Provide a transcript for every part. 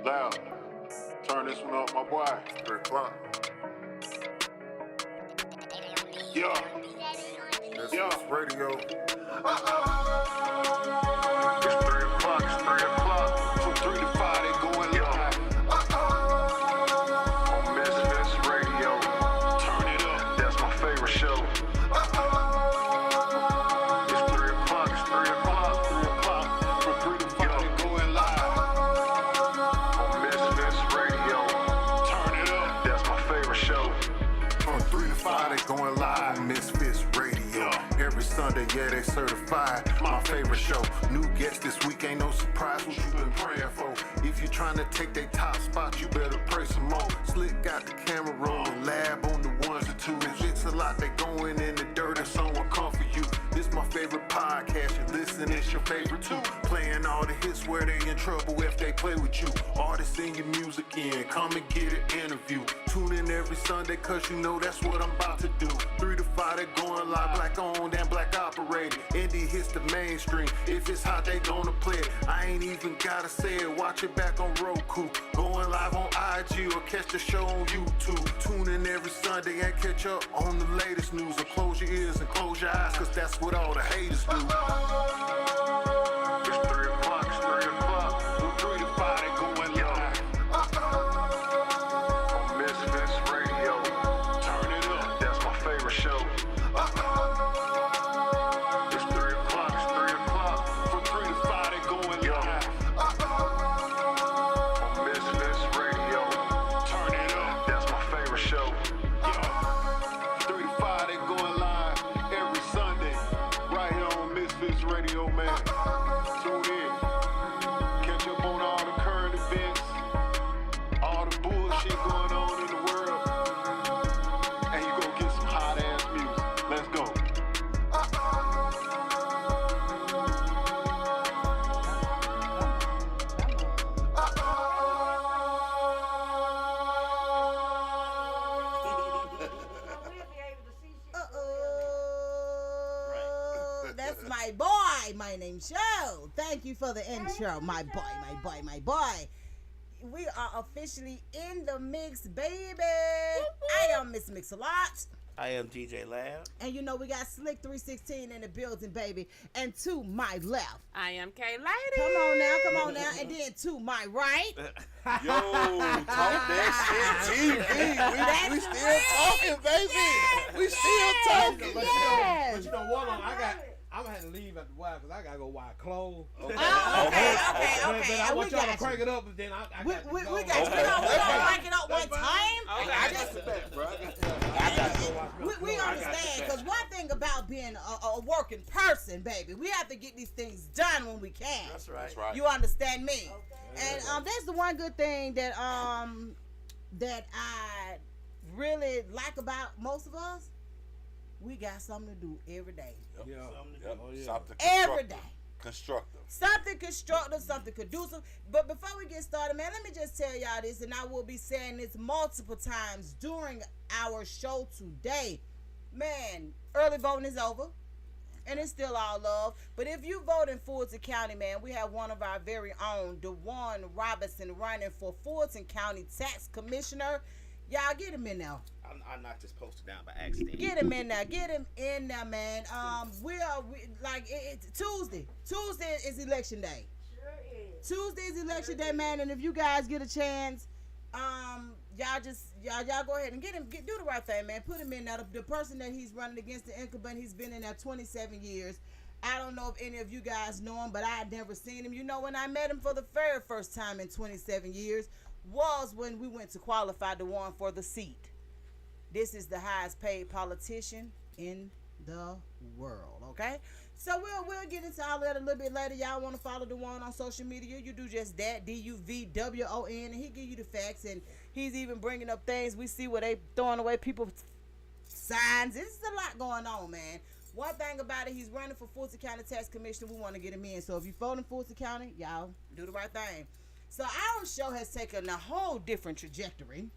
Loud. Turn this one up, my boy. 3 o'clock. Yeah. This radio. It's 3 o'clock. It's 3 o'clock. From 3 to 5, they going live. On MisFits Radio. Turn it up. That's my favorite show. It's 3 o'clock. It's 3 o'clock. 3 o'clock. From 3 to 5, they going live. On MisFits Radio. Turn it up. That's my favorite show. From 3 to 5, they going live on MisFits Radio. Every Sunday, yeah, they certified. My favorite show. New guests this week, ain't no surprise what you been praying for. If you trying to take their top spot, you better pray some more. Slick got the camera rolling, lab on the ones and twos. If it's a lot, they going in the dirt and someone come for you. This my favorite podcast, you listen, it's your favorite too. Playing all the hits where they in trouble if they play with you. Artists sing your music in, come and get an interview. Tune in every Sunday, cause you know that's what I'm about to do. 3 to 5, they going live, black owned and black operated. Indie hits the mainstream, if it's hot, they gonna play it. I ain't even gotta say it, watch it back on Roku. Going live on IG or catch the show on YouTube. Tune in every Sunday and catch up on the latest news. Or close your ears and close your eyes, cause that's what all the haters do. It's 3 o'clock, it's 3 o'clock. From 3 to 5, they going live. On MisFits Radio. Turn it up, that's my favorite show. It's 3 o'clock, it's 3 o'clock. From 3 to 5, they going live. On MisFits Radio. Turn it up, that's my favorite show. 3 to 5, they going live every Sunday. Right here on MisFits Radio, man. Tune in. Catch up on all the current events, all the bullshit going on in the world. And you gonna get some hot ass music. Let's go. That's my boy. My name's Joe. Thank you for the intro. My boy. We are officially in the mix, baby. I am Miss Mix-a-Lot. I am DJ Lab. And you know we got Slick 316 in the building, baby. And to my left. I am K Lady. Come on now. And then to my right. Yo, talk that shit, TV. We still talking, baby. Yes. We still talking. Yes. But you know what? I'm gonna have to leave after a while because I gotta go wash clothes. Okay. But I And want we y'all got to crank it up, and then I got We to go. got you. We don't crank it up one time. I got the back, bro. I got to go watch We understand, because one thing about being a working person, baby, we have to get these things done when we can. That's right. You understand me? And that's the one good thing that that I really like about most of us. We got something to do every day. Yeah. Something Every day. constructive. Something constructive, something conducive. But before we get started, man, let me just tell y'all this, and I will be saying this multiple times during our show today. Man, early voting is over, and it's still all love. But if you vote in Fulton County, man, we have one of our very own, DeJuan Robinson, running for Fulton County Tax Commissioner. Y'all get him in there. I knocked this poster down by accident. Get him in there. Get him in there, man. It's Tuesday. Tuesday is election day. Sure is. Tuesday is election day, man. And if you guys get a chance, y'all go ahead and do the right thing, man. Put him in there. The person that he's running against, the incumbent, he's been in there 27 years. I don't know if any of you guys know him, but I had never seen him. You know, when I met him for the very first time in 27 years was when we went to qualify DeJuan for the seat. This is the highest paid politician in the world, okay? So we'll get into all that a little bit later. Y'all want to follow DeJuan on social media, you do just that, DUVWON, and he give you the facts, and he's even bringing up things we see where they throwing away people's signs. This is a lot going on, man. One thing about it, he's running for Fulton County Tax Commissioner. We want to get him in. So if you vote in Fulton County, y'all do the right thing. So our show has taken a whole different trajectory.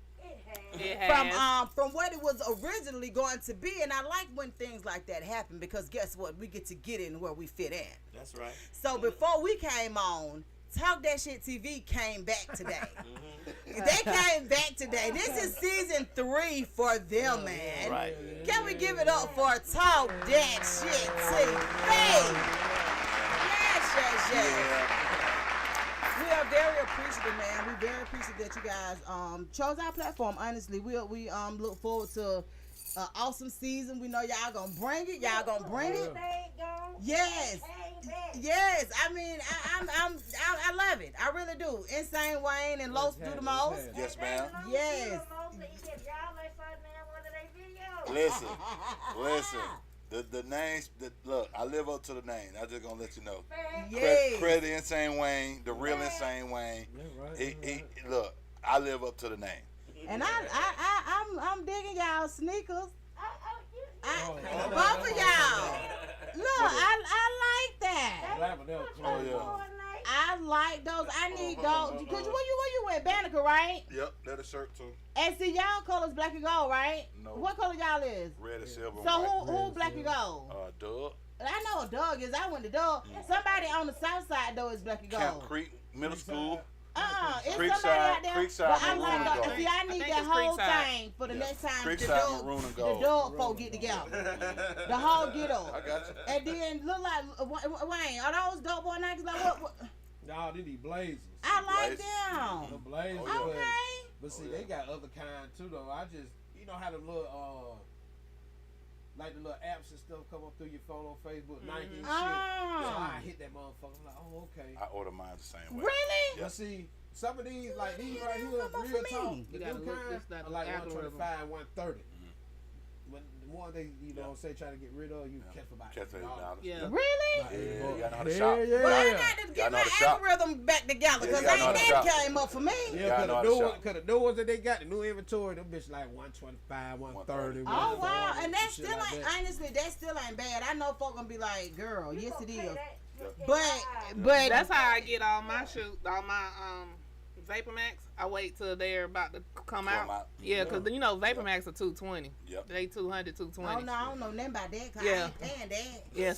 It has. From what it was originally going to be, and I like when things like that happen because guess what? We get to get in where we fit in. That's right. So before we came on, Talk That Shit TV came back today. They came back today. This is season 3 for them, man. Right. Can we give it up for Talk That Shit TV? Yes. We are very appreciative, man. We're very appreciative that you guys chose our platform. Honestly, we look forward to an awesome season. We know y'all gonna bring it. Y'all gonna bring it. Yes. Yes. I mean, I love it. I really do. Insane Wayne and Los do the most. Yes, ma'am. Yes. Listen. The names, look, I live up to the name. I'm just gonna let you know. Yes. Credit Insane Wayne, the real Insane Wayne. He look, I live up to the name. And I'm digging y'all sneakers. Both of y'all. Look, I like that. Oh yeah. I like those. I need those. Cause where you went? Banneker, right? Yep, that a shirt too. And see, y'all colors black and gold, right? No. What color y'all is? Red and silver. So and white. who black and gold? Doug. I know what Doug is. I went to Doug. Somebody on the south side though is black and Camp gold. Creek Middle School. It's Creekside- somebody out there. Creekside But I'm maroon and like, gold. see, I need I think that it's whole Creekside. thing for the next time Creekside maroon and the gold. Doug folk get together. The whole get up. I got you. And then look like Wayne. Are those dope boy Nikes? Like what? No, they need blazers. I like Blazers. The them. blazers. Okay. But see, they got other kind too, though. I just, you know how the little, like the little apps and stuff come up through your phone on Facebook, Nike and shit. So I hit that motherfucker. I'm like, oh, okay. I order mine the same way. Really? But see, some of these, like these right they here, don't come up real for talk. me. The You gotta new look kind this, that are like algorithm. 125, 130. When the one they, you know, say try to get rid of, you catch for about Catch for $8. Yeah. Really? Yeah, you gotta know how to Yeah, shop. yeah. Well, I got to Y'all get know my how to shop. algorithm back together because Yeah, y'all know ain't how to that shop. came up for me. Yeah, Y'all know how to cause the new ones that they got, the new inventory, them bitch like 125, 130. Oh wow, and that shit still like ain't that. honestly that still ain't bad. I know folk gonna be like, girl, yes it is. That's But how I get all my shoes, all my Vapor Max. I wait till they're about to come out. Yeah, because you know Vapor Max are $220. Yep. They 200, 220. oh no, I don't know nothing about that. Cause Yeah. I ain't paying that. Yeah,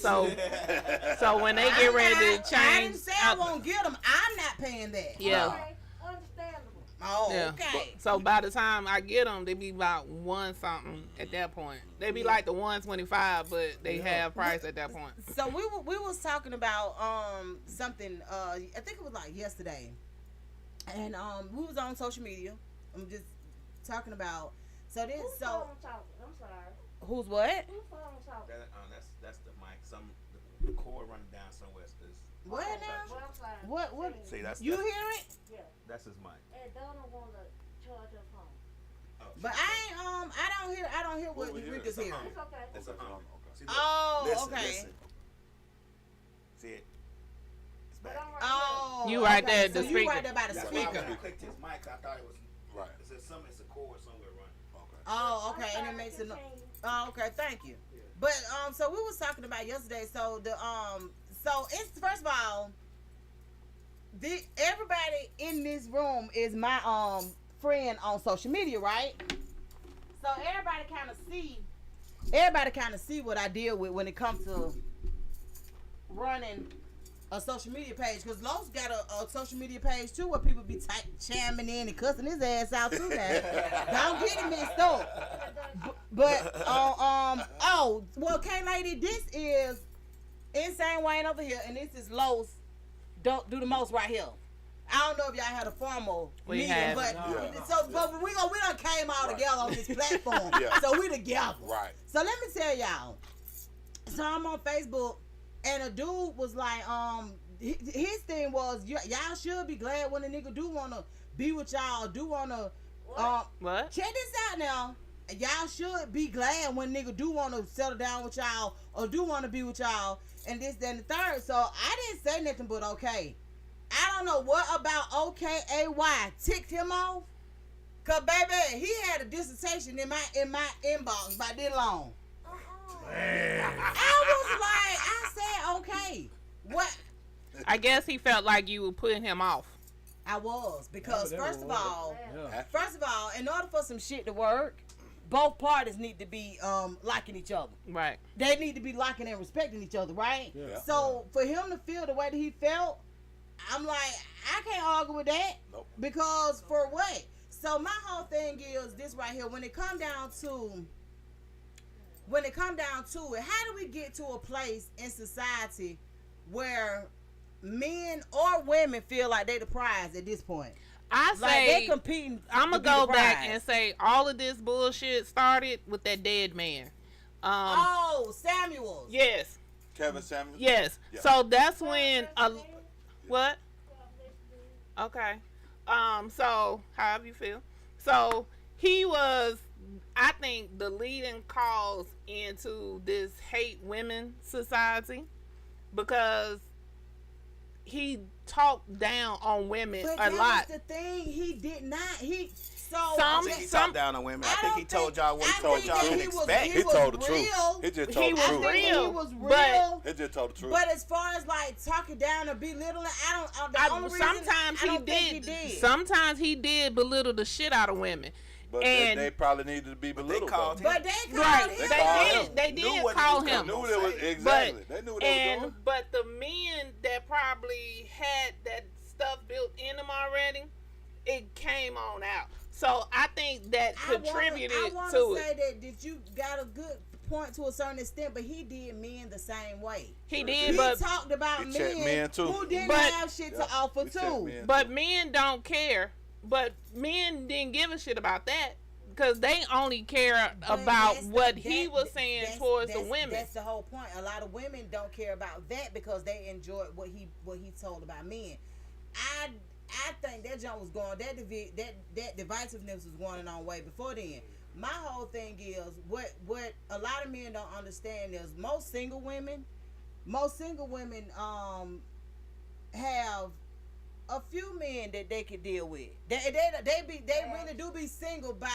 so when they get ready to change, I didn't say I won't get them. I'm not paying that. yeah. Understandable. Oh, Yeah. okay. So by the time I get them, they be about one something at that point. They be like the 125, but they have price at that point. So we was talking about something. I think it was like yesterday, and we was on social media. I'm just talking about. So then, Who's so phone talking? I'm sorry. who's what? Who's phone talking? That's the mic. The cord running down somewhere. What now? WestSide. What? See, that's You hear it? Yeah. that's his mic. And Donna wanna charge her phone. Oh, But I ain't I don't hear what we hear Rika's is hearing. It's okay. It's a hum. See, look, Oh, listen, okay. Listen. See it? It's But back. I'm right Oh, You right okay. there at the So you right speaker. there by the That's why speaker. when I clicked his mic, I thought it was Right. It's a cord somewhere running. Okay. Oh, here. okay, and it I'm makes sorry, it. continue. Oh, okay, thank you. But so we was talking about yesterday. So so it's first of all, everybody in this room is my friend on social media, right? So everybody kind of see what I deal with when it comes to running a social media page. Because Los got a social media page too, where people be chiming in and cussing his ass out too. Now, don't get him mixed up. But oh well, K Lady, this is Insane Wayne over here, and this is Los. Don't do the most right here. I don't know if y'all had a formal We meeting, have. but Yeah. but we done came all together on this platform, Yeah. so we together. Right. So let me tell y'all. So I'm on Facebook, and a dude was like, his thing was, y'all should be glad when a nigga do wanna be with y'all, do wanna, What? check this out now. Y'all should be glad when nigga do wanna settle down with y'all or do wanna be with y'all, and this, that, and the third. So I didn't say nothing but okay. I don't know what about OKAY ticked him off. Cause baby, he had a dissertation in my inbox by this long. I was like, I said okay. What? I guess he felt like you were putting him off. I was because Yeah, but first of that was- all, Yeah. in order for some shit to work, both parties need to be liking each other. Right. They need to be liking and respecting each other, right? Yeah. So for him to feel the way that he felt, I'm like, I can't argue with that. Nope. Because for what? So my whole thing is this right here. When it come down to it, how do we get to a place in society where men or women feel like they the prize at this point? I Like say they competing. I'm to gonna be go the back prize. and say all of this bullshit started with that dead man. Samuels. Yes, Kevin Samuels. yes. Yeah. So that's when what? Okay. So however you feel. So he was, I think, the leading cause into this hate women society because he talked down on women But a that lot. was the thing. He did not. I think he talked down on women. I think he told y'all what he told y'all to expect. He told the truth. real. He just He told the was truth. real. He was but- real. He just told the truth. But as far as like talking down or belittling, the only reason Sometimes I he don't think did. Sometimes he did belittle the shit out of women. But and they probably needed to be belittled. called though. him. But they Right, called him. they Knew did what he call was him. They gonna knew they was say. exactly. They knew what they were doing. But the men that probably had that stuff built in them already, it came on out. So I think that contributed I to want it. say that you got a good point to a certain extent, but he did men the same way. He did, He but talked about He checked men, too. who didn't But- have shit to offer he checked too. men. but men don't care. But men didn't give a shit about that because they only care But about that's what the- he that- was saying that's- towards the that's- women. That's the whole point. A lot of women don't care about that because they enjoyed what he told about men. I think that junk was going that divisiveness was going on way before then. My whole thing is what a lot of men don't understand is most single women have a few men that they could deal with. They really do be single by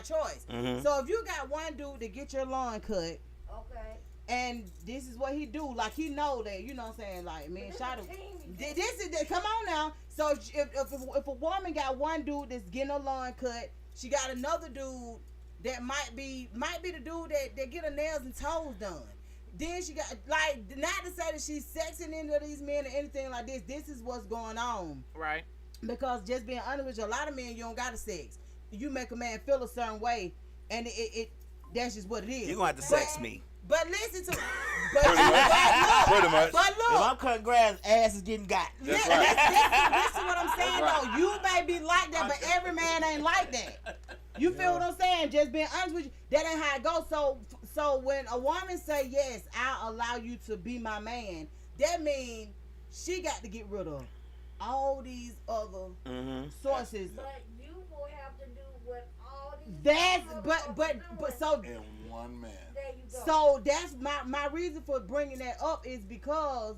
choice. Mhm. So if you got one dude to get your lawn cut, Okay. and this is what he do, like he know that, you know what I'm saying, like man, But shot this him. a team This is come on now. So if a woman got one dude that's getting her lawn cut, she got another dude that might be the dude that get her nails and toes done. Then she got, like, not to say that she's sexing into these men or anything like this. This is what's going on. Right. Because just being honest with you, a lot of men, you don't got to sex. You make a man feel a certain way, and it that's just what it is. You're going to have to sex me. But listen to, Pretty much. but If look, I'm cutting grass, ass is getting got. That's this right. is what I'm saying though. You may be like that, but every man ain't like that. You feel what I'm saying? Just being honest with you, that ain't how it goes. So when a woman say yes, I'll allow you to be my man, that means she got to get rid of all these other sources. But you will have to do what all these That's other but folks so In one man. there you go. so that's my reason for bringing that up is because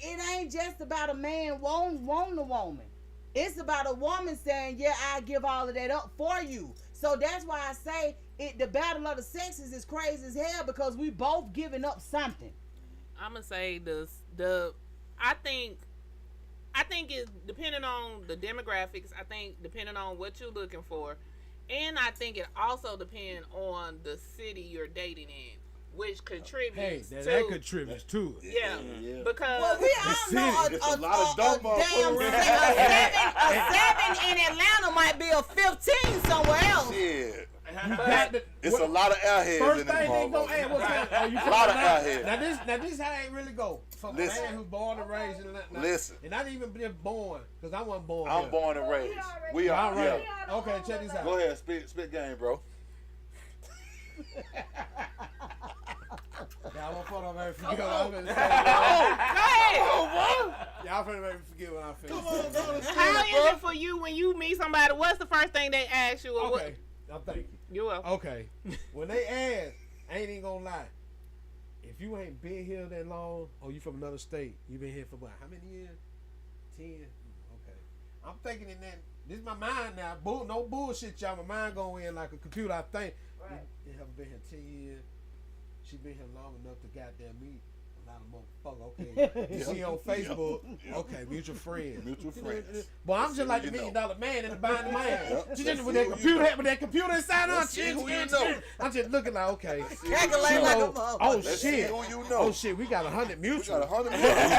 it ain't just about a man wanting a woman. It's about a woman saying, yeah, I give all of that up for you. So that's why I say the battle of the sexes is crazy as hell because we both giving up something. I'm gonna say I think it's depending on the demographics. I think depending on what you're looking for, and I think it also depends on the city you're dating in, which Hey, contributes that contributes to it. yeah, because Well, we all know It's a lot of dumb damn motherfuckers. a 7 in Atlanta might be a 15 somewhere else. Shit. But It's a lot of airheads first in this thing they go, hey, motherfucker. what's that? Oh, you A from lot of Atlanta? airheads. Now this how it really go. From Listen. a man who's born and raised in Atlanta. Listen. And not even been born, because I wasn't born I'm here. born and raised. We All are. right. Yeah. Okay, check this out. Go ahead, spit game, bro. Y'all won't fuck up every forget what I'm finna say. go ahead. Y'all finna make me forget what I'm finna say. How is it for you when you meet somebody? What's the first thing they ask you? Or Okay, I'm thank you. You will. Okay, when they ask, I ain't even gonna lie. If you ain't been here that long, or you from another state, you been here for what? How many years? 10. Okay, I'm thinking in that. This is my mind now. No bullshit, y'all. My mind going in like a computer. I think. Right. You haven't been here 10 years. She been here long enough to goddamn meet a not a motherfucker. Okay, you see on Facebook. Okay, mutual friends. Mutual friends. But I'm just like the $1 million man in the behind the man. She just with that computer inside her. See who you know. I'm just looking like, okay. Calculate like a motherfucker. Oh Let's see shit. who you know. Oh shit, we got 100 We mutual. got 100 million.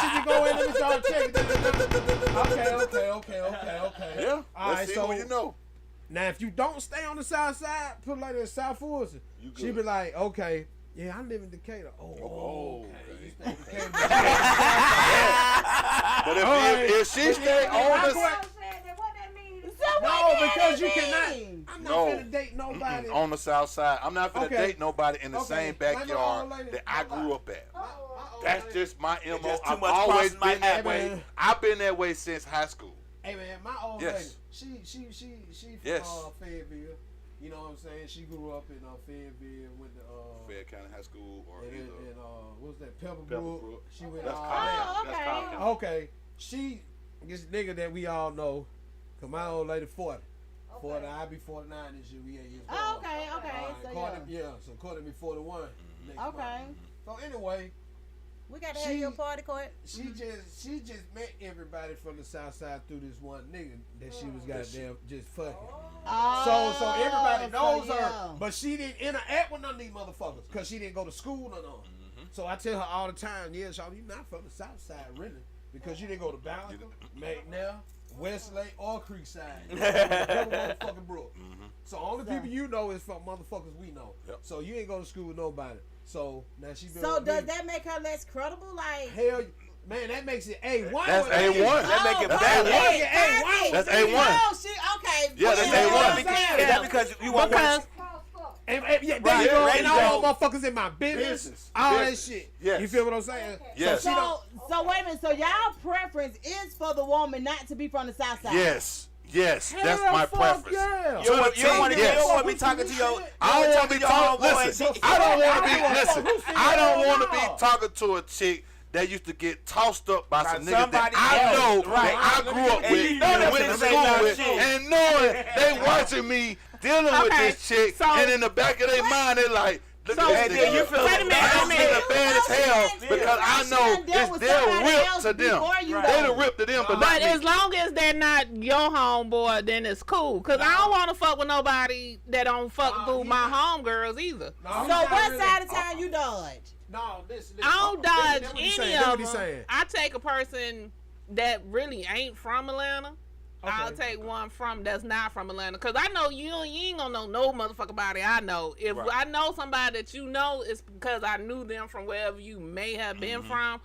She just go in and start checking. Okay. Yeah. All Let's right, see so who you know. now if you don't stay on the south side, put it like this, South Forest, You good. she be like, okay, yeah, I live in Decatur. Oh, Oh, okay. okay. You stay in Decatur. But Alright. if she stay on What the that means? No, because you cannot. I'm not No. finna date nobody. on the south side, I'm not gonna Okay. date nobody in the Okay. same Like my backyard old lady. that I grew up at. My old That's lady- just my MO. just too I've much always crossing my been that path, way. man. I've been that way since high school. Hey man, my old Yes. lady, she from Yes. Fayetteville. You know what I'm saying? She grew up in Fayetteville, went to Fayette County High School or and either. what was that, Pepperbrook? Pepperbrook. She went That's all Cobb. Oh, That's okay. Cobb County. Okay, she this nigga that we all know, cause my old lady 40. 40, I'll be 49 this year. We 8 years old. Oh, okay. So So Courtney be 41. Next Okay. month. So anyway, we got to have your party court. she just met everybody from the south side through this one nigga that she was goddamn just fucking. So everybody knows her, but she didn't interact with none of these motherfuckers because she didn't go to school or none. So I tell her all the time, yeah, Shaw, you not from the south side really, because you didn't go to Ballinger, McNair, Westlake, or Creekside. You never motherfucking Brook. So only people you know is from motherfuckers we know. Yep. So you ain't go to school with nobody. So now she been So with does me. that make her less credible? Like, Hell, man, that makes it A1. That's with A1. me. That make it That's better. A1. A1. That's A1. Oh, she okay. Yeah, that's Yeah, A1. yeah. That's because you want Because And yeah, there Right, you go. right, And all right. them motherfuckers in my business. All that shit. Yes. You feel what I'm saying? Yes. So wait a minute. So y'all preference is for the woman not to be from the south side. Yes, that's Hell my fuck preference. Yeah. You don't want to Yes. be talking to your. I don't want to be talking. homeboy. Listen, I don't want to be. Who Listen, said I don't that? want to No. be talking to a chick that used to get tossed up by some By niggas that somebody I else. know Right. that I grew up And with you know and them went to niggas ain't school not with, shit. and knowing they watching me dealing with Okay, this chick, so- and in the back of their mind they like, look So- at And this then you nigga. feel Wait a minute, I'm wait a minute. bad as hell because I know it's their whip to them. They the whip to them, but But not me. as long as they're not your homeboy, then it's cool. Cause I don't want to fuck with nobody that don't fuck through my homegirls either. No, So he's not what really- side of town you dodge? No, listen. I don't dodge That's what he's any saying. That's of what he's them. saying. I take a person that really ain't from Atlanta. I'll Okay. take one from that's not from Atlanta. Cause I know you ain't gonna know no motherfucking body I know. If Right. I know somebody that you know, it's because I knew them from wherever you may have been from.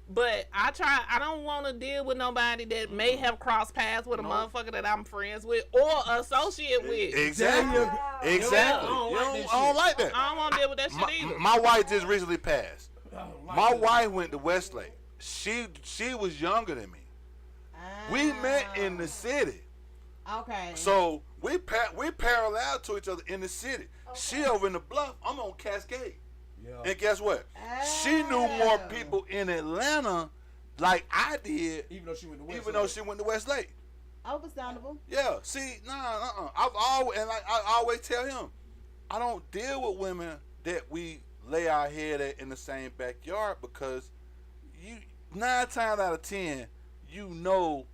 But I don't want to deal with nobody that may have crossed paths with a motherfucker that I'm friends with or associate with. Exactly. Exactly. I don't like that I don't shit. like that. I don't want to deal with that shit either. My wife just recently passed. I don't like My that. wife went to Westlake. She was younger than me. We met in the city, Okay. so we parallel to each other in the city. She over in the Bluff. I'm on Cascade. Yeah. And guess what? She knew more people in Atlanta like I did, Even though she went to West. even though she went to Westlake. Understandable. Yeah. See, I've always, and I always tell him, I don't deal with women that we lay our head at in the same backyard because 9 times out of 10, you know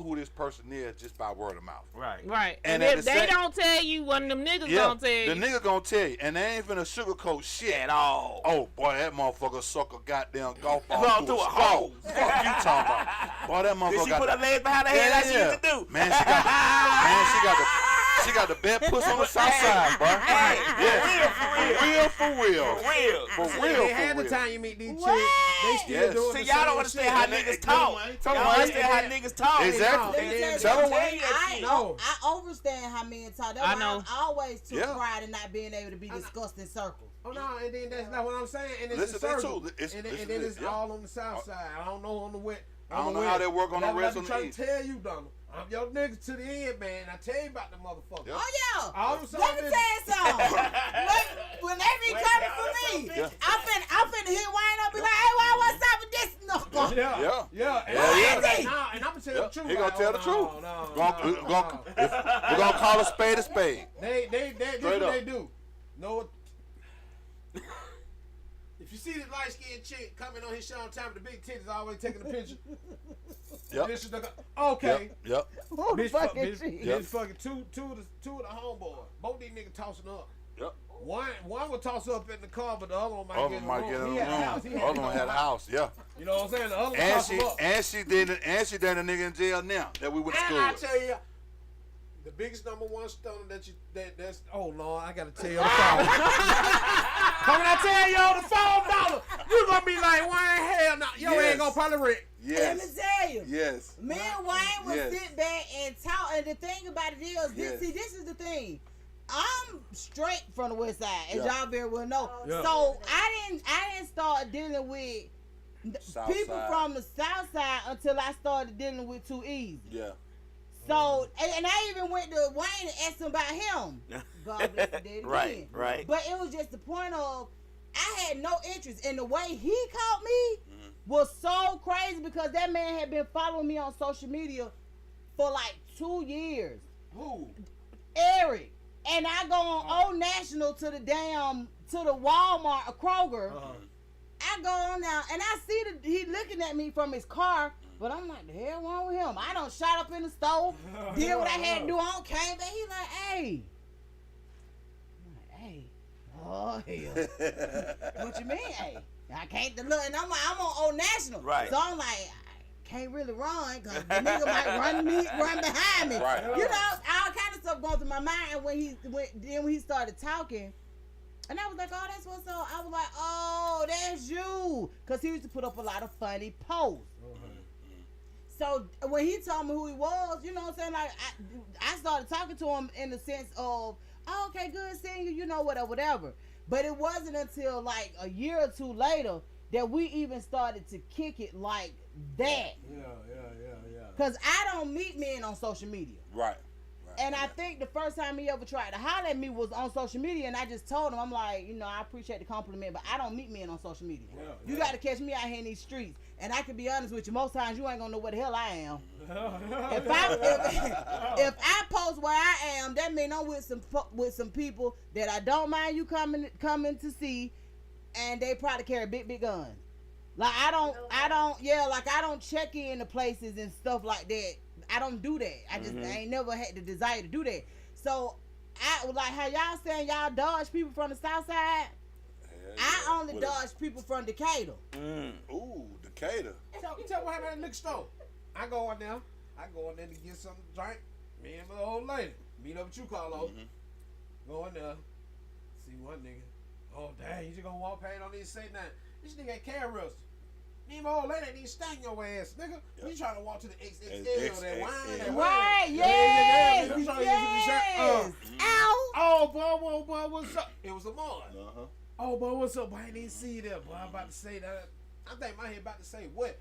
who this person is just by word of mouth. Right. Right. And And, at if the they same- don't tell you, one of them niggas Yeah, gonna tell you. the nigga gonna tell you, and they ain't finna sugarcoat shit At all. Oh boy, that motherfucker suck a goddamn golf ball Well, through through a a straw. hole. Fuck you talking about? Boy, that motherfucker Did she got put her legs behind her head like she used to do? Man, she got the best puss on the south side, bro. For real. See, half the time you meet these chicks, they still Yes. doing See, the y'all same don't understand how shit. niggas talk. Tell Y'all them why. understand how niggas talk. Exactly. And then- Tell them why. I understand how men talk. That's I why know. I always took Yeah. pride in not being able to be discussed in circles. Oh no, and then that's not what I'm saying. And it's Listen a to this, circle. too. It's- and listen then to it's this, yeah. all on the south side. I don't know on the west. I don't know how they work on the rest on the trying east. to tell you, Donald. I'm your nigga to the end, man. I tell you about the motherfucker. Yeah. Oh yeah. All them Let me songs tell you something. when they be coming for me, Yeah. I'm finna hit Wayne up and be like, hey, what's up with this? No. Yeah. And Yeah, I'm yeah. like, nah, and I'm gonna tell Yeah, the truth. he gonna like, tell the oh, truth. No, We're gonna call a spade a spade. They this Straight what up. they do. No, If you see this light skinned chick coming on his show on time with the big titties, always taking a picture. Yep. This is the, okay. Yep. Who the Bitch, fuck bitch, is she? bitch fucking two of the homeboys. Both these niggas tossing up. Yep. One would toss up in the car, but the other one Other get might in get the in room. the He had a house. room. He The other one had a house. Yeah. You know what I'm saying? The other one And toss him up. she did a nigga in jail now that we went to school And I with. tell you, the biggest number one stunner that's oh Lord, I gotta tell you on the phone. When I tell you on the phone, you gonna be like, why in hell no? Your Yes. ain't gonna probably wreck. Let me Yes. tell you. Yes. Me and Wayne would Yes. sit back and talk, and the thing about it is, Yes. this is the thing. I'm straight from the West Side, as Yeah. y'all very well know. Yeah. So I didn't start dealing with South people side. from the South Side until I started dealing with Too Easy. Yeah. So and I even went to Wayne and asked him about him. God bless the dead Right, again. right. But it was just the point of I had no interest, and the way he caught me was so crazy because that man had been following me on social media for like 2 years. Who? Eric. And I go on Old National to the Walmart or Kroger. I go on now and I see he looking at me from his car, but I'm like, the hell wrong with him? I done shot up in the store, did what I had to do on, came back. He like, hey. I'm like, hey. Oh hell. What you mean, hey? I can't look, and I'm on Old National. Right. So I'm like, I can't really run because the nigga might run behind me. Right. You know, all kind of stuff going through my mind. And when he started talking, and I was like, oh, that's what's up. I was like, oh, that's you. Because he used to put up a lot of funny posts. So when he told me who he was, you know what I'm saying? Like, I started talking to him in the sense of, oh, okay, good seeing you, you know, whatever. But it wasn't until like a year or two later that we even started to kick it like that. Yeah. Because I don't meet men on social media. Right. And I think the first time he ever tried to holler at me was on social media, and I just told him, I'm like, you know, I appreciate the compliment, but I don't meet men on social media. You got to catch me out here in these streets. And I can be honest with you, most times you ain't going to know where the hell I am. If I post where I am, that means I'm with some people that I don't mind you coming to see, and they probably carry big guns. Like I don't check in to places and stuff like that. I don't do that. I ain't never had the desire to do that. So I like how y'all saying y'all dodge people from the South Side. I only dodge people from Decatur. Ooh, Decatur. Tell what happened at the liquor store. I go in there to get something to drink. Me and my old lady. Meet up with you, Carlos. Go in there. See one nigga. Oh, dang, you just gonna walk past on these say nothing. This nigga ain't carry us. Me and my old lady ain't even stung your ass, nigga. You trying to walk to the XXL, that wine, that Right, wine. yes, You trying to get to the shirt. Ow. Oh, boy, what's up? It was a Mark. Uh-huh. Oh, boy, what's up? Boy, I didn't see you there, boy. I'm about to say that. I think my head about to say what?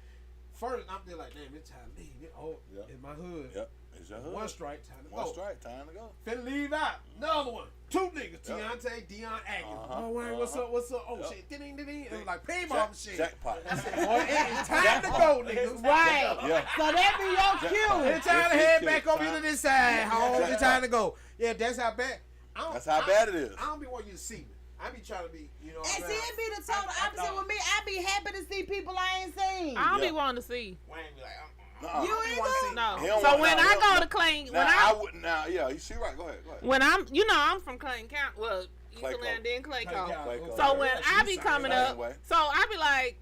First, I'm just like, damn, it's time to leave. It's my hood. Yep. It's your hood. One strike, time to go. One strike, time to go. Finna leave out. Another one. Two niggas. Deontay, Dion Atkins. Oh, Wayne, what's up? Oh, shit. Ding. It was like paintball shit. Jackpot. I said, boy, it's time to go, niggas. Right. Yeah. So that be your cue. It's time to head back over to this side, home. It's time to go. Yeah, that's how bad. That's how bad it is. I don't be wanting you to see me. I be trying to be, you know. And see, it be the total opposite with me. I be happy to see people I ain't seen. I don't be wanting to see. Wayne be like, You either? No. He don't So want- when no, I he go don't- to Clayton, Now, I wouldn't. Now, yeah, you see, right? Go ahead. when I'm from Clayton County. Well, Clayco. Eastland, then Clayco. Clayco. So when Yeah, I she be signed coming it up, anyway. so I be like,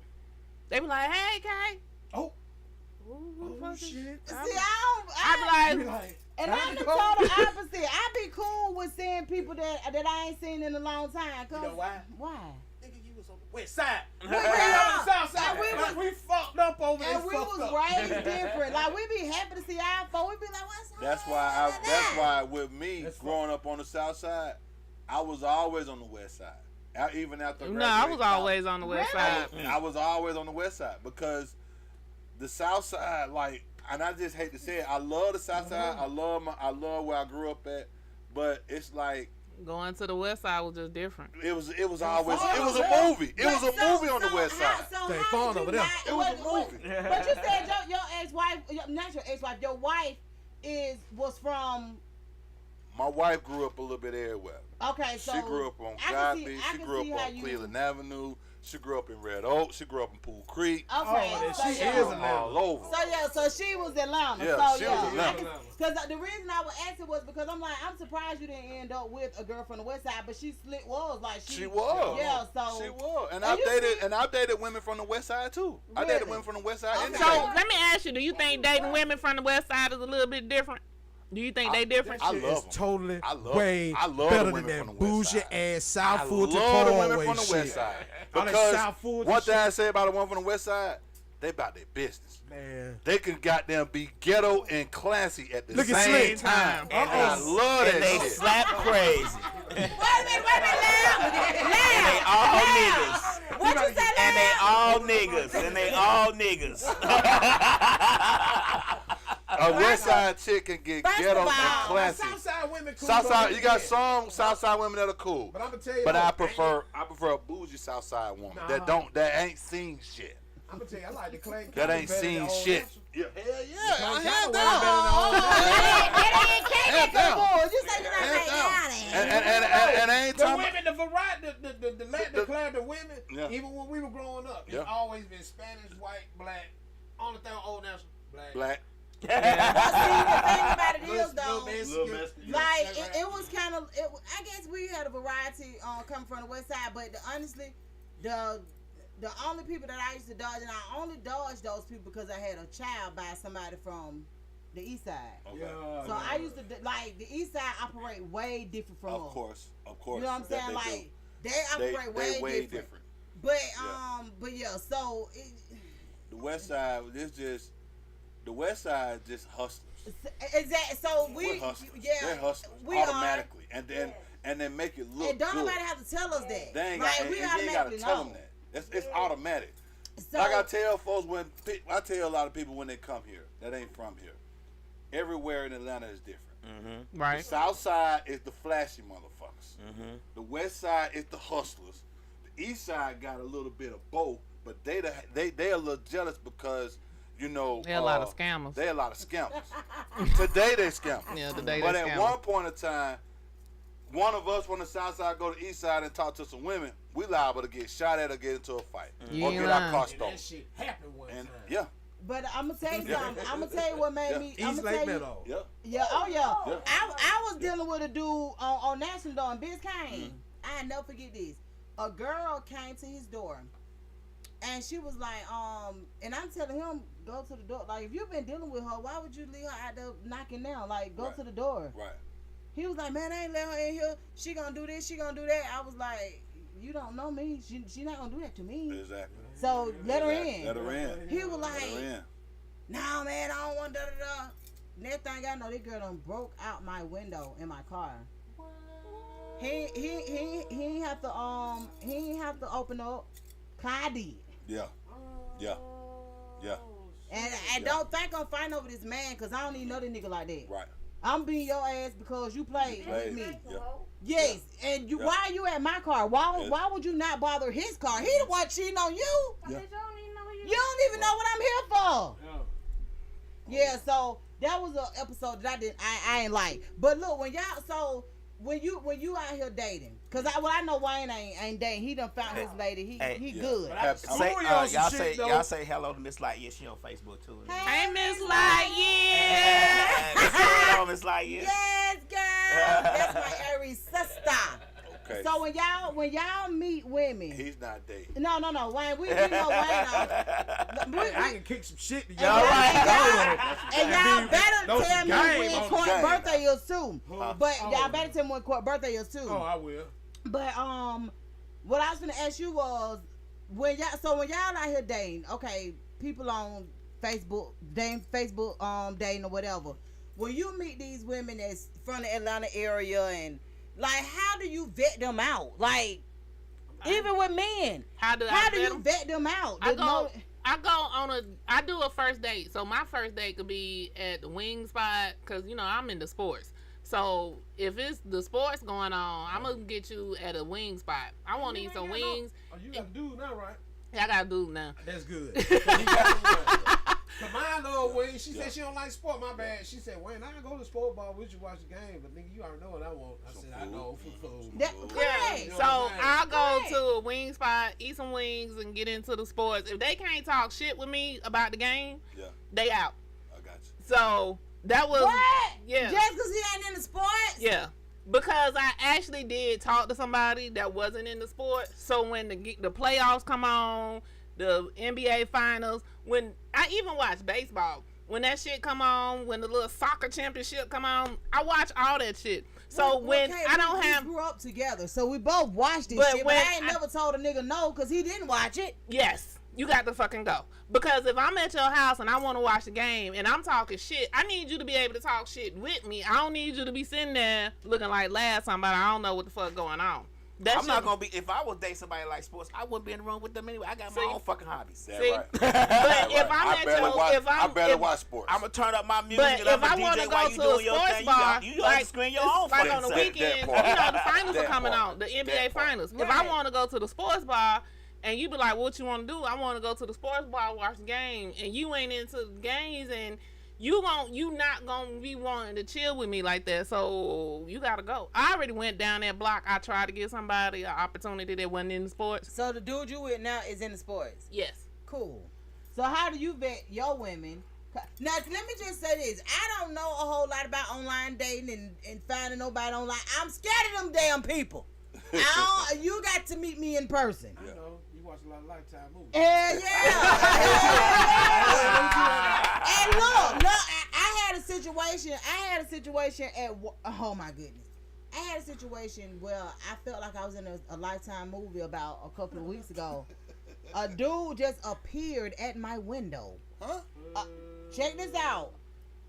they be like, hey, Kay. oh, Who the fuck is- shit. See, I You be be like, like, and time I'm to the go. total opposite. I be cool with seeing people that I ain't seen in a long time. You know why? Why? Nigga, you was on the west side. We We were. on the south side. And we was- we fucked up over there. And we was raised different. Like we be happy to see our folk. We be like, what's up? That's why with me That's growing up on the south side, I was always on the west side. Even after no, I was always on the west Really? side. I was always on the west side because the south side, like, and I just hate to say it, I love the south side. I love where I grew up at, but it's like Going to the west side was just different. it was always it was Oh, a movie. It was a movie on the west side. So They how falling did you over there. not- It was a movie. But you said your ex-wife, not your ex-wife, your wife was from My wife grew up a little bit everywhere. Okay, so She grew up on I can God see- Beach. I She can grew see up how on you- Cleveland Avenue. She grew up in Red Oak. She grew up in Pool Creek. Okay, Oh, so she yeah. is Atlanta. All over. So she was Atlanta. Yeah, so she yeah, was Atlanta. Because the reason I was asking was because I'm like, I'm surprised you didn't end up with a girl from the West Side, but she was like She was. Yeah, so She was. And you I've dated women from the West Side too. I Really? dated women from the West Side. and the So Bay. let me ask you: do you think dating women from the West Side is a little bit different? Do you think they different? I Shit love is 'em. totally I love way 'em. I love better the than women from that the West bougie Side. ass South I Fulton love the women Parkway from the shit. West Side. All that Because South Fulton one thing shit. I say about the one from the West Side, they about their business. Man. They can goddamn be ghetto and classy at the Look at same Slick. time. And I love that And they shit. slap crazy. wait a minute, loud. And they all niggas. What you say, And they loud? all niggas. And they all niggas. A West Side chick can get First ghetto of and all, classy. Southside women cool. Southside, though. you got Yeah. some Southside women that are cool. But I'm gonna tell you. But though, I prefer a bougie Southside woman that ain't seen shit. I'm gonna tell you, I like the Clay. That ain't better than seen Old shit. National. Yeah, hell yeah. Clay Hands County down. way better than Old National. Hands down. You say you Hands not down. say And I ain't The talking women, the variety, the class of women, Yeah. even when we were growing up, it's Yeah. always been Spanish, white, black. Only thing Old National, black. black. But see, the thing about it is Little though, Mexican. like it was kind of. I guess we had a variety coming from the West Side, but honestly, the only people that I used to dodge, and I only dodged those people because I had a child by somebody from the East Side. Okay. Yeah, So I used to like the East Side operate way different from Of us. course. You know what I'm That saying? they Like do. they operate way different. different. But Yeah. but yeah. So The West Side is just the West Side just hustlers. exactly. So We're we hustlers. yeah They're hustlers we automatically, and then make it are. look And don't good. nobody have to tell us that. They ain't Like got, we and you ain't got to automatically tell know. them that. It's automatic. So Like I tell folks I tell a lot of people when they come here that ain't from here. Everywhere in Atlanta is different. The Right. South Side is the flashy motherfuckers. The West Side is the hustlers. The East Side got a little bit of both, but they a little jealous because you know They're a lot of scammers. They're a lot of scammers. Today they scammers. Yeah, today But they at scammers. one point in time, one of us from the South Side go to the East Side and talk to some women. We liable to get shot at or get into a fight You or ain't get our lying. car And stolen. that shit happened one And time. yeah, but I'm gonna tell you Yeah. something. I'm gonna tell you what made Yeah. me. East I'm gonna Lake tell you. Meadow. yeah. Yeah, oh yeah. Yeah. I was dealing with a dude on National though in Biscayne. I never forget this. A girl came to his door, and she was like, and I'm telling him go to the door. Like if you've been dealing with her, why would you leave her out there knocking down? Like go Right. to the door. Right. He was like, man, I ain't let her in here. She gonna do this. She gonna do that. I was like, you don't know me. She not gonna do that to me. Exactly. So let her in. Let her in. He was Let like, her in. nah, man, I don't want da da da. Next thing I know, this girl done broke out my window in my car. He ain't have to open up. I did. Yeah. Yeah. Yeah. And don't think I'm fighting over this man because I don't even know the nigga like that. Right. I'm beating your ass because you played with me. Yeah. Yes, and you. Yeah. Why are you at my car? Why Yeah. why would you not bother his car? He the one cheating on you. Yeah. You don't even know what I'm here for. Yeah, so that was an episode that I ain't like. But look, when you out here dating, cause I know Wayne ain't dating. He done found his lady. He Yeah. good. But I- Say- I'm gonna y'all some shit, though. y'all say hello to Miss Light. Yeah, she on Facebook too. Hey, Miss Lightyear. Hello, Miss Light. Yeah. Yes, girl. That's my Aries sister. Okay. So when y'all meet women, He's not dating. no, Wayne, we know Wayne. I can kick some shit to And y'all. y'all better Those tell me game when on Court's game. birthday is too. But Oh. y'all better tell me when Court's birthday is too. Oh, I will. But what I was gonna ask you was when y'all out here dating, okay, people on Facebook dating or whatever. When you meet these women that's from the Atlanta area and like how do you vet them out? Like even with men, How do you vet them out? I do a first date. So my first date could be at the wing spot because you know I'm into sports. So if it's the sports going on, I'm gonna get you at a wing spot. I want to eat some wings. Oh, you got a dude now, right? I gotta do now. That's good. Cause mine love wings. mean, she said she don't like sport. My bad. She said, Wayne, I can go to the sport bar with you watch the game, but nigga, you already know what I want. I said, I know for food. That, You correct. know So what I'm saying? I'll go Right. to a wing spot, eat some wings, and get into the sports. If they can't talk shit with me about the game, Yeah, they out. I got you. So that was What? yeah, Just because he ain't in the sports? yeah. Because I actually did talk to somebody that wasn't in the sport. So when the playoffs come on, the NBA finals, when I even watch baseball, when that shit come on, when the little soccer championship come on, I watch all that shit. So when Okay, I don't we have grew up together, so we both watched this But shit. But when I ain't never told a nigga no because he didn't watch it. yes, you got to fucking go. Because if I'm at your house and I want to watch the game and I'm talking shit, I need you to be able to talk shit with me. I don't need you to be sitting there looking like last somebody. I don't know what the fuck going on. That I'm not shit- gonna be. If I was date somebody like sports, I wouldn't be in the room with them anyway. I got my See? own fucking hobbies. That See? right. But That if right. I'm I at barely your, watch, if I'm, I barely if, watch sports. I'm gonna turn up my music But and I'm if I gonna want DJ to while go you to doing a your sports thing. bar, You got to screen your own like fucking on the self. weekend, you part. know, the finals are That coming part. on, the NBA That part. finals. If I Right. want to go to the sports bar and you be like, what you want to do? I want to go to the sports bar, watch the game, and you ain't into the games, and you not gonna be wanting to chill with me like that, so you gotta go. I already went down that block. I tried to give somebody an opportunity that wasn't in the sports. So the dude you with now is in the sports. Yes. Cool. So how do you vet your women? Now let me just say this: I don't know a whole lot about online dating and finding nobody online. I'm scared of them damn people. You got to meet me in person. I know. You watch a lot of Lifetime movies. Hell yeah! And look, I had a situation. Oh my goodness. I had a situation where I felt like I was in a Lifetime movie about a couple of weeks ago. A dude just appeared at my window. Huh? Check this out.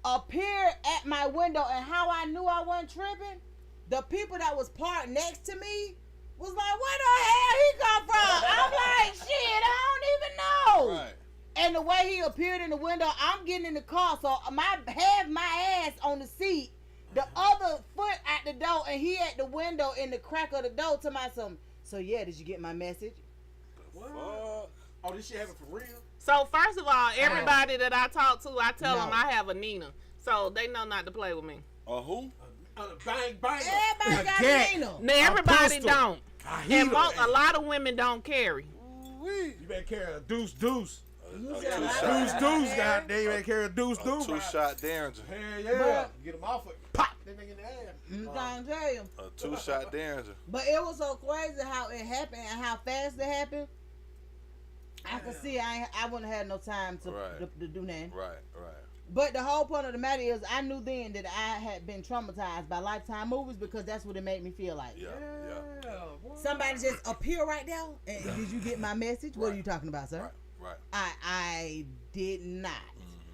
Appeared at my window, and how I knew I wasn't tripping, the people that was parked next to me was like, where the hell he come from? I'm like, shit, I don't even know. Right. And the way he appeared in the window, I'm getting in the car, so have my ass on the seat, the other foot at the door, and he at the window in the crack of the door to my son. So yeah, did you get my message? What? Fuck. Oh, this shit happen for real? So first of all, everybody that I talk to, I tell No. them I have a Nina, so they know not to play with me. Who? Bang, bang. Everybody got a Nina. Now everybody pistol. don't, I and a lot of women don't carry. You better carry a deuce. You A said a lot two-shot. of Deuce, women goddamn. You better carry a deuce. A two-shot Derringer. Hell yeah. But- Get him off it. Pop that nigga in the ass. I'm trying to tell you. A two-shot Derringer. But it was so crazy how it happened and how fast it happened. I could see I wouldn't have had no time to Right. do nothing. Right. But the whole point of the matter is I knew then that I had been traumatized by Lifetime movies because that's what it made me feel like. Yeah. Boy. Somebody just appear right there. And did you get my message? What are you talking about, sir? Right. I did not.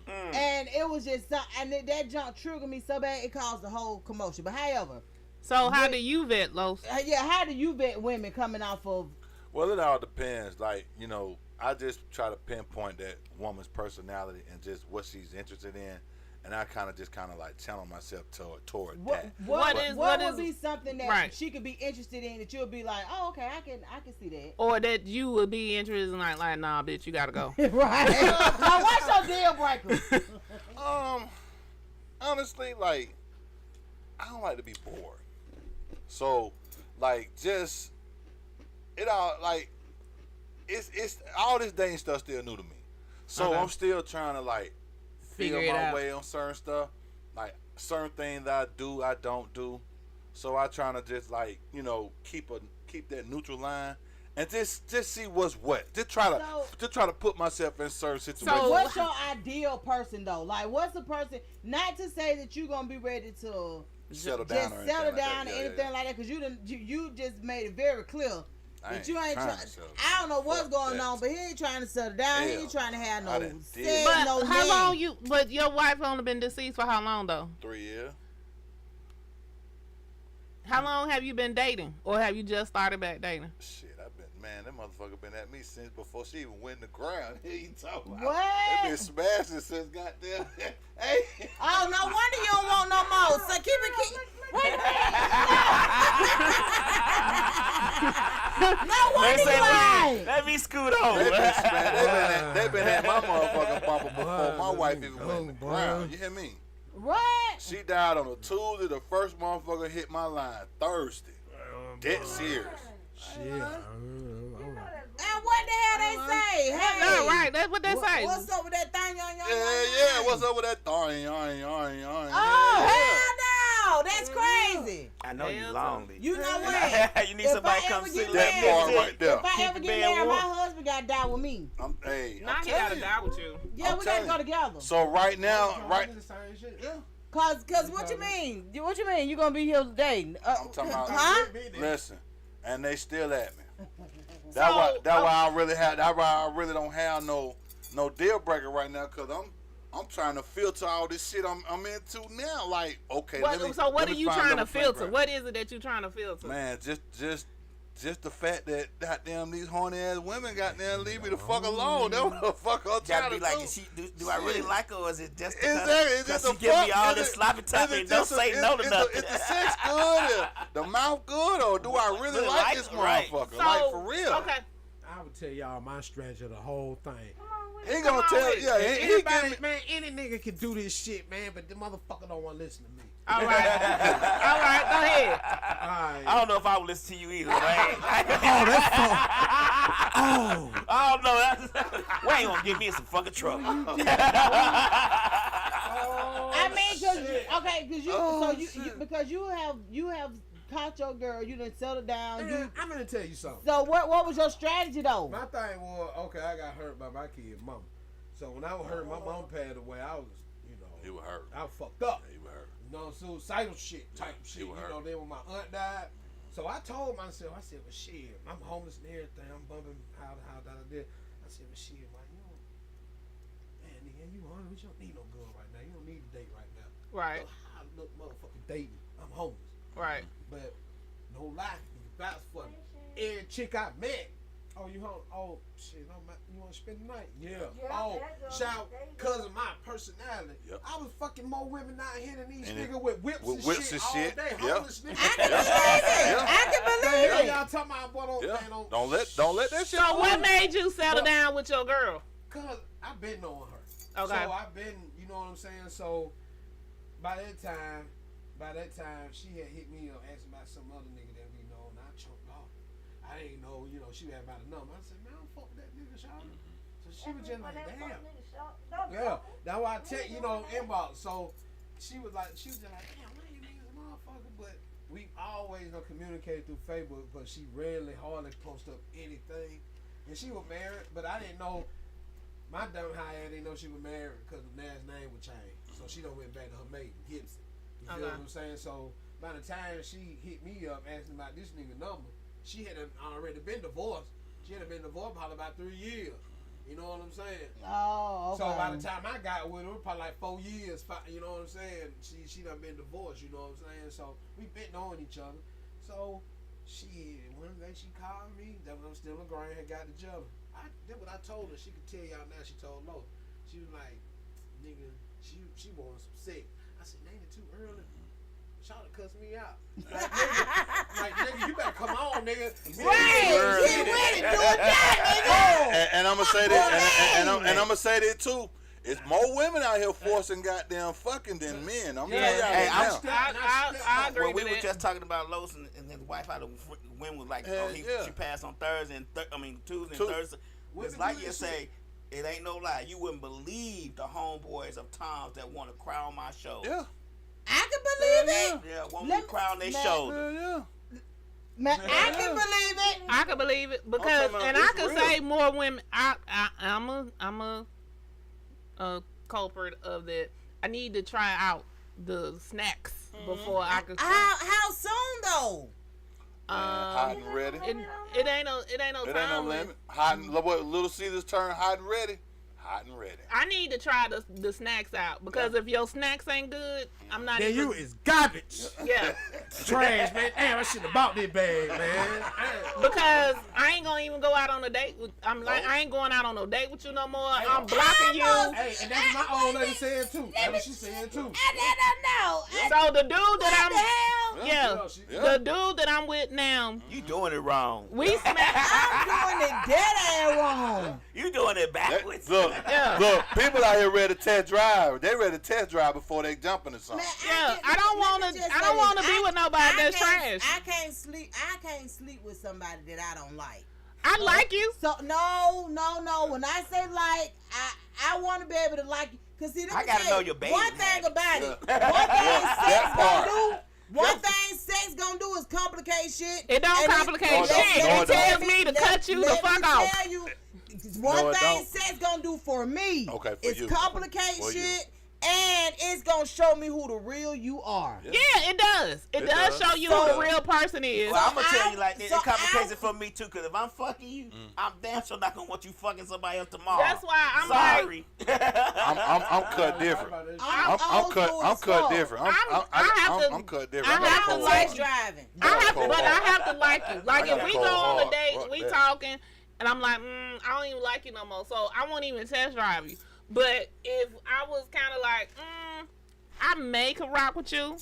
And it was just that junk triggered me so bad it caused the whole commotion. But however, So how do you vet, Los? how do you vet women coming off of? Well, it all depends. Like, you know, I just try to pinpoint that woman's personality and just what she's interested in, and I kind of like channel myself toward that. What What is- would be something that right. she could be interested in that you'll be like, oh, okay, I can see that. Or that you would be interested in, like, nah, bitch, you gotta go. Right. Now, what's your deal breaker? Honestly, like, I don't like to be bored. So, like, just it all like it's all this dating stuff still new to me. So Okay. I'm still trying to like Figure feel it my out. way on certain stuff. Like certain things that I do, I don't do. So I trying to just like, you know, keep that neutral line and just see what's what. Just try to put myself in certain situations. So- What's your ideal person though? Like, what's the person? Not to say that you're gonna be ready to settle just down or anything settle like down that. or Yeah, anything yeah. like that, because you just made it very clear I that ain't you ain't trying trying. to settle I don't know what's Fuck going that. on, but he ain't trying to settle down. He Hell, ain't trying to have I no done sex, did. But no how name. long you? But your wife only been deceased for how long though? 3 years. How long have you been dating, or have you just started back dating? Shit, that motherfucker been at me since before she even went in the ground. Here you talking about? What? They been smashing since goddamn. Hey. Oh, no wonder you don't want no more. So keep it. Wait a minute. wonder why. Let me scoot over. They been at my motherfucking bumper before my wife even went in the ground. You hear me? What? She died on a Tuesday. The first motherfucker hit my line Thursday. Dead serious. Shit. And what the hell they say? Hey, No, right. That's what they say. what's up with that thing? Yeah. What's up with that? Oh, hell no. That's crazy. I know you Hell lonely. You know what? You need If somebody I come ever sit get and That married- part right there. If I Keep ever the get bed married, my warm. husband got to die with me. Nah, he gotta die with you. Yeah, I'm we got to telling go you. together. So right now, right. Yeah. Cause what you mean? What you mean? You gonna be here today? I'm talking about. Huh? Listen, and they still at me. So, That's why I really don't have no deal breaker right now, cause I'm trying to filter all this shit I'm into now. Like, okay, what let are me you find trying to another filter? playground. What is it that you trying to filter? Man, just the fact that goddamn these horny ass women goddamn leave me the fuck alone. That's what the fuck I'm Gotta trying be to like, do. do I really like her, or is it just Exactly. It's because just she a give me fuck. all Is this it- sloppy time is it and don't just a- say no to is nothing? the sex good? The mouth good? Or do I really Really like like this it, right. motherfucker? So, Like, for real. Okay. I would tell y'all my strategy of the whole thing. He gonna Come on tell, with yeah, it. he give Anybody, me. man, any nigga can do this shit, man, but the motherfucker don't want to listen to me. All right. All right. Go ahead. Alright. I don't know if I would listen to you either, man. Oh, that's oh. I don't know. We ain't gonna get me in some fucking trouble. I mean, because you have caught your girl, you done settled down. Man, I'm gonna tell you something. So what was your strategy though? My thing was, okay, I got hurt by my kid, mama. So when I was hurt, my mom passed away. I was, He was hurt. I was fucked up. He was hurt. Suicidal shit type of shit. was hurt. Then when my aunt died, so I told myself, I said, well, shit, I'm homeless and everything. I'm bumping how I did. I said, well, shit, man, man, nigga, you hungry? You don't need no girl right now. You don't need a date right now. Right. So I look motherfucking dating. I'm homeless. Right. But no lie, you vouch for me. Every chick I met, oh, you home? Oh, shit, you want to spend the night? Yeah. Oh, shout, cause of my personality. Yep. I was fucking more women out here than these And niggas with whips and shit all day. Yeah. Homeless niggas. I can believe Hell, it. y'all talking about boy, don't, Yeah. man, Don't let that shit. So what fool made you settle But- down with your girl? Cause I've been knowing her. Okay. So I've been, you know what I'm saying? So by that time, she had hit me up asking about some other nigga that we know, and I choked off. I didn't know, she had about a number. I said, man, I don't fuck with that nigga, Charlotte. So she was just like, damn. Yeah, that's why I check, inbox. So she was just like, damn, why you niggas a motherfucker? But we always communicate through Facebook, but she hardly post up anything. And she was married, but I didn't know. My dumb high ass didn't know she was married because the last name would change. So she done went back to her mate, Gibson. You feel what I'm saying? So by the time she hit me up asking about this nigga number, she had already been divorced. She had been divorced probably about 3 years. You know what I'm saying? Oh, okay. So by the time I got with her, probably like 4 years. You know what I'm saying? She done been divorced. You know what I'm saying? So we been knowing each other. So one day she called me. That was still a grind. Had got together. That's what I told her. She could tell y'all now. She told Lo. She was like, nigga, she wanted some sex. I said, ain't it too early? Charlotte cussed me out. Like, nigga, you better come on, nigga. Right. Get ready, do it now, nigga. And I'm gonna say that, and I'm gonna say that too. It's more women out here forcing goddamn fucking than men. I'm telling y'all Hey, that now. I agree When we with were that. just talking about Los and his wife, how the women was like, Hell, yeah. she passed on Thursday and Tuesday and Thursday. It's Women like do you this say, it ain't no lie. You wouldn't believe the homeboys of Tom's that want to crown my show. Yeah. I can believe it. Yeah, want Let me to crown their me- shoulder. Yeah. Man, I can believe it. I can believe it because, talking about and I it's could real. say more women. I'm a culprit of that. I need to try out the snacks before I could. How soon though? Hot and ready. It ain't no It ain't no time limit. Hot and what? Little Caesars turn hot and ready. hot and ready. I need to try the snacks out because if your snacks ain't good, I'm not. Then even, you is garbage. yeah. Trash, man. Damn, I should have bought this bag, man. Because I ain't gonna even go out on a date with. I ain't going out on no date with you no more. I'm blocking you. Hey, and that's what my old lady saying too. That's what she saying too. I So the dude what the that hell? I'm, yeah, the dude that I'm with now, You doing it wrong. we smash. I'm doing it dead ass wrong. You doing it backwards. Look, Yeah. look, people out here ready to test drive. They ready to test drive before they jump into something. Man, Yeah, I don't let want me to. just I say don't want to this. be with nobody that's trash. I can't sleep. I can't sleep with somebody that I don't like. I like you. So no. When I say like, I want to be able to like you. Cause see, let I me gotta tell know you, your baby one thing habits. about it. Yeah. One thing That sex part. gonna do. One thing sex gonna do is complicate shit. It don't And complicate No, it don't. shit. No, It it tells don't. me to cut you the let fuck me off. Tell you, No, one it thing don't. sex gonna do for me Okay, for is you. complicate For you. shit, and it's gonna show me who the real you are. Yeah. Yeah, it does. It It does does. show you So- who the real person is. Well, I'm gonna tell I- you like this. so It complicates I- it for me too. Cause if I'm fucking you, Mm. I'm damn sure not gonna want you fucking somebody else tomorrow. That's why I'm like, Sorry. I'm cut different. I'm old cut. school I'm as cut fuck. different. I I'm cut different. I I got have a to cold like heart. driving. I have to, cold but I heart. have to like you. Like I got if a we cold go on a heart. date, Fuck we that. talking, and I'm like, I don't even like you no more. So I won't even test drive you. But if I was kind of like, I may could rock with you.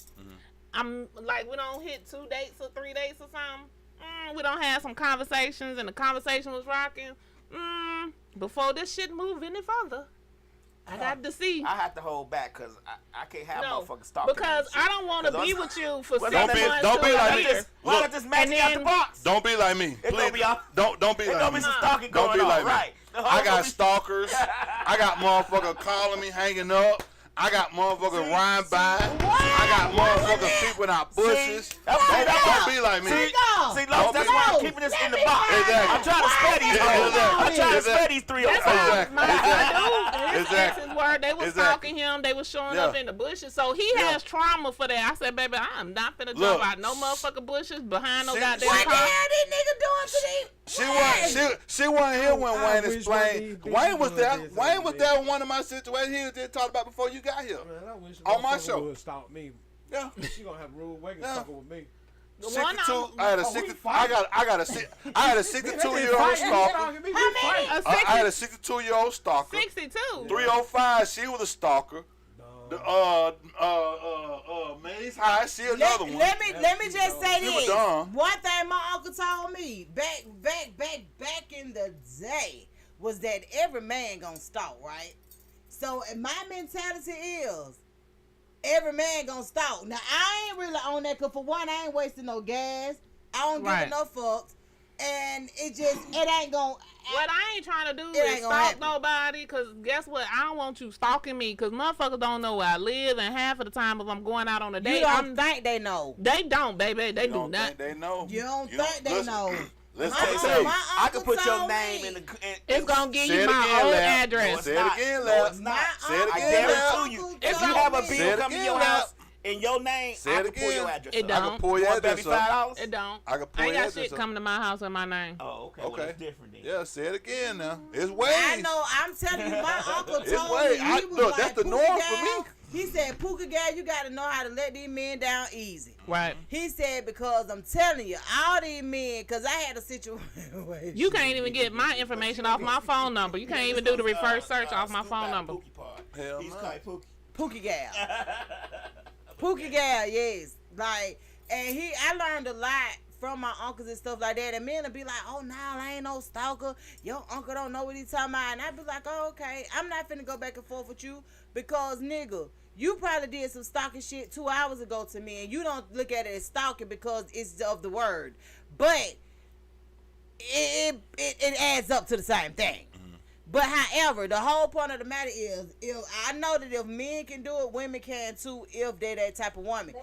I'm like, we don't hit 2 dates or 3 dates or something. We don't have some conversations, and the conversation was rocking. Before this shit move any further, I got to see. I have to hold back because I can't have No, motherfuckers stalking because me and I don't want to Cause be I'm- with you for Well, 6 don't be- months don't to be a like year. this. Why Look, not just match and me out the then- box? Don't be like me. It's gonna Please. be all- Don't be There's like gonna me. be some stalking Don't going be on, like me. right? I got stalkers. I got motherfuckers calling me, hanging up. I got motherfuckers riding by. I got motherfuckers peeping out bushes. Don't be like me. See, Don't Los, that's be- why I'm keeping this in the box. Exactly. I'm trying to spare these Yeah, hoes. exactly. I'm trying to Exactly. spare these That's how 305. Exactly. my dude, his Exactly. exes were. They was Exactly. stalking him. They was showing up Yeah. in the bushes. So he Yeah. has trauma for that. I said, baby, I'm not finna Look. jump out no motherfucking bushes behind no She- goddamn What the car. hell these niggas doing to these? She wasn't here when I Wayne wish explained. one of these Wayne was bitches there. would Wayne was this, there in one of my situations he just talked about before you got here. Man, I wish On my motherfucker show. would stalk me. Yeah. She gonna have rude wagon Yeah. talking with me. The one 62. I'm- I had a Oh, we 60. fighting. I had a 62-year-old stalker. How many? I had a 62-year-old stalker. 62. 305. She was a stalker. The Maze High. She another one. Let me just say You were this. dumb. One thing my uncle told me back in the day was that every man gonna stalk, right? So my mentality is every man gonna stalk. Now I ain't really on that, cause for one, I ain't wasting no gas. I don't Right. give no fucks, and it ain't gonna. What I ain't trying to do It is ain't gonna stalk happen. nobody, because guess what? I don't want you stalking me, because motherfuckers don't know where I live, and half of the time if I'm going out on a You date, don't think they know. they don't, baby. They You do don't not. think they know. You don't You think they listen, know. Listen, My to uncle- you. my I can uncle put your told name me. in the. It's going to give Say you it my again, old Lab. address. Say it again, No, Lab. it's not. Say it I again, guarantee Lab. you. If you have a Say bill it come in again, your Lab. house in your name, Say I it can pull your again. address It up. I don't. can pull You your want address baby up. $5? It don't. I can pull I ain't your got address shit up. coming to my house in my name. Oh, okay. Well, Okay. it's different then. Yeah, say it again now. It's ways. I know. I'm telling you, my uncle It's told way- me he I- was look, like, that's the "Pookie norm for gal," me. He said, "Pookie gal, you got to know how to let these men down easy." Right. He said, because I'm telling you, all these men, because I had a situation. You can't even get my information off my phone number. You can't even do the reverse search off my phone number. Hell He's no. called Pookie. Pookie gal. Pookie gal, yes. Like, and I learned a lot from my uncles and stuff like that. And men would be like, "Oh, nah, I ain't no stalker. Your uncle don't know what he's talking about." And I'd be like, "Oh, okay. I'm not finna go back and forth with you because, nigga, you probably did some stalking shit 2 hours ago to me, and you don't look at it as stalking because it's of the word. But it adds up to the same thing. But however, the whole point of the matter is, if I know that if men can do it, women can too, if they're that type of woman.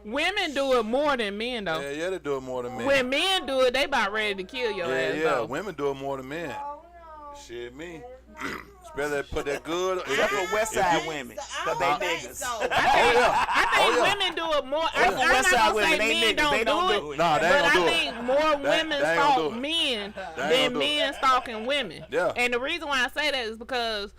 Women do it more than men though. Yeah, they do it more than men. When men do it, they about ready to kill your ass. Yeah, though. women do it more than men. Oh no. Shit, me. Whether they put that good. Except for West Side I women, think so. cause I they don't think niggas. so. Oh yeah. I think Oh, yeah. women do it more. Except for I'm West not Side gonna women, say they men niggas. They don't do it. Nah, they But ain't I gonna do think it. more They- women they ain't gonna stalk do it. men They ain't than gonna do men stalking women. Yeah. And the reason why I say that is because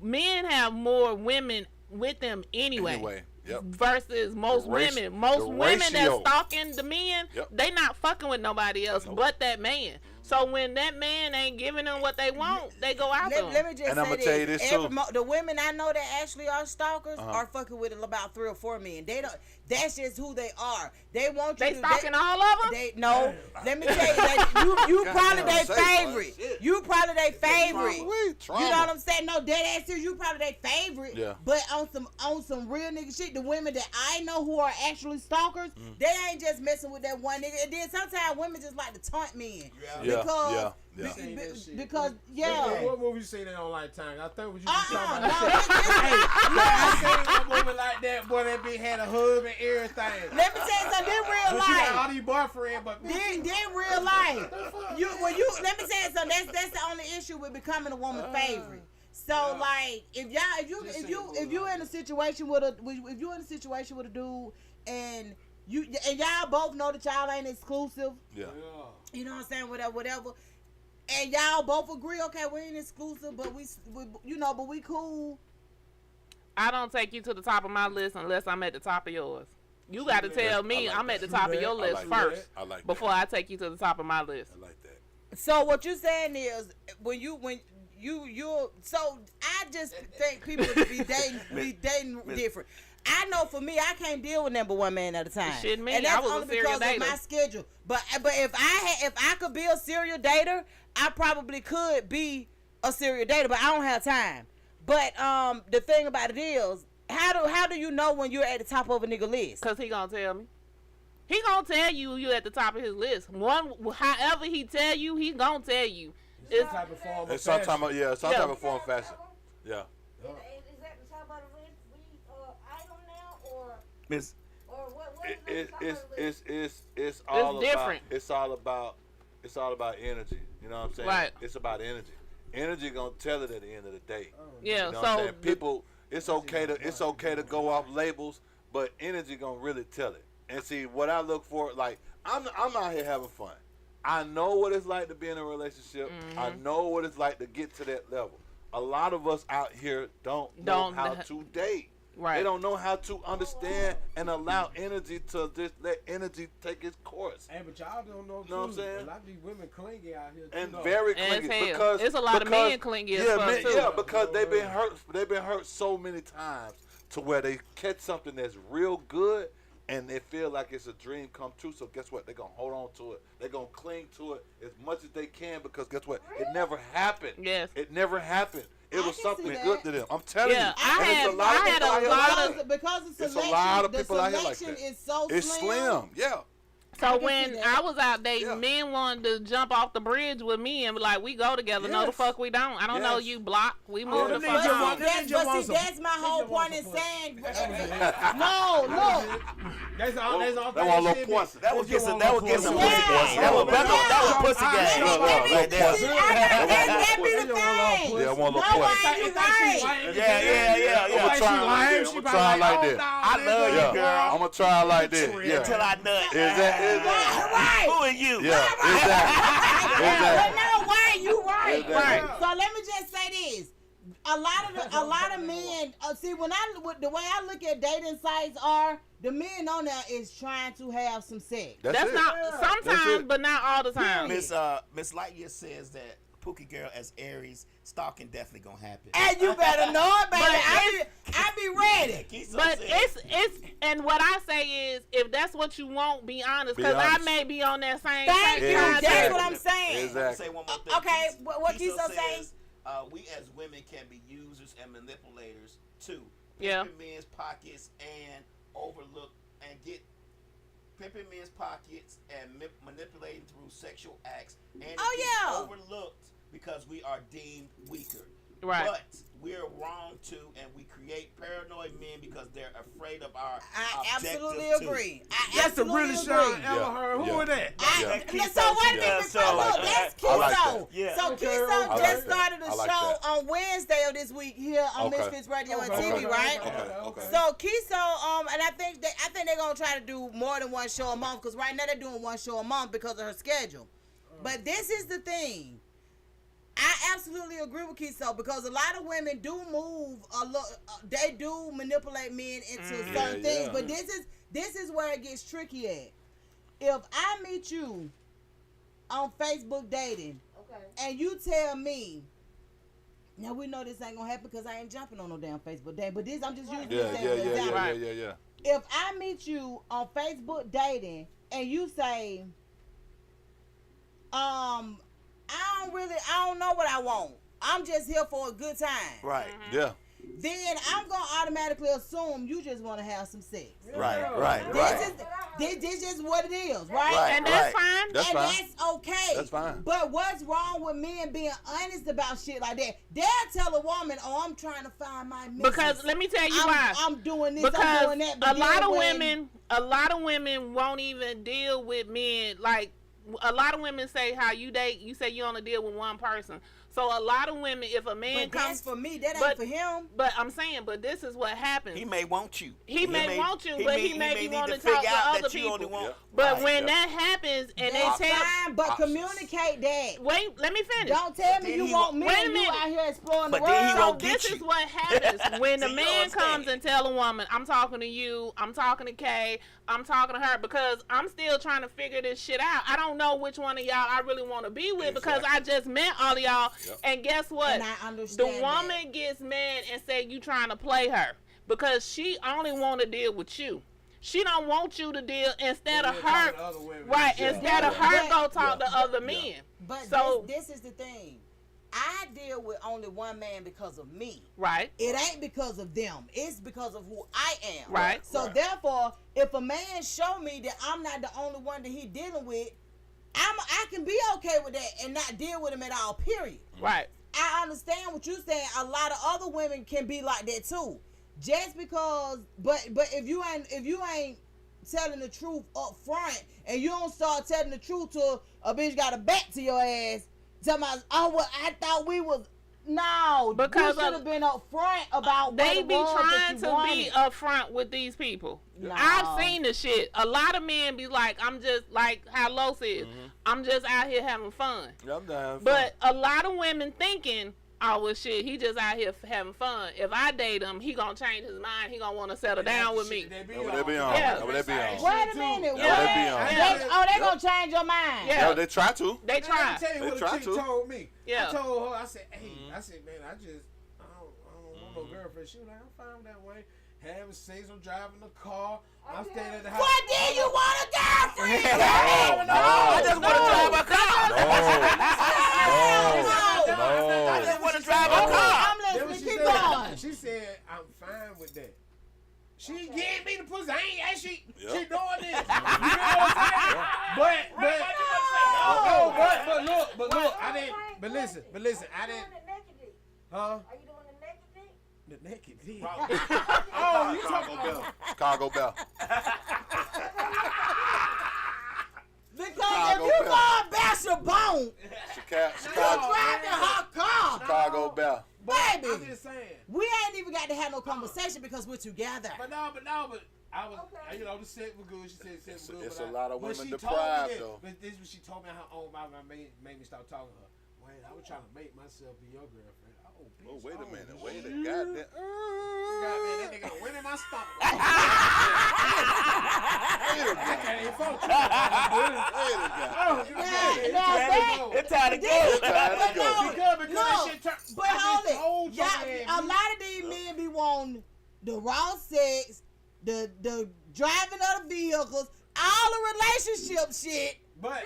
men have more women with them anyway. Yep. Versus most The women. Most the women ratio. that's stalking the men, Yep. they not fucking with nobody else Nope. but that man. So when that man ain't giving them what they want, they go out them. Let me just And say I'ma tell you this, too. The women I know that actually are stalkers Uh-huh. are fucking with about 3 or 4 men. They don't. That's just who they are. They want you They to. stalking all of them? They no. Let me tell you that you probably Goddamn their safe, boy. favorite. Shit. You probably their favorite. Trauma. You know what I'm saying? No, dead ass serious. You probably their favorite. Yeah. But on some real nigga shit, the women that I know who are actually stalkers, they ain't just messing with that one nigga. And then sometimes women just like to taunt men. Yeah, Because yeah. Seen that shit. because What movie you seen that on Lifetime? I think what you was talking no, about. I seen one movie like that. Boy, that bitch had a hub and everything. let me tell you something. Then real But she got all life. these boyfriends, but Then real life. Let me tell you something. That's the only issue with becoming a woman's favorite. So like if you in a situation with a dude and y'all both know that y'all ain't exclusive. Yeah. You know what I'm saying? Whatever. And y'all both agree, okay, we ain't exclusive, but we cool. I don't take you to the top of my list unless I'm at the top of yours. You got to tell me like I'm at that. the top of your I list like first that. I like that. before I take you to the top of my list. I like that. So what you saying is so I just think people be dating different. I know for me, I can't deal with number one man at a time. Shit, me, and that's I was a only serial because of dater. my schedule. But if I could be a serial dater, I probably could be a serial dater. But I don't have time. But the thing about it is, how do you know when you're at the top of a nigga list? Cause he gonna tell me. He gonna tell you at the top of his list. However he tell you, he gonna tell you. it's some type of form of It's some fashion. type of form fashion. Yeah. Is that the top of the list item now, or Miss, what is the top of the list? It's all different. It's all about energy. You know what I'm saying? Right. It's about energy. Energy gonna tell it at the end of the day. Yeah. You know what I'm So saying? People, it's okay to go off labels, but energy gonna really tell it. And see what I look for, like I'm out here having fun. I know what it's like to be in a relationship. I know what it's like to get to that level. A lot of us out here don't know how to date. Right. They don't know how to understand and allow energy to just let energy take its course. Hey, but y'all don't know, Know what I'm too. saying? A lot of these women clingy out here, too, And though. very As clingy hell. because It's a lot of men clingy as fuck, too. Yeah, because they've been hurt. They've been hurt so many times to where they catch something that's real good and they feel like it's a dream come true. So guess what? They're gonna hold on to it. They're gonna cling to it as much as they can because guess what? It never happened. Yes. It never happened. It I was can something see that. good to them. I'm telling Yeah, you. I And had- it's a lot of I had people a out here lot like of- that. Because the It's selection, a lot of the people out here like selection that. is so It's slim. Yeah. So can see when that. I was out dating, Yeah. men wanted to jump off the bridge with me and be like, we go together. No, the Yes. fuck we don't. I don't know Yes. you, block. We move the the fuck nigga on. want- That's my whole point in saying. No, look. That's all. That's all. That one little points. that was get some pussy Yeah. points. That was pussy game. Look, Let me right there. see, that be the thing. Yeah, one little No, point. why you right? Yeah. I'ma try like this. I'ma try like this. I love you, Yeah. girl. I'ma try like this. Yeah. Until I nut. Right. Who are you? Yeah, exactly. But Exactly. no, why you right? Exactly. Right. So let me just say this: a lot of men. See, the way I look at dating sites are the men on there is trying to have some sex. That's it. not That's sometimes, it. but not all the time. Period. Miss Lightyear says that Pookie Girl as Aries stalking definitely gonna happen. And you better know it, baby. But I be ready. Keep so But serious. it's and what I say is, if that's what you want, be honest, Be because I honest. may be on that same. Thank same you. time That's too. what I'm saying. Exactly. Say one more thing. Okay, Keith. what Keith Keith saying? says, we as women can be users and manipulators too. Yeah. Pimping men's pockets and overlook and get pimping men's pockets and manipulating through sexual acts and Oh, it gets yeah. overlooked because we are deemed weaker. Right. But we're wrong too, and we create paranoid men because they're afraid of our I absolutely objective, too. agree. I That's the absolutely realest agree. shit I ever heard. Who is that? So wait a minute, So, because like look, that. that's I like Kiso. that. Yeah. So Okay, Kiso I like just that. started a I like show that. on Wednesday of this week here on Okay. MisFits Radio and Okay. TV, right? Okay. So Kiso, and I think they're gonna try to do more than one show a month because right now they're doing one show a month because of her schedule. But this is the thing. I absolutely agree with Kiso because a lot of women do move a lot. They do manipulate men into certain things, but this is where it gets tricky at. If I meet you on Facebook dating, Okay. and you tell me, now we know this ain't gonna happen because I ain't jumping on no damn Facebook date, but I'm just using this as an example. Yeah. If I meet you on Facebook dating and you say, I don't know what I want. I'm just here for a good time. Right. Yeah. Then I'm gonna automatically assume you just want to have some sex. Right. This is what it is, right? Right. And that's fine. That's and fine. that's okay. That's fine. But what's wrong with men being honest about shit like that? They'll tell a woman, "Oh, I'm trying to find my missus. Because let me tell you why. I'm doing this. Because I'm doing that." But a lot then of when- women won't even deal with men. Like a lot of women say how you date. You say you only deal with one person. So a lot of women, if a man But that's comes, for me. That but- ain't for him. but I'm saying, but this is what happens. He may want you. He may want you, but he may be need wanting to figure talk to out other that you only people. want. But Right. when that happens and That's they tell, fine, but options. communicate that. wait, let me finish. Don't tell me Then you he want won't- me wait a and you minute. out here exploring the But then he world. won't So get this you. is what happens when the See, you man understand. comes and tell a woman, I'm talking to you, I'm talking to Kay, I'm talking to her, because I'm still trying to figure this shit out. I don't know which one of y'all I really want to be with because I just met all of y'all. Yep. And guess what? And I The understand woman gets mad and say you trying to play her because she only want to deal with you. She don't want you to deal instead of Then her. talk to other women. Right, Yeah. instead of Yeah. her go Yeah. talk to other Yeah. men. But So- this is the thing. I deal with only one man because of me. Right. It ain't because of them. It's because of who I am. Right. So therefore, if a man show me that I'm not the only one that he dealing with, I can be okay with that and not deal with him at all. Period. Right. I understand what you're saying. A lot of other women can be like that too. Just because, but if you ain't telling the truth up front and you don't start telling the truth to a bitch got a back to your ass, tell me, oh well, I thought we was no, Because you should have been up front about They what be it was trying that you to wanted. be upfront with these people. No. I've seen the shit. A lot of men be like, I'm just like how Lo said, I'm just out here having fun. Yeah, I'm down. But a lot of women thinking, oh well shit, he just out here having fun. If I date him, he gonna change his mind. He gonna want to settle down with me. That would they be on. Yeah. That would they be on. Wait a minute. Yeah. They be on. What? They gonna change your mind. Yeah. Yeah, they try to. They Let try. me tell you They what try a chick to. told me. Yeah. I told her, I said, hey, I said, man, I don't want no girlfriend. She was like, I'm fine that way. Having sex, I'm driving the car. I'm staying at the house. What did you want a girlfriend? No, I just want to drive a car. I just want to drive a car. I'm Then what listening. she Keep said, going. she said, I'm fine with that. She gave me the pussy. She Yeah. doing this. You know what I'm saying? But look, I didn't. But listen, I didn't. Huh? Are you doing the naked dick? The naked dick. Oh, you talking about? Cargo Bell. Because Chicago if you Bell. go and bash your bone, Chicago, driving her car, Chicago Bell. I'm baby, just saying. we ain't even got to have no conversation because we're together. But I was, Okay. you know, the sex was good. She said sex was good. It's but a lot of when women she deprived, told me that, though. But this is what she told me how old my made me stop talking to her. Wait, I was trying to make myself be your girlfriend. Oh, bitch. Oh, wait a minute. bitch. Wait a goddamn. Goddamn, that nigga went in my stomach. Wait a minute. I can't even fuck you. Wait a minute. Oh, you can't. It's time to go. It's time to go. Because No, that shit turned. but I hold just it. told your Y'all, ass, a lot of these men be wanting the raw sex, the driving of the vehicles, all the relationship shit. But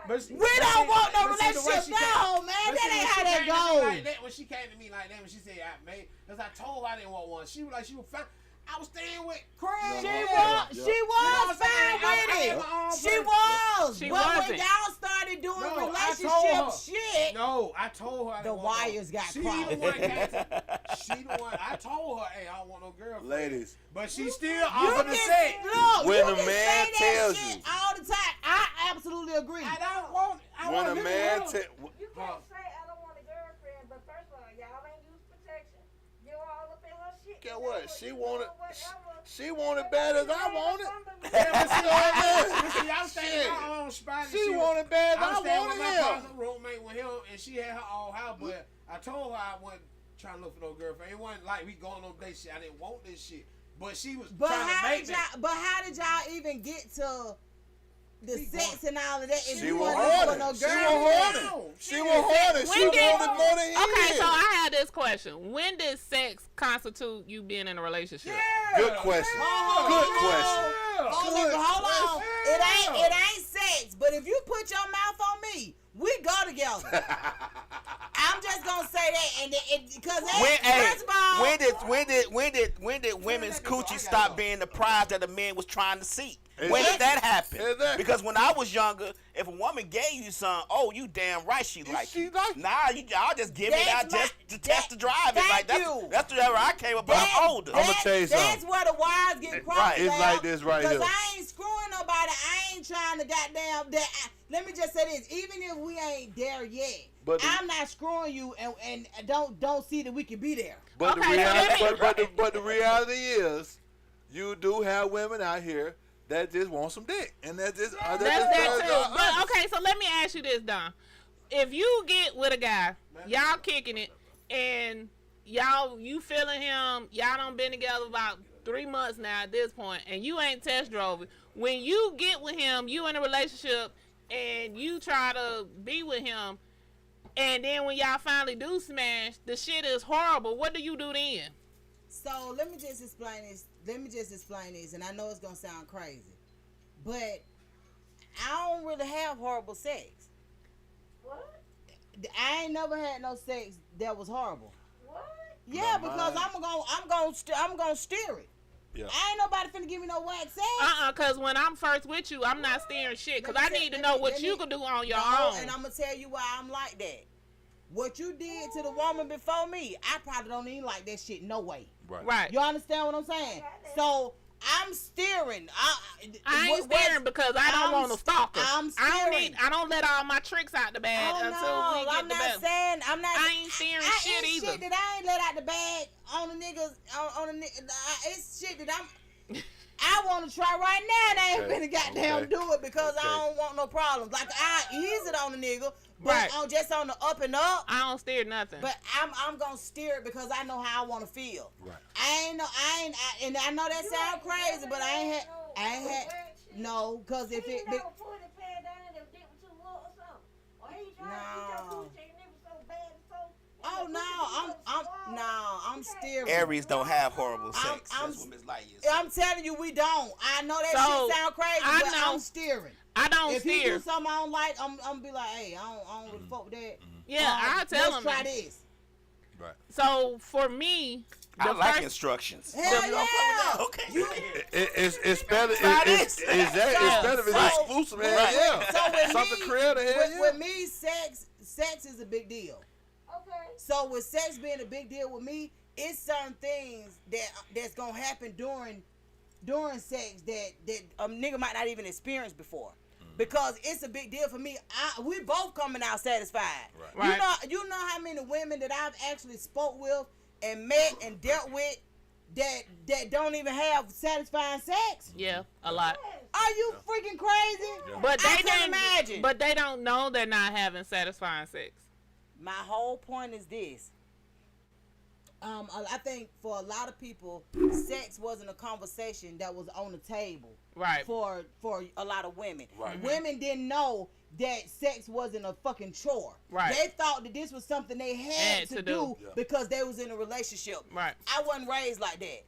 We don't want no but see, the way relationship she now, came- man. but That see, ain't when how she that came to me goes. like that, when she came to me like that, when she said I made, because I told her I didn't want one. She was like, she was fine. I was staying with Craig. She Yeah. was, Yeah. she was You know what I'm saying? fine I with had it. my own She person. was. She but when wasn't. y'all started started doing No, I told relationship her. shit, No, I told her. I the didn't want wires got She crossed. the one she the one. I told her, hey, I don't want no girlfriend. Ladies, But she still You offered the can- sex. Look, When you a can man say that tells shit you. all the time. I absolutely agree. I don't want. I when want a to man tell. You can't say I don't want a girlfriend, but first of all, y'all ain't use protection. You're all up in her shit. Guess You what? know She you wanted. know whatever. She wanted bad as I wanted. Yeah, but see, Yeah. see, I'm staying Shit. in my own spot. and She wanted bad as I'm I staying with wanted my him. partner, roommate with him, and she had her own house. But I told her I wasn't trying to look for no girlfriend. It wasn't like we going on date shit. I didn't want this shit. But she was But trying to how make did me. y'all? But how did y'all even get to the We sex going- and all of that? If She you was wasn't for horny. no She was girlfriend? horny. She She was was horny. She When did- wanted more than he Okay, did. so I had this question. When did sex constitute you being in a relationship? Yeah, Good question. Oh, Good oh, question. Oh, Good nigga, hold on. question. It ain't sex, but if you put your mouth on me, we go together. I'm just gonna say that, and because first of all, When did women's coochie stop being the prize that the man was trying to seek? When did that happen? Exactly. Because when I was younger, if a woman gave you some, oh, you damn right she like She you. like you. Nah, y'all just give it out That's just my- to test the drive. It thank like you. that's where I came up. But I'm older. I'ma tell you That's something. where the wires get crossed. Right. It's at, like this right here. Because I ain't screwing nobody. I ain't trying to goddamn. Let me just say this. Even if we ain't there yet, But the- I'm not screwing you, and don't see that we can be there. But Okay, the reality, so let me- but the reality is, you do have women out here that just want some dick, and that just That's that too. But okay, so let me ask you this, Don. If you get with a guy, y'all kicking it, and you feeling him, y'all done been together about 3 months now at this point, and you ain't test drove it. When you get with him, you in a relationship, and you try to be with him, and then when y'all finally do smash, the shit is horrible. What do you do then? So let me just explain this. And I know it's gonna sound crazy, but I don't really have horrible sex. What? I ain't never had no sex that was horrible. What? Yeah, No, because mine. I'm gonna steer it. Yeah. I ain't nobody finna give me no whack sex. Cause when I'm first with you, I'm not steering shit. Cause Let I me need to say- know let me- what let you me- can do on your No, own. and I'm gonna tell you why I'm like that. What you did to the woman before me, I probably don't even like that shit. No way. Right. You understand what I'm saying? So I'm steering. I ain't steering because I don't want a stalker. I'm I don't let all my tricks out the bag Oh until no, we get I'm the not bag. saying I'm not. I ain't steering shit it's either. Shit that I ain't let out the bag on the niggas on the it's shit that I want to try right now. And I ain't Okay, finna goddamn okay, do it because okay. I don't want no problems. Like I ease it on the nigga, but Right. just on the up and up. I don't steer nothing. But I'm gonna steer it because I know how I want to feel. Right. And I know that sound crazy, but I ain't had no, cause if it. never pulled the pad down and dip with your wood or something. Or he tried to eat your No. coochie and it was so bad and so. Oh no, I'm steering. Aries don't have horrible I'm- sex. I'm- That's what Miss Light is. I'm telling you, we don't. I know that So, shit sound crazy, I but know- I'm steering. I don't If he steer. do something I don't like, I'm gonna be like, hey, I don't really fuck with that. Yeah, I tell let's him. try that. this. Right. So for me, I the like first instructions. Hell So you don't fuck with yeah. that? Okay. It's better. Try It's this. better if it's So- exclusive. with- Hell yeah. So with Something me, creative. Hell yeah. with me, sex is a big deal. Okay. So with sex being a big deal with me, it's certain things that's gonna happen during sex that a nigga might not even experience before. Because it's a big deal for me. We both coming out satisfied. Right. Right. You know how many women that I've actually spoke with and met and dealt with that don't even have satisfying sex? yeah, a lot. Are you freaking crazy? Yeah. But they I can don't imagine. But they don't know they're not having satisfying sex. My whole point is this. I think for a lot of people, sex wasn't a conversation that was on the table. Right. For a lot of women. Right. Women didn't know that sex wasn't a fucking chore. Right. They thought that this was something they had to do Yeah. because they was in a relationship. Right. I wasn't raised like that.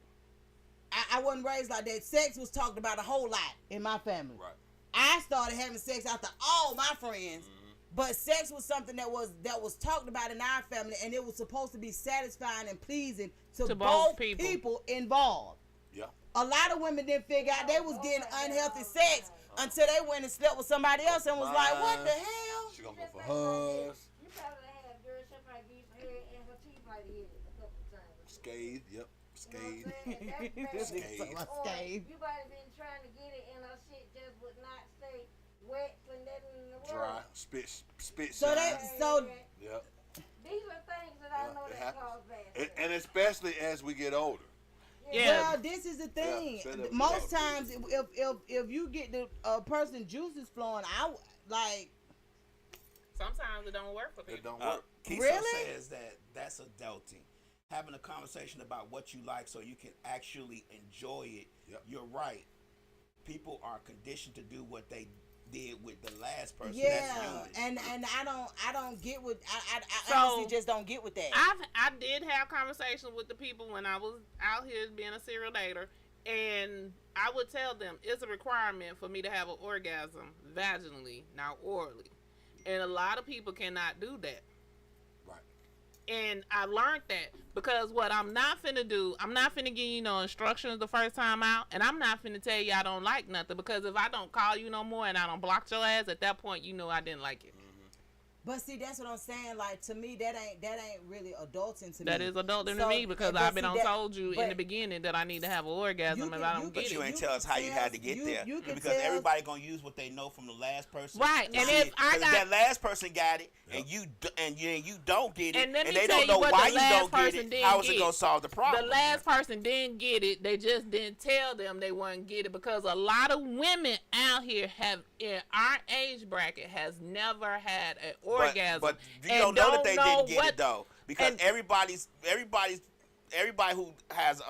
I wasn't raised like that. Sex was talked about a whole lot in my family. Right. I started having sex after all my friends. But sex was something that was talked about in our family, and it was supposed to be satisfying and pleasing to To both both people. people involved. Yeah. A lot of women didn't figure out they was getting unhealthy sex until they went and slept with somebody else and was like, what the hell? She gonna go for hers. You probably had girls that might give some head and her teeth might hit it a couple of times. Scathe. Yep. Scathe. This nigga Scathe. talking about Or scathe. you might have been trying to get it and her shit just would not stay wet for nothing in the Dry. world. Spit. So shine. that so Yep. These are things that I know it that happens. cause bad. And especially as we get older. Yeah. well, this is the thing. say that Most without- times, if you get the person juices flowing, like Sometimes it don't work for people. It don't work. Kiso Really? says that that's adulting. Having a conversation about what you like so you can actually enjoy it. Yep. You're right. People are conditioned to do what they did with the last person. yeah, That's human. and I don't get what I So, honestly just don't get with that. I did have conversations with the people when I was out here being a serial dater, and I would tell them it's a requirement for me to have an orgasm vaginally, not orally, and a lot of people cannot do that. Right. And I learned that because what I'm not finna do, I'm not finna give you no instructions the first time out, and I'm not finna tell you I don't like nothing, because if I don't call you no more and I don't block your ass, at that point you know I didn't like it. But see, that's what I'm saying. Like, to me, that ain't really adulting to me. That is adulting to So, me, because but I've been see, on that- told you in but the beginning that I need to have an orgasm you if can- I you don't can- get You it. ain't tell us how you had to get there. you can Because tell- everybody gonna use what they know from the last person. Right, and See, if I 'cause got- that last person got it, and you don't get it, And let me they tell don't you know what why the you last don't get person it, didn't how is it get. gonna solve the problem? The last person didn't get it. They just didn't tell them they wouldn't get it, because a lot of women out here have in our age bracket has never had an orgasm. But you and don't know that they know didn't get what- it though, because and- everybody who has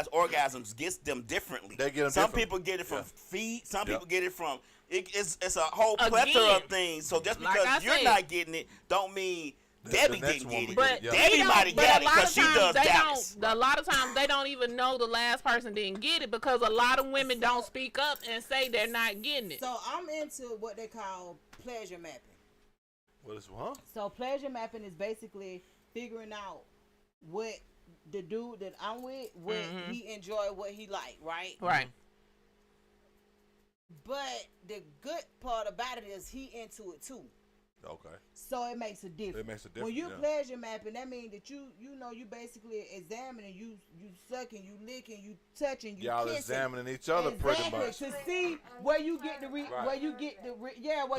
orgasms gets them differently. They get them Some differently. people get it from Yeah. feet. Some Yeah. people get it from. It's a whole Again, plethora of things. So just like because I you're said, not getting it, don't mean The Debbie next didn't woman get it. But Yeah. Debbie they might have don't- got it but a lot because of she times does they Dallas. don't. A lot of times they don't even know the last person didn't get it, because a lot of women don't speak up and say they're not getting it. So I'm into what they call pleasure mapping. What is huh? So pleasure mapping is basically figuring out what the dude that I'm with, what he enjoy, what he like, right? Right. But the good part about it is he into it too. Okay. So it makes a difference. It makes a When difference, you yeah. pleasure mapping, that means that you basically examining, you sucking, you licking, you touching, you Y'all kissing. examining each other pretty Exactly, much. to see where you get the Right. where you get the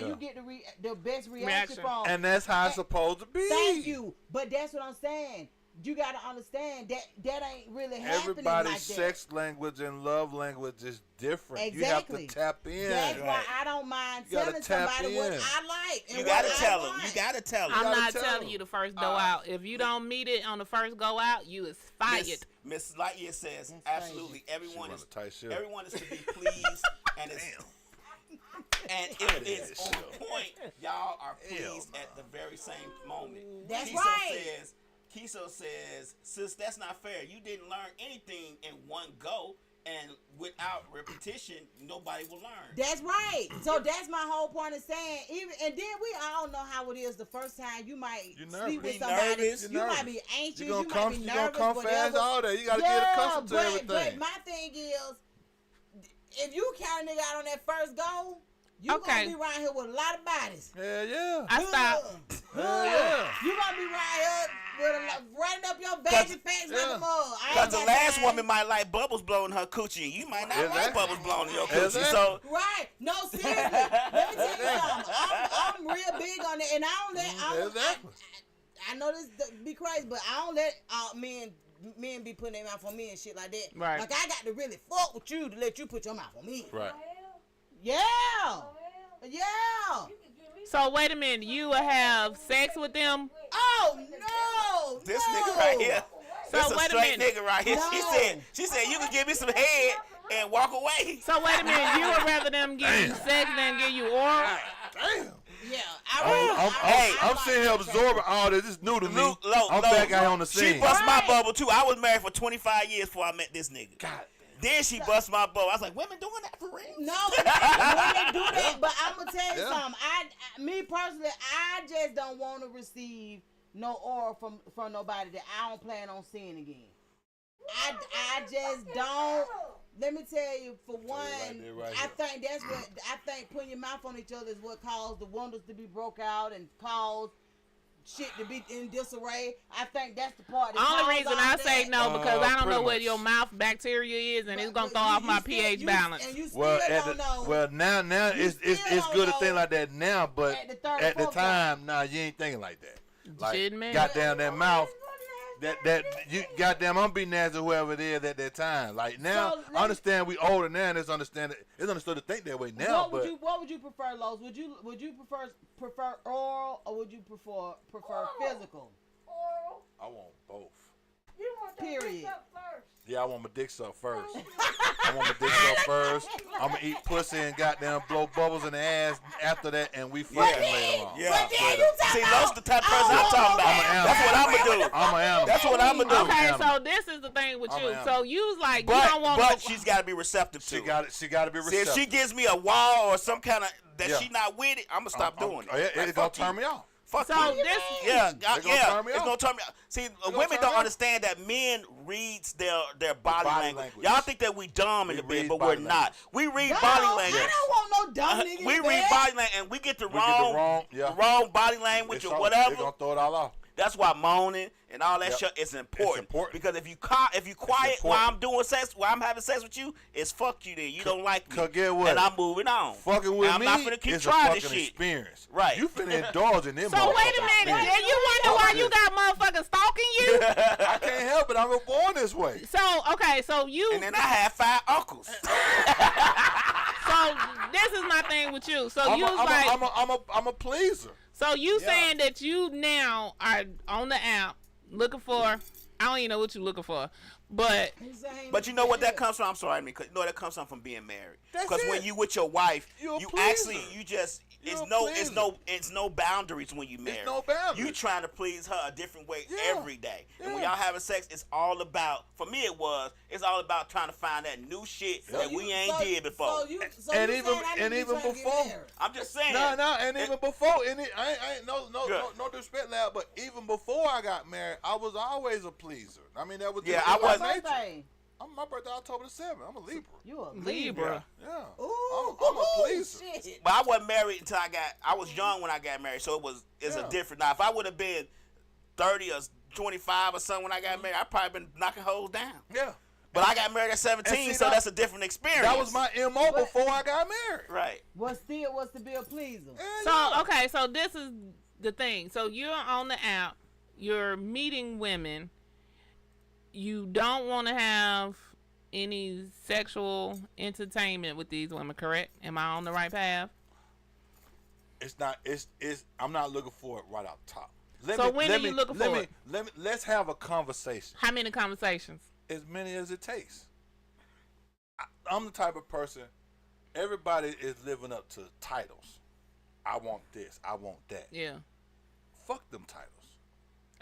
you get the best reaction Reaction. from. And that's how it's supposed to be. Thank you, but that's what I'm saying. You gotta understand that ain't really happening Everybody's like that. sex language and love language is different. Exactly. You have to tap in. That's why Right. I don't mind You gotta telling tap somebody what in. I like. And You what gotta I tell them. want. You gotta tell them. I'm gotta not tell telling them. you the first go out. If you don't meet it on the first go out, you is fired. Miss Lightyear says That's absolutely She everyone run is a tight ship. everyone is to be pleased and it's and if it's on point, y'all are pleased at the very same moment. That's right. Kiso says, sis, that's not fair. You didn't learn anything in one go, and without repetition, nobody will learn. That's right. So that's my whole point of saying. And then we all know how it is. The first time you might You're sleep nervous. with Be somebody, nervous. you You're might nervous. be anxious. You're You gonna might come, be you're nervous. gonna come fast whatever. all day. You gotta get accustomed to but everything. my thing is, if you count a nigga out on that first go, you Okay. gonna be around here with a lot of bodies. Hell yeah. I stopped. Hell yeah. You gonna be around here with running up your veggie facts like a mug. I ain't Because the got last time. woman might like bubbles blowing her coochie. You might not like Exactly. bubbles blowing in your coochie. Exactly. So Right. No, seriously. Let me tell you something. I'm real big on it, and I don't let. Exactly. I know this be crazy, but I don't let men be putting their mouth on me and shit like that. Right. Like I got to really fuck with you to let you put your mouth on me. Right. Yeah. Well, Yeah. you can give me So wait a minute, you will have sex with them? Oh no. this no. nigga right here, So this a wait a straight minute. nigga right here. No. She said you can give me some head and walk away. So wait a minute, you would rather them give you sex than give you oral? Damn. Yeah. I'm sitting here absorbing all this. This is new to me. I'm back out on the scene. She bust my Right. bubble too. I was married for 25 years before I met this nigga. God. Then she bust my bubble. I was like, women doing that for real? No, when they do that, but I'm gonna tell you Yeah. something. Me personally, I just don't want to receive no oral from nobody that I don't plan on seeing again. I I just don't. Let me tell you, for one, right I here. think that's what I think. Putting your mouth on each other is what caused the windows to be broke out and caused shit to be in disarray. I think that's the part. That Only caused reason all I that. say no because I don't know pretty what much. your mouth bacteria is, and it's gonna But throw off you my still- pH you- balance. And you still Well, don't know. now You it's still good to don't think know like that now, but at the third at the fourth time, nah, you ain't thinking like that. Like, Shit, man. goddamn that mouth. That you goddamn, I'm be nasty to whoever it is at that time. Like now, So, let me- I understand we older now, and it's understood to think that way now. What would you prefer, Los? Would you prefer oral or would you prefer physical? Oral. I want both. You want your Period. dick up first. Yeah, I want my dick sucked first. I want my dick sucked first. I'm gonna eat pussy and goddamn blow bubbles in the ass after that, and we fucking later on. Yeah. But then Straight you up. talking See, about- those the type of person I'm talking about. I'm an animal. That's what I'm gonna do. I'm an animal. That's what I'm gonna do. I'm an Okay, animal. so this is the thing with I'm you. an So you was like, you don't want But no. she's got to be receptive to She it. got it. She got to be See, receptive. if she gives me a wall or some kind of that Yeah. she not with it, I'm gonna stop doing it. It's Like, gonna fuck turn you. me off. Fuck So you. this, Yeah, gonna turn me it's off. gonna turn me off. See, gonna women turn don't me off. understand that men reads their body body language. language. Y'all think that we dumb in We the read bed, but we're body not. We read No, body I language. don't want no dumb nigga. We in read bed. body language, and we get the We get the wrong- yeah. wrong body language It's or all- whatever. They gonna throw it all off. That's why moaning and all that Yep. shit is important. important. Because if you quiet while important. I'm doing sex, while I'm having sex with you, it's fuck you. Then you don't like me, 'cause get what? and I'm moving on. Fucking with and I'm me not finna keep is a trying fucking this shit. experience. Right. You finna indulge in them. so wait a motherfucking minute. experience. Then you wonder why you got motherfuckers stalking you? I can't help it. I was born this way. So okay, so you. And then I had 5 uncles. So this is my thing with you. So you was like, I'm a pleaser. so you Yeah. saying that you now are on the app looking for. I don't even know what you're looking for, but He's saying- But you know what that comes from? I'm sorry, I mean, 'cause you know that comes from being married. That's Because when it. you with your wife, You're a you pleaser. actually you just You're it's a no pleaser. it's no boundaries when you married. no boundaries. You trying to please her a different way Yeah. every day. And when Yeah. y'all having sex, it's all about it's all about trying to find that new shit Yeah. that we ain't did before. So And you even- saying I need and to be even trying to get before- married. I'm just saying. No, and even before, and I ain't Yeah. no disrespect loud, but even before I got married, I was always a pleaser. I mean, that was Yeah, just I in my was- nature. Birthday. My birthday October the 7th. I'm a Libra. You a Libra. Yeah. Ooh, I'm a pleaser. Shit. But I wasn't married until I was young when I got married, so it's Yeah. a different. Now, if I would have been 30 or 25 or something when I got married, I'd probably been knocking hoes down. Yeah. But I got married at 17, And see, so that's a different experience. That was my MO But- before I got married. right. What's to be a pleaser? Yeah, so yeah. okay, so this is the thing. So you're on the app, you're meeting women. You don't want to have any sexual entertainment with these women, correct? Am I on the right path? It's not. It's. I'm not looking for it right off top. So when are you looking for it? Let's have a conversation. How many conversations? As many as it takes. I'm the type of person. Everybody is living up to titles. I want this. I want that. Yeah. Fuck them titles.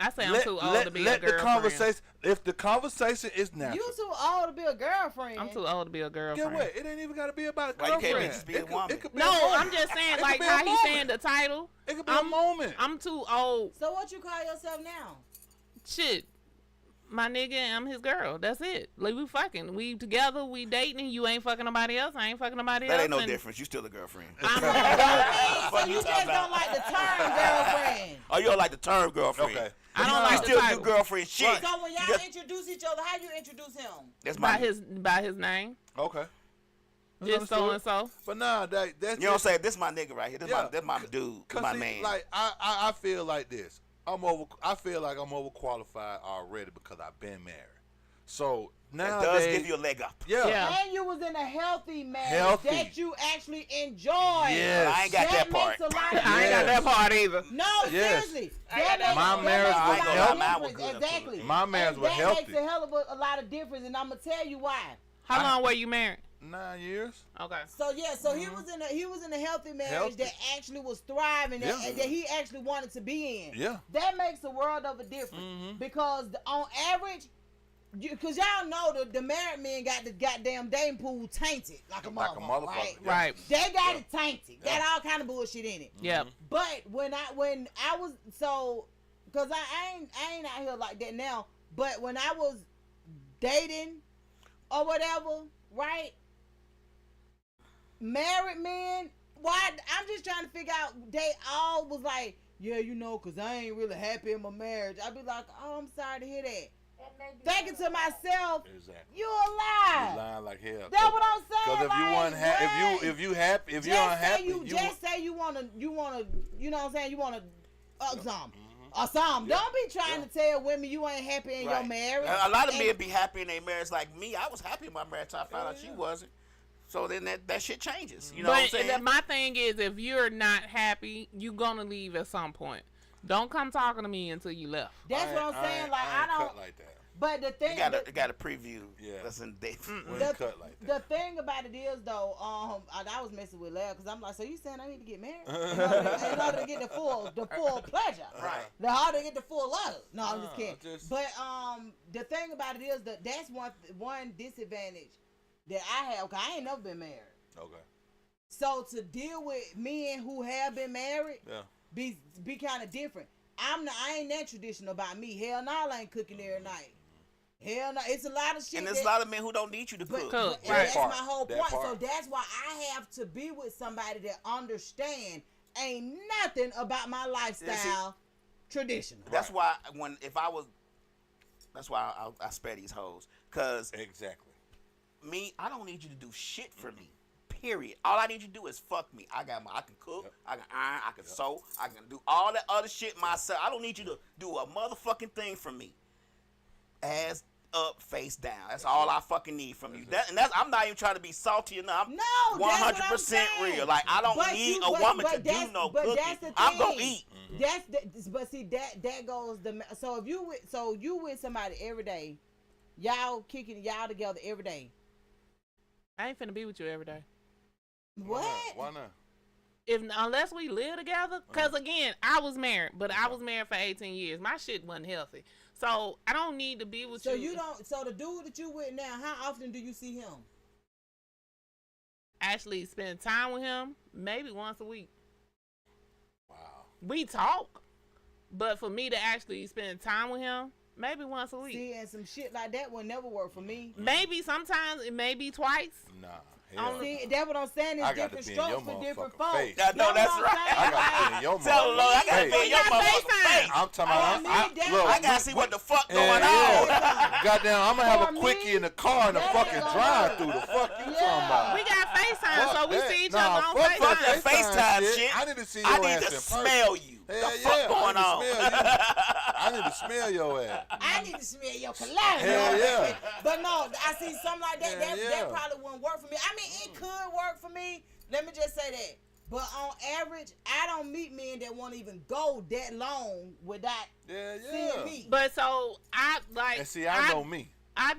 I say I'm too old to be a let the girlfriend. conversation. If the conversation is natural. You too old to be a girlfriend. I'm too old to be a Get girlfriend. what? It ain't even got to be about a Why you can't girlfriend. just be a It could- woman? it could be a No, moment. I'm just saying, It like could be a how he's moment. saying the title. It could be a moment. I'm too old. So what you call yourself now? Shit. My nigga, I'm his girl. That's it. Like, we fucking. We together, we dating. You ain't fucking nobody else. I ain't fucking nobody else. That ain't no and difference. You still a girlfriend. So Fuck you you just talking don't about? like the term girlfriend. Oh, you don't like the term girlfriend. Okay. I don't You like the still title. do girlfriend shit. So when You y'all just- introduce each other, how you introduce him? that's my. by his name. Okay. That's Just so and understood. so. But nah, that's You don't say this my nigga right here. This Yeah. my dude. Cause My see, man. like I feel like this. I feel like I'm overqualified already because I've been married. So now That does give you a leg up. Yeah. And you was in a healthy marriage Healthy. that you actually enjoyed. Yes. I ain't got that part. Makes a lot of I ain't got that Yes. part either. No, Yes. seriously. I got that. My that marriage makes a was lot of healthy. Mine was difference. good, Exactly. My marriage And was that healthy. makes a hell of a lot of difference, and I'm gonna tell you why. How long were you married? 9 years. Okay. So yeah, so he was in a healthy marriage Healthy. that actually was thriving, Yeah. that he actually wanted to be in. Yeah. That makes a world of a difference because on average, because y'all know the married men got the goddamn dating pool tainted like a Like a motherfucker, motherfucker. right? Yeah. Right. They got it tainted. Got all kind of bullshit in it. Yep. But when I was so, cause I ain't out here like that now. But when I was dating or whatever, right? Married men, why? I'm just trying to figure out. They all was like, yeah, you know, cause I ain't really happy in my marriage. I'd be like, oh, I'm sorry to hear that. Thinking to myself, Exactly. you a lie. You lying like hell. That's what I'm saying. Because if you like, wasn't if you happy, if you're unhappy, just say you wanna, you know what I'm saying? You wanna something. Mm-hmm. Or something. Yeah. Don't be trying to tell women you ain't happy in your marriage. A lot of And- men be happy in their marriage like me. I was happy in my marriage until I found out she wasn't. So then that shit changes. You know what I'm saying? My thing is, if you're not happy, you gonna leave at some point. Don't come talking to me until you left. That's what I'm saying. Like I I ain't don't. cut like that. But the thing, You got a preview. Yeah. That's in date. We ain't cut like that. the thing about it is though, I was messing with Lev because I'm like, so you saying I need to get married in order to get the full pleasure, Right. The harder to get the full love. No, I'm just kidding. just- But the thing about it is that that's one disadvantage that I have. Cause I ain't never been married. Okay. So to deal with men who have been married, Yeah. be kind of different. I ain't that traditional about me. Hell no, I ain't cooking every night. Hell no, it's a lot of shit. And there's a lot of men who don't need you to But, cook. Cook. and Right. that's Part. my whole That point. part. So that's why I have to be with somebody that understand ain't nothing about my lifestyle traditional. That's why that's why I spare these hoes. Cause Exactly. me, I don't need you to do shit for me. Period. All I need you to do is fuck me. I can cook, Yep. I can iron, I can sew, I can do all that other shit myself. I don't need you to do a motherfucking thing for me. Ass up, face down. That's all I fucking need from you. I'm not even trying to be salty enough. I'm No, that's what I'm 100% saying. real. Like I don't But need you- a but- woman but to do that's- no but cooking. that's the I'm gonna thing. eat. But see that goes so if you with somebody every day, y'all kicking y'all together every day. I ain't finna be with you every day. What? Why not? Unless we live together, because again, I was married, but I was married for 18 years. My shit wasn't healthy, so I don't need to be with So you. you don't. So the dude that you with now, how often do you see him? Actually spend time with him maybe once a week. Wow. We talk, but for me to actually spend time with him, maybe once a week. See, and some shit like that will never work for me. Maybe sometimes it may be twice. Nah. Hell. See, that's what I'm saying. I It's got to different be in your strokes for different motherfucking folks. face. I know that's what I'm right. saying? I got to be in your Tell motherfucking Lord, I gotta face. be in your We got motherfucking FaceTime. face. I'm talking about. that's- Look, I gotta see what the fuck yeah, going on. Goddamn, I'm gonna have For a me, quickie in the car in the that fucking ain't gonna drive work. through. The fuck you Yeah. talking about? We got FaceTime, Fuck so we that. see each Nah, other on fuck Fuck FaceTime. that FaceTime shit. I need to see your I ass need in to person. smell you. Hell The yeah, fuck going I on? need to smell you. I need to smell your ass. I need to smell your cologne. Hell yeah. But no, I see something like that. Hell That yeah. probably wouldn't work for me. I mean, it could work for me. Let me just say that. But on average, I don't meet men that won't even go that long without Yeah, seeing yeah. me. But so I like. And see, I know me. I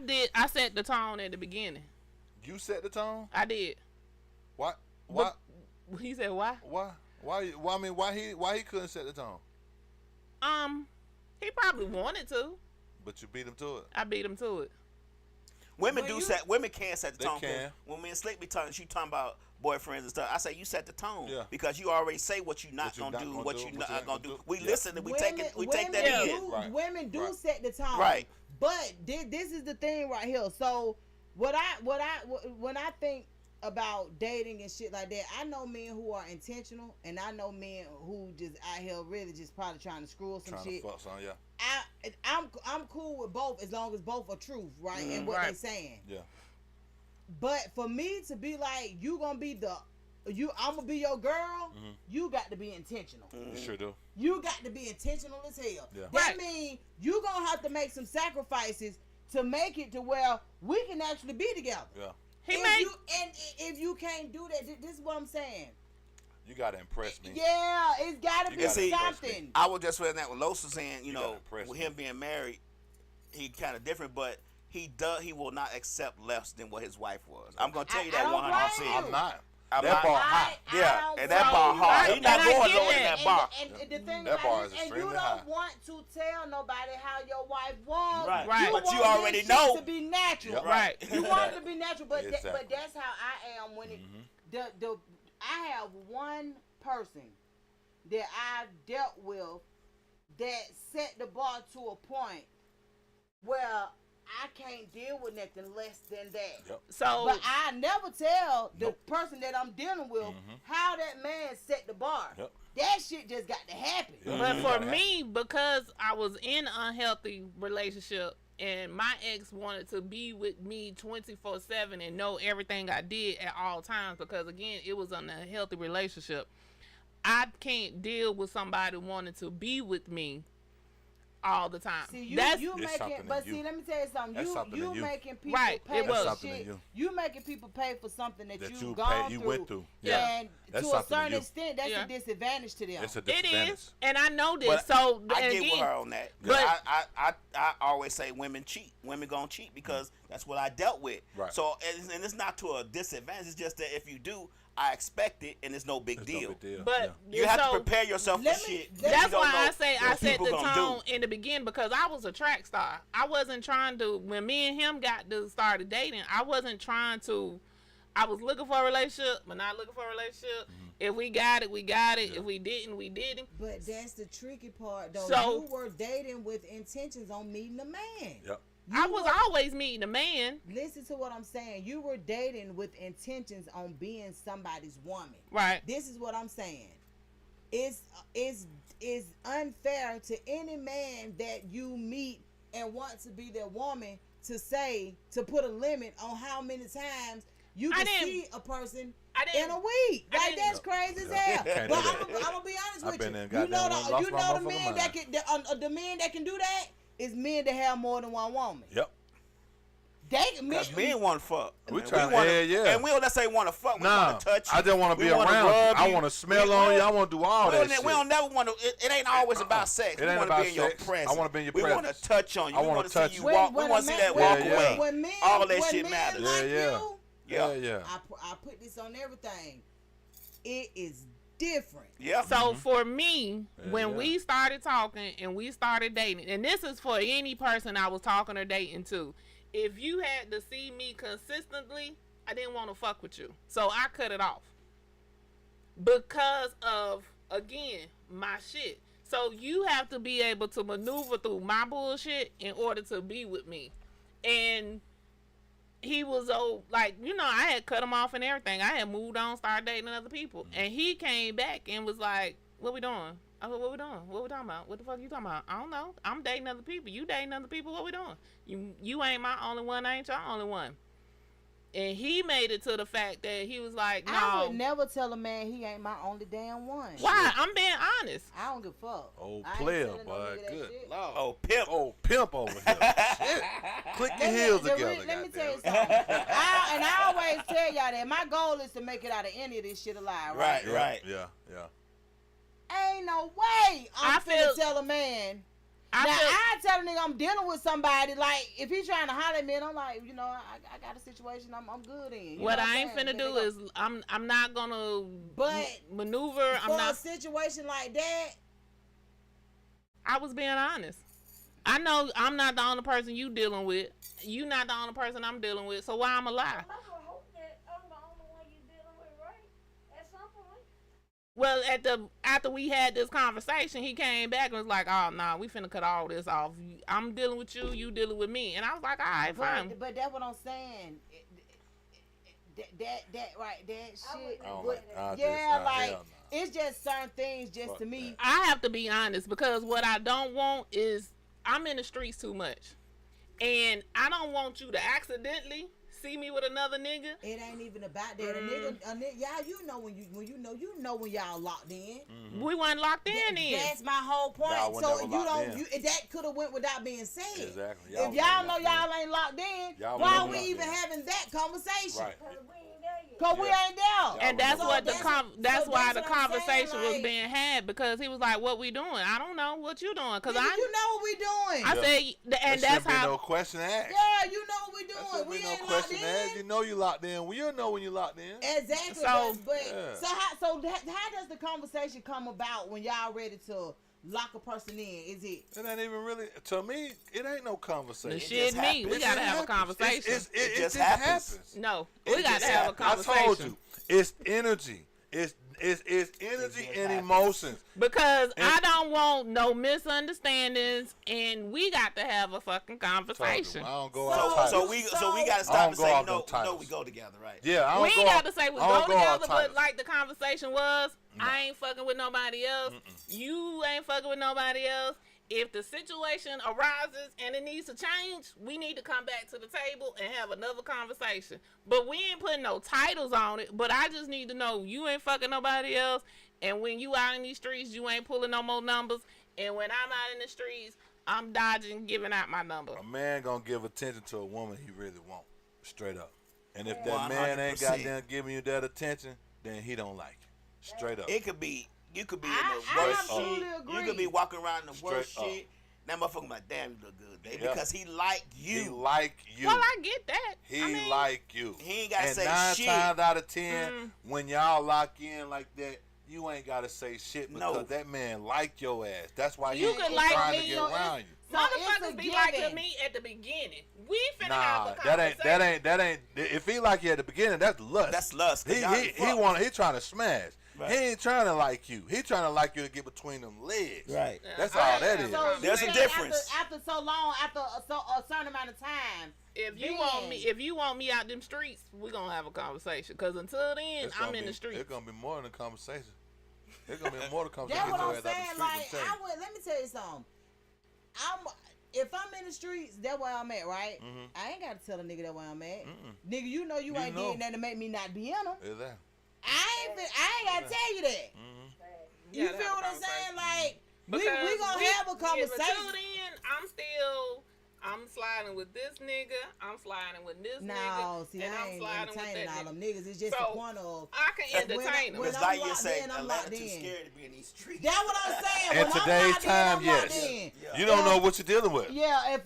set the tone at the beginning. You set the tone. I did. Why? Why? He said why? Why? Why? I mean, why he couldn't set the tone? He probably wanted to. But you beat him to it. I beat him to it. Women Well, women can set the They tone. 'cause can. When me and Slick be talking, she talking about boyfriends and stuff. I say you set the tone. Yeah. Because you already say what you not What you gonna not do, gonna what do, you what not you ain't gonna gonna do. do. We Yeah. listen and we take that women in. do, Right. Women do Right. set the tone. Right. But this is the thing right here. So when I think about dating and shit like that, I know men who are intentional, and I know men who just out here really just probably trying to screw up some Trying shit. to fuck some, yeah. I'm cool with both as long as both are truth, right? And what Right. they saying. Yeah. But for me to be like, I'm gonna be your girl, you got to be intentional. You sure do. You got to be intentional as hell. Yeah. That Right. means you gonna have to make some sacrifices to make it to where we can actually be together. Yeah. If you can't do that, this is what I'm saying. You gotta impress me. Yeah, it's gotta You be gotta impress something. me. I was just saying that with Los was saying, you gotta know, impress with me. him being married, he kind of different, but he will not accept less than what his wife was. I'm gonna tell you I that don't 100%. blame you. I'm not. I'm That not- bar I- hot. I Yeah, don't and that blame bar you. hard. I- He's not and I going get lower than that. that bar. And the thing That about bar it is and you extremely don't high. want to tell nobody how your wife was. Right. Right. But you want already this shit know. to be natural. Yep. Right. You want it to be natural, but Exactly. but that's how I am when it. I have one person that I've dealt with that set the bar to a point where I can't deal with nothing less than that. Yep. So But I never tell the Nope. person that I'm dealing with how that man set the bar. Yep. That shit just got to happen. Yeah. But Mhm. for me, because I was in an unhealthy relationship and my ex wanted to be with me 24/7 and know everything I did at all times, because again, it was an unhealthy relationship. I can't deal with somebody wanting to be with me all the time. See, you It's making, something but in you. see, let me tell you something. That's something You in you. making people Right, pay it for was. That's something in shit. you. You making people pay for something that, That you've you gone paid- you through. went through. Yeah. And That's to a something in certain you. extent, that's Yeah. a disadvantage to them. It's a It disadvantage. is, and I know this. But So I and get with again, her on that. but- I always say women cheat. Women gonna cheat because that's what I dealt with. Right. So and it's not to a disadvantage. It's just that if you do, I expect it, and it's no big It's deal. no big deal. but You have to so- prepare yourself for Let me- shit. let- you That's don't why know I say I what set people the gonna tone do. in the beginning, because I was a track star. I wasn't trying to, when me and him got to started dating, I wasn't trying to, I was looking for a relationship, but not looking for a relationship. If we got it, we got it. Yeah. If we didn't, we didn't. But that's the tricky part, though. So- you were dating with intentions on meeting a man. Yep. I was always meeting a man. Listen to what I'm saying. You were dating with intentions on being somebody's woman. Right. This is what I'm saying. It's unfair to any man that you meet and want to be their woman to put a limit on how many times you I can didn't- see a person I didn't. in a week. I Like, didn't- that's crazy as Yeah. hell. Can't But do I'm that. gonna be honest I've with been you. in You goddamn know one, the lost you my know the motherfucking men mind. that can the men that can do that is men that have more than one woman. Yep. Cause men want to fuck. We And tryna- wanna- yeah, yeah. And we don't necessarily want to fuck. We Nah, want to touch you. I just want to be We wanna around you. rub I want to smell on you. I want to do all that shit. We don't never want to. It ain't always about sex. It We ain't want to about be in your sex. presence. I wanna be in your We want presence. to touch on you. I We wanna want to touch see you you. walk. We When want to a see man- that walk Yeah, yeah. away. When men, All that when shit men matters. like Yeah. you, Yeah, yeah. I put this on everything. It is different. Yeah. So for me, Yeah, when yeah. we started talking and we started dating, and this is for any person I was talking or dating to, if you had to see me consistently, I didn't want to fuck with you. So I cut it off. Because of, again, my shit. So you have to be able to maneuver through my bullshit in order to be with me. And he was like, I had cut him off and everything. I had moved on, started dating other people. And he came back and was like, what we doing? I said, what we doing? What we talking about? What the fuck you talking about? I don't know. I'm dating other people. You dating other people. What we doing? You ain't my only one. I ain't your only one. And he made it to the fact that he was like, no. I would never tell a man he ain't my only damn one. Why? I'm being honest. I don't give a fuck. Old I ain't player, telling no boy. nigga that Good shit. Lord. Oh, pimp. Oh, pimp over here. Shit. Click your heels together. Let me tell you goddamn. something. I always tell y'all that my goal is to make it out of any of this shit alive. Right? Right, right. Yeah, yeah. Ain't no way I'm I feel- finna tell a man. I Now, feel, I tell a nigga I'm dealing with somebody, like, if he's trying to holler at me, and I'm like, I got a situation I'm good in. You what know I I'm ain't saying? finna Then do they is I'm not gonna But maneuver. I'm for a not. situation like that, I was being honest. I know I'm not the only person you dealing with. You not the only person I'm dealing with. So why I'ma lie? I would hope that I'm the only one you dealing with, right? At some point. Well, after we had this conversation, he came back and was like, "Oh no, we finna cut all this off. I'm dealing with you, you dealing with me." And I was like, "All right, fine." but that's what I'm saying. That right, that shit. I don't would- like that. yeah, Hell like no. it's just certain things. Just Fuck to me, I have to be honest, because what I don't want is I'm in the streets too much, and I don't want you to accidentally see me with another nigga. it ain't even about that. A nigga, y'all, you know when y'all locked in. We weren't locked in. That's my whole point. Y'all were So never you locked don't. in. That could have went without being said. Exactly. If y'all know y'all ain't locked in, Y'all why were are we locked even in. having that conversation? Right. Because we ain't there yet. Cause we Yeah. ain't there. And that's So what that's that's so why that's the what I'm saying, conversation was like- being had, because he was like, "What we doing? I don't know what you doing." Cause Nigga, you know what we doing. I Yeah. said, and There that's shouldn't be how. no question asked. Yeah, you know what we There doing. shouldn't We be no ain't locked question asked. You in. know you locked in. We don't know when you locked in. Exactly. So- but Yeah. how does the conversation come about when y'all ready to lock a person in? Is it? It ain't even really, to me, it ain't no conversation. The shit just me. We happens. gotta It have a happens. conversation. It It just just happens. happens. No, It we gotta just have a happened. I conversation. told you, it's energy. It's energy It and happens. emotions. Because And- I don't want no misunderstandings, and we got to have a fucking I conversation. don't go So- out So titles. we So- gotta I stop don't and go say off no. no titles. We go together, right? Yeah, I don't We go ain't off- got to say we I don't go off together, but titles. like the conversation was, I ain't fucking with nobody else. You ain't fucking with nobody else. If the situation arises and it needs to change, we need to come back to the table and have another conversation. But we ain't putting no titles on it. But I just need to know you ain't fucking nobody else. And when you out in these streets, you ain't pulling no more numbers. And when I'm out in the streets, I'm dodging giving out my number. A man gonna give attention to a woman he really want, straight up. And if that man ain't 100%. goddamn giving you that attention, then he don't like you, straight up. It could be. You could be in I the worst absolutely shit. agree. You could be walking around in the worst Straight up. shit. That motherfucker like, damn, you look good, baby, Yeah. because he like you. He like you. Well, I get that. He I mean, like you. He ain't gotta and say 9 shit. times out of 10, when y'all lock in like that, you ain't gotta say shit because No. that man like your ass. That's why You he can ain't like trying me, to get so it's- around you. So it's a motherfuckers be like to given. me at the beginning. We finna Nah, have a that conversation. ain't. If he like you at the beginning, that's lust. That's lust. 'cause y'all He fuck. he trying to smash. Right. He ain't trying to like you. He trying to like you to get between them legs. Right. That's Yeah, all that I- is. So you There's a saying difference. After so long, after a certain amount of time. If you then- want me out them streets, we gonna have a conversation. Cause until then, It's gonna I'm in be- the streets. It's gonna be more than a conversation. It's gonna be more than a conversation. That's what Get your I'm ass out the saying. street, Like, I'm telling you. let me tell you something. If I'm in the streets, that's where I'm at, right? I ain't gotta tell a nigga that where I'm at. Nigga, you know you ain't know. did nothing to make me not be in them. Exactly. I ain't gotta tell you that. You gotta feel have a what I'm saying? conversation. Like, we Because gonna have a Until conversation. then, I'm sliding with this nigga. I'm sliding with this No, nigga. see, and I I'm ain't sliding with entertaining that all nigga. them niggas. It's just So, the point of. I can entertain them. when It's I'm like you locked say, in, I'm Atlanta locked too in. scared to be in these streets. That's what I'm saying. In When I'm today's locked in, time, I'm locked yes. in. You don't know what you're dealing with. Yeah, if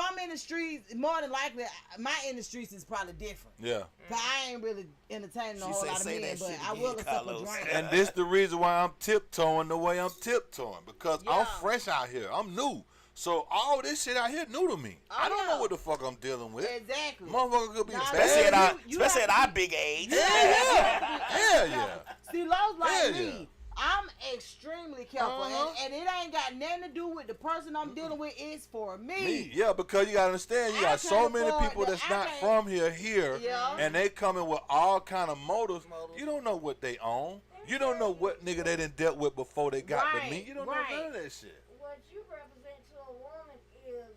I'm in the streets, more than likely, my in the streets is probably different. Yeah. Cause I ain't really entertaining a She whole say, lot of say men, that but shit I again, will accept a Carlos. drink. And this the reason why I'm tiptoeing the way I'm tiptoeing because I'm Yeah. fresh out here. I'm new. So all this shit out here new to me. I don't know what the fuck I'm dealing with. Exactly. Motherfucker could be Nah, Especially bad. at our, you especially have at to our be- big age. Hell yeah. See, Lowe's like Hell me. yeah. I'm extremely careful, Uh-huh. and it ain't got nothing to do with the person I'm dealing with. It's for me. Me, yeah, because you gotta understand, you I got so can't many afford people the- that's I not can't- from here, Yeah. and they coming with all kind of motives. You don't know what they own. You don't know what nigga they done dealt with before they got to Right, me. You don't right. know none of that shit. What you represent to a woman is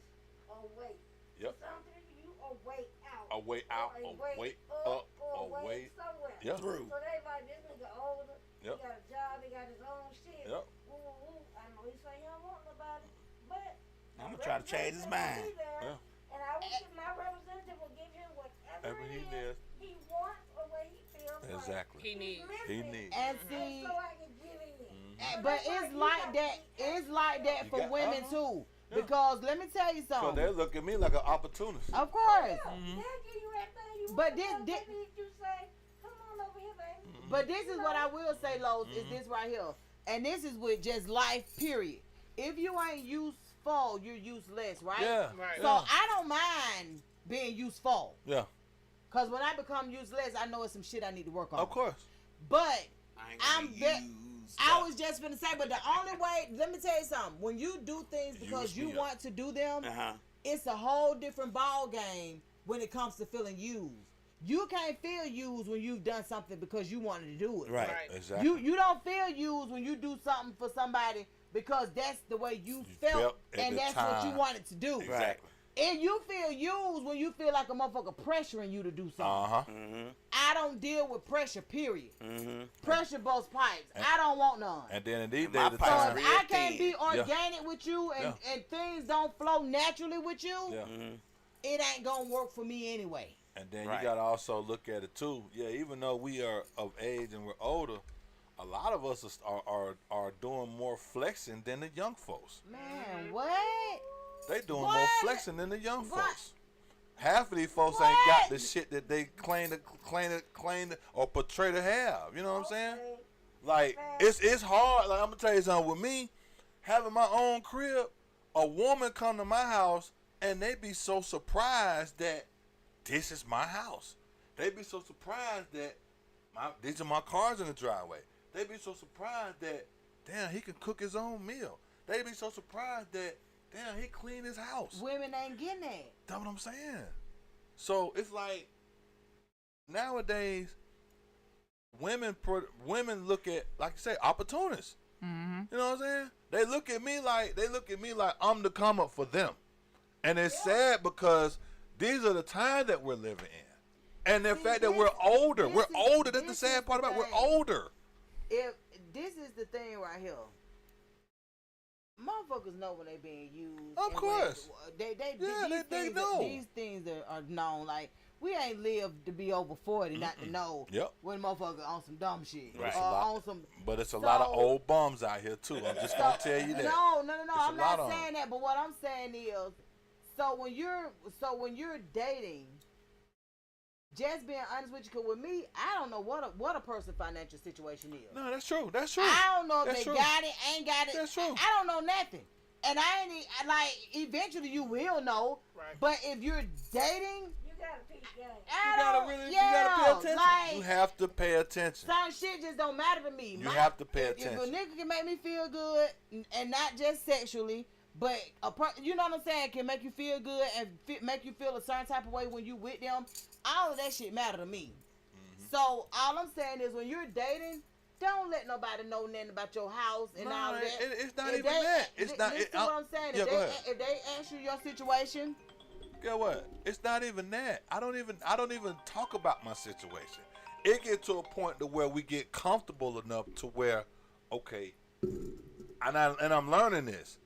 a weight. Yep. Something you a weight out. A way out, Or a way up, or a way. somewhere. Yeah. Through. So they like this nigga older. Yep. He got a job. He got his own shit. Yep. Woo, woo, woo. I know he say he don't want nobody, but I'm gonna try to change his mind. Yeah. And I will give my representative will give him whatever Whatever he it needs. is he wants or what he feels Exactly. He needs. He missing. needs. And And see, so I can give it in. but it's like that. It's like that You for got- women uh-huh. too. Yeah. Because let me tell you So something. they look at me like an opportunist. Of course. They'll give you everything you But want. this- But this- baby, you say, come on over here, baby. But this is what I will say, Lowe's, is this right here. And this is with just life, period. If you ain't useful, you're useless, right? Yeah. Right. So I don't mind being useful. Yeah. Because when I become useless, I know it's some shit I need to work on. Of course. But I ain't gonna I'm be ve- used I up. was just gonna say, but the only way, let me tell you something. When you do things because Use you me up. want to do them, Uh-huh. it's a whole different ball game when it comes to feeling used. You can't feel used when you've done something because you wanted to do it. Right. Right. Exactly. You don't feel used when you do something for somebody because that's the way you felt felt at and the that's what you time. wanted to do. Exactly. And you feel used when you feel like a motherfucker pressuring you to do something. Uh-huh. Mm-hmm. I don't deal with pressure, period. Mm-hmm. Pressure both pipes. I don't want none. And then in these And my days, the pipes So time. if real I can't be thin. organic with you and things don't flow naturally with you, Yeah. Mm-hmm. it ain't gonna work for me anyway. And then Right. you gotta also look at it too. Yeah, even though we are of age and we're older, a lot of us are doing more flexing than the young folks. Man, what? They doing more What? flexing than the young What? folks. Half of these folks ain't got What? the shit that they claim to or portray to have. You know what I'm saying? Like it's hard. Like I'm gonna tell you something. With me having my own crib, a woman come to my house and they be so surprised that this is my house. They be so surprised that these are my cars in the driveway. They be so surprised that, damn, he can cook his own meal. They be so surprised that, damn, he clean his house. Women ain't getting that. That's what I'm saying. So it's like nowadays, women look at, like you say, opportunists. Mm-hmm. You know what I'm saying? They look at me like I'm the come up for them, and it's sad because these are the times that we're living in, and the fact that we're older. We're older. That's the sad part about it. We're older. If this is the thing right here. Motherfuckers know when they being used. Of course. They know. These things are known. Like, we ain't lived to be over 40 not to know when motherfuckers on some dumb shit. Right. On some. But it's a lot of old bums out here too. I'm just gonna tell you that. No. It's I'm not saying that. But what I'm saying is, so when you're dating, just being honest with you, because with me, I don't know what a person's financial situation is. No, that's true. That's true. I don't know if That's they true. got it, ain't got it. That's true. I don't know nothing. And I ain't like, eventually you will know. Right. But if you're dating, You gotta peep game. I You don't. gotta pay attention. Like, You have to pay attention. some shit just don't matter to me. You have to pay If a attention. nigga can make me feel good, and not just sexually, but you know what I'm saying, can make you feel good and make you feel a certain type of way when you with them, all of that shit matter to me. So all I'm saying is, when you're dating, don't let nobody know nothing about your house and all of that. It's not If even that. It's not. Listen to what I'm saying. Yeah, go ahead. If they ask you your situation, Get what? It's not even that. I don't even talk about my situation. It gets to a point to where we get comfortable enough to where, okay, and I'm learning this,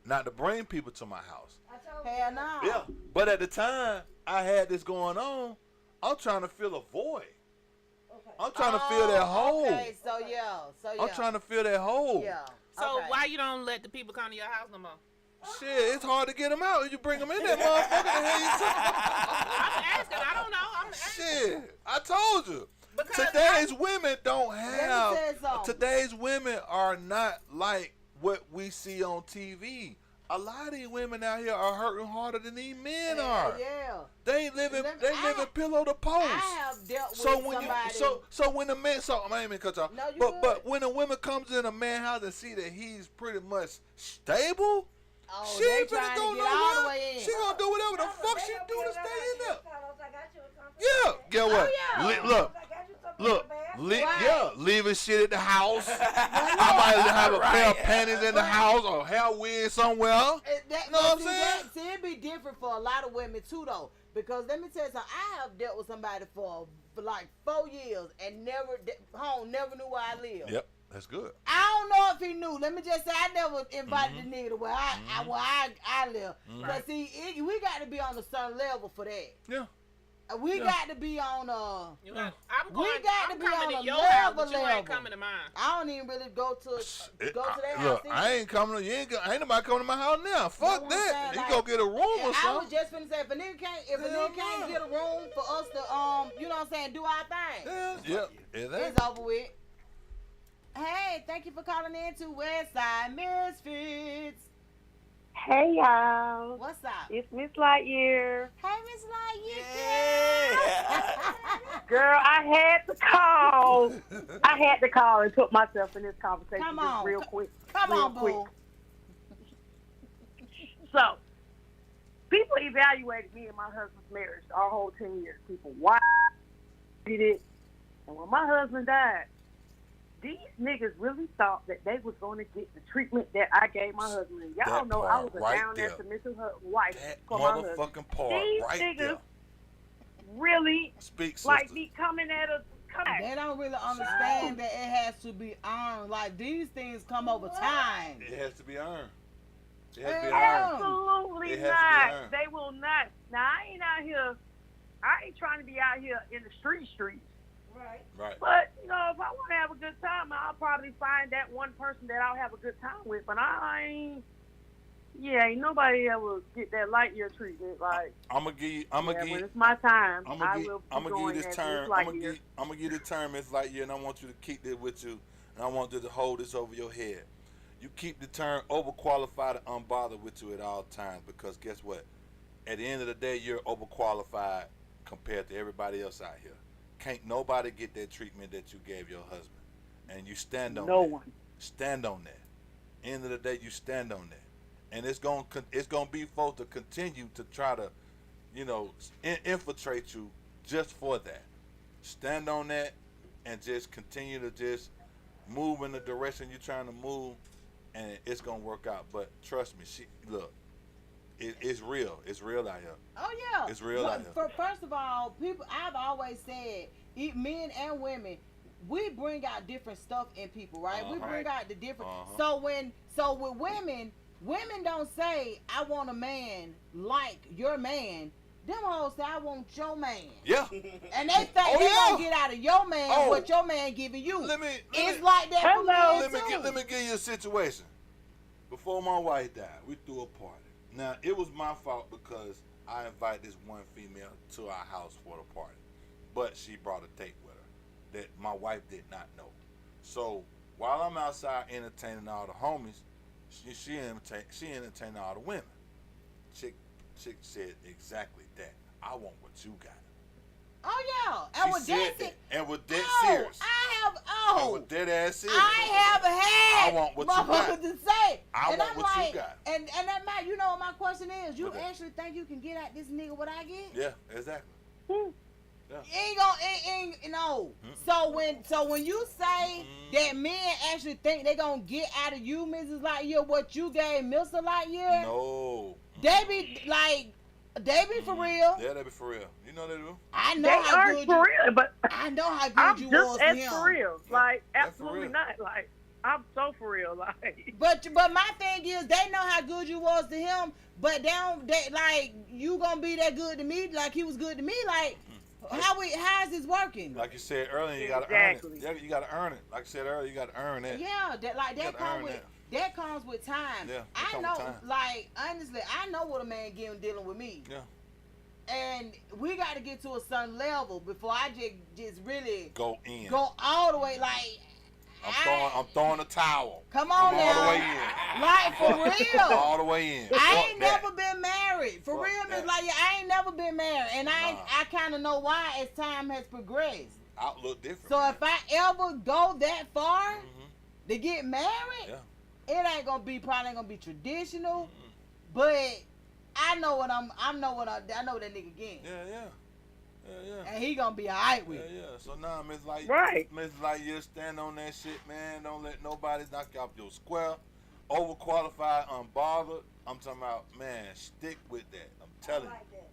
not to bring people to my house. I told hell you. no. Yeah, but at the time I had this going on, I'm trying to fill a void. Okay. I'm trying to fill that hole. Okay, so yeah. I'm trying to fill that hole. Yeah. So okay. why you don't let the people come to your house no more? Shit, it's hard to get them out. You bring them in that motherfucker. The hell you I'm asking. I don't know. I'm asking. Shit, I told you. Because Today's women don't Let me have. say something. Today's women are not like what we see on TV. A lot of these women out here are hurting harder than these men are. Yeah. They living. Let me- They I- living pillow to post. I have dealt with So when somebody. so when a man, so I ain't even cut you off. No, you but good. when a woman comes in a man house and see that he's pretty much stable, Oh, she they ain't finna trying go to get all the nowhere. way in. She gonna do whatever the Mama, fuck they she gonna do be to around stay like in there. this, Carlos. I got you a company. Yeah, get what? yeah. Look, I got you something look, in the bag. Right. leaving shit at the house. I might have a pair of panties in the house or hair wig somewhere. That, Know what I'm see, saying? See, it'd be different for a lot of women too, though. Because let me tell you something. I have dealt with somebody for like 4 years and never knew where I lived. Yep, that's good. I don't know if he knew. Let me just say, I never invited the nigga to where I live. But see, we got to be on a certain level for that. Yeah. We got to be on You got, I'm We going. got I'm to be coming on to a your house, level but you ain't level. coming to mine. I don't even really go to that house. Look, I ain't coming. Ain't nobody coming to my house now. Fuck what I'm that. saying, You like, go get a room or I was something. just finna say, if a nigga can't get a room for us to you know what I'm saying, do our thing, Yep. Yeah, it's over with. Hey, thank you for calling in to WestSide MisFits. Hey y'all, What's up? it's Miss Lightyear. Hey, Miss Lightyear. Yeah. Girl, I had to call. I had to call and put myself in this conversation Come just on. real quick. Come real on, quick. boo. So, people evaluated me and my husband's marriage our whole 10 years. People, why did it? And when my husband died, these niggas really thought that they was going to get the treatment that I gave my husband. And y'all That know I was part a right down there there. submissive wife That for my husband. motherfucking part These right niggas there. really Speak, sister. like me coming at us. They don't really understand that it has to be earned. Like, these things come over time. It has to be earned. It has to be Yeah. earned. Absolutely It has to be not. earned. They will not. Now, I ain't out here. I ain't trying to be out here in the streets. Right. Right. But, you know, if I want to have a good time, I'll probably find that one person that I'll have a good time with. But ain't nobody ever get that light year treatment. Like, I'm gonna give when it's my time, I'm I gonna will give be going you this as term. Miss Lightyear. I'm gonna give you the term It's like and I want you to keep this with you, and I want you to hold this over your head. You keep the term overqualified and unbothered with you at all times, because guess what? At the end of the day, you're overqualified compared to everybody else out here. can't nobody get that treatment that you gave your husband, and you stand on No that. one. Stand on that. End of the day, you stand on that, and it's gonna be folks to continue to try to, infiltrate you just for that. Stand on that, and just continue to just move in the direction you're trying to move, and it's gonna work out. But trust me, it's real. It's real out here. Oh yeah, It's real out here. First of all, people. I've always said, men and women, we bring out different stuff in people, right? We bring out the different. So with women don't say, "I want a man like your man." Them hoes say, "I want your man." Yeah. And they think they gonna get out of your man what your man giving you. It's like that for men too. Let me give you a situation. Before my wife died, we threw a party. Now, it was my fault because I invited this one female to our house for the party. But she brought a date with her that my wife did not know. So, while I'm outside entertaining all the homies, she entertaining all the women. Chick said exactly that. I want what you got. Oh yeah, and with that, and with that serious. And with that ass serious. I have had I want what you got. to say. I and want I'm what like, you got. And that Matt, you know what my question is? You What that? actually think you can get at this nigga what I get? Yeah, exactly. Yeah. Ain't no. So when you say that men actually think they gonna get out of you, Mrs. Lightyear, what you gave Mr. Lightyear, No. they be for real. Yeah, they be for real. You know they do. I know They how are good for you. real, but I know how good I'm you just was as to him. for real. Like, That's for absolutely real. not. Like, I'm so for real. Like, But my thing is, they know how good you was to him, but they like you gonna be that good to me, like he was good to me. Like, how is this working? Like you said earlier, you gotta Exactly. earn it. Yeah, you gotta earn it. Like I said earlier, you gotta earn it. Yeah, that gotta comes earn with that comes with time. Yeah, that I come know, with time. like honestly, I know what a man getting dealing with me. Yeah. And we got to get to a certain level before I just really Go in. go all the way. Like I'm throwing a towel. Come on I'm now, all the way in. like for real. All the way in. I ain't Fuck never been married. For Fuck real, Miss that. Like I ain't never been married, and I Nah. kind of know why as time has progressed. Outlook different. So man. if I ever go that far Mhm. to get married, Yeah. it ain't gonna be probably gonna be traditional, but I know what I know what that nigga getting, Yeah. and he gonna be alright with it. Yeah. So now, Miss Light, Right. Miss Lightyear, stand on that shit, man. Don't let nobody knock you off your square. Overqualified, unbothered. I'm talking about, man. Stick with that. I'm telling you. like that.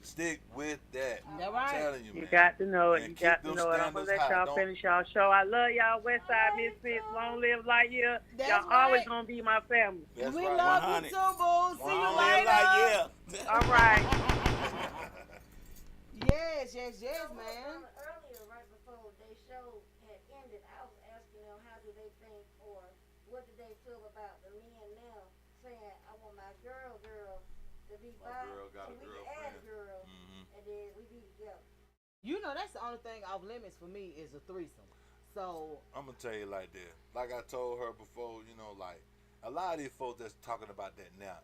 Stick with that. That I'm right. telling you, man. you got to know it. And You keep got to them know it. I'm going to standards let high. y'all Don't- finish y'all show. I love y'all, WestSide MisFits. Long live Lightyear. That's Y'all right. always going to be my family. That's We right. love 100. you too, boo. See you Long Live later. Lightyear. All right. Yes, man. Earlier, right before they show had ended, I was asking them how do they think or what do they feel about the men now saying, I want my girl to be My bi, girl got so a we can girlfriend. add girl, Mhm. and then we be together. You know that's the only thing off limits for me is a threesome. So I'm gonna tell you like this. Like I told her before, like a lot of these folks that's talking about that now,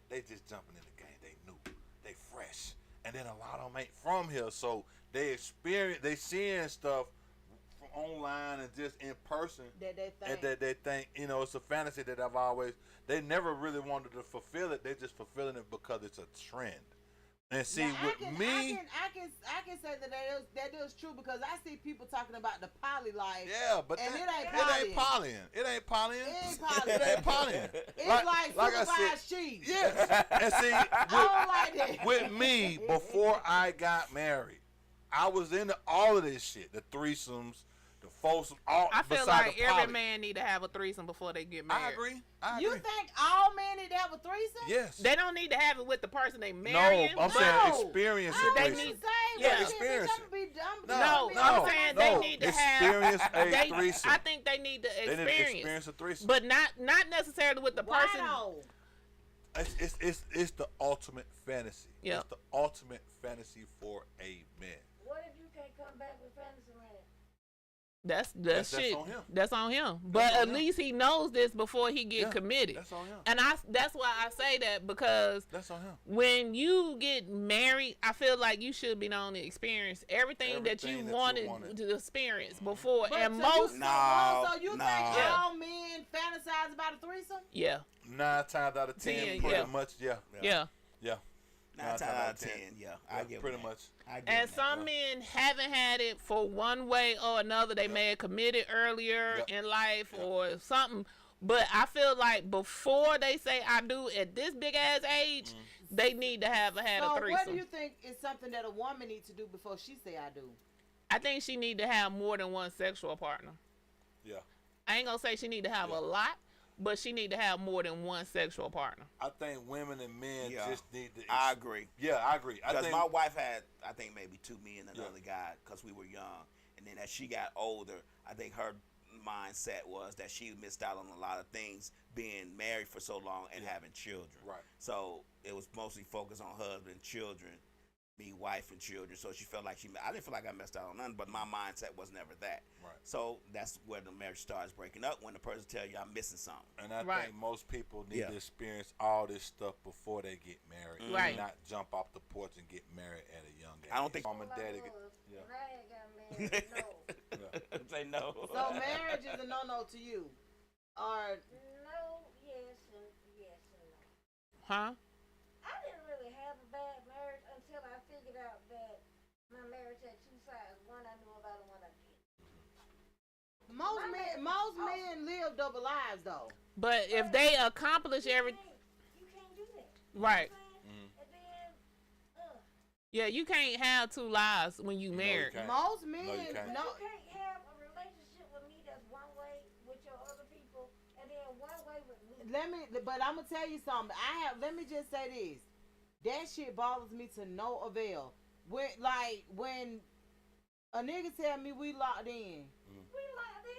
they just jumping in the game. They new, they fresh, and then a lot of them ain't from here, so they seeing stuff from online and just in person, that they think. and that they think it's a fantasy that they never really wanted to fulfill it. They just fulfilling it because it's a trend. And see, Now, with me, I can say that is true because I see people talking about the poly life. yeah, but And that- it ain't It ain't polying. It ain't polying. It ain't polying. It's like I supervised cheese. Yes. And see, I don't like that. with me, before I got married, I was into all of this shit. The threesomes, the foursomes, all I feel besides like the every poly. man need to have a threesome before they get married. I agree. You think all men need to have a threesome? Yes. They don't need to have it with the person they No, marrying. I'm saying experience I a They was threesome. need- saying, yeah, but experience shit, bitch, I'm No, I'm saying they need to have. experience a threesome. I think they need to They need to experience, experience a threesome. but not necessarily with the Why person. though? It's the ultimate fantasy. Yeah. It's the ultimate fantasy for a man. What if you can't come back with fantasy land? That's shit. on him. That's on him. But on at him. least he knows this before he get committed. That's on him. And that's why I say that, because That's on him. when you get married, I feel like you should be known to experience everything that you wanted to experience before. But And so most, so you think nah. all men fantasize about a threesome? yeah, 9 times out of 10, pretty much, yeah. 9 times out of 10, yeah. I get pretty that. much. I get and that. some men haven't had it for one way or another. They may have committed earlier in life or something. But I feel like before they say I do at this big ass age, they need to have had a threesome. What do you think is something that a woman needs to do before she say I do? I think she need to have more than one sexual partner. Yeah. I ain't gonna say she need to have a lot, but she need to have more than one sexual partner. I think women and men just need to. I agree. Yeah, I agree. Because think my wife had, I think, maybe 2 me and another guy because we were young. And then as she got older, I think her mindset was that she missed out on a lot of things being married for so long and having children. Right. So it was mostly focused on husband and children, me, wife, and children. So she felt like I didn't feel like I missed out on nothing, but my mindset was never that. Right. So that's where the marriage starts breaking up, when the person tell you I'm missing something. And I think most people need to experience all this stuff before they get married. Right. Not jump off the porch and get married at a young age. I don't think- Mom and daddy get. When I had got married, no. Say no. So marriage is a no-no to you, or No, yes, and no. Huh? I didn't really have a bad marriage until I figured out that my marriage had 2 sides. One I knew about and one I didn't. most men live double lives though. But if they accomplish everything, You can't do that. right? And then, Yeah, you can't have 2 lives when you married. can't. Most men, No, you can't. no. you can't have a relationship with me that's one way with your other people, and then one way with me. But I'm gonna tell you something. Let me just say this. That shit bothers me to no avail. When a nigga tell me we locked in,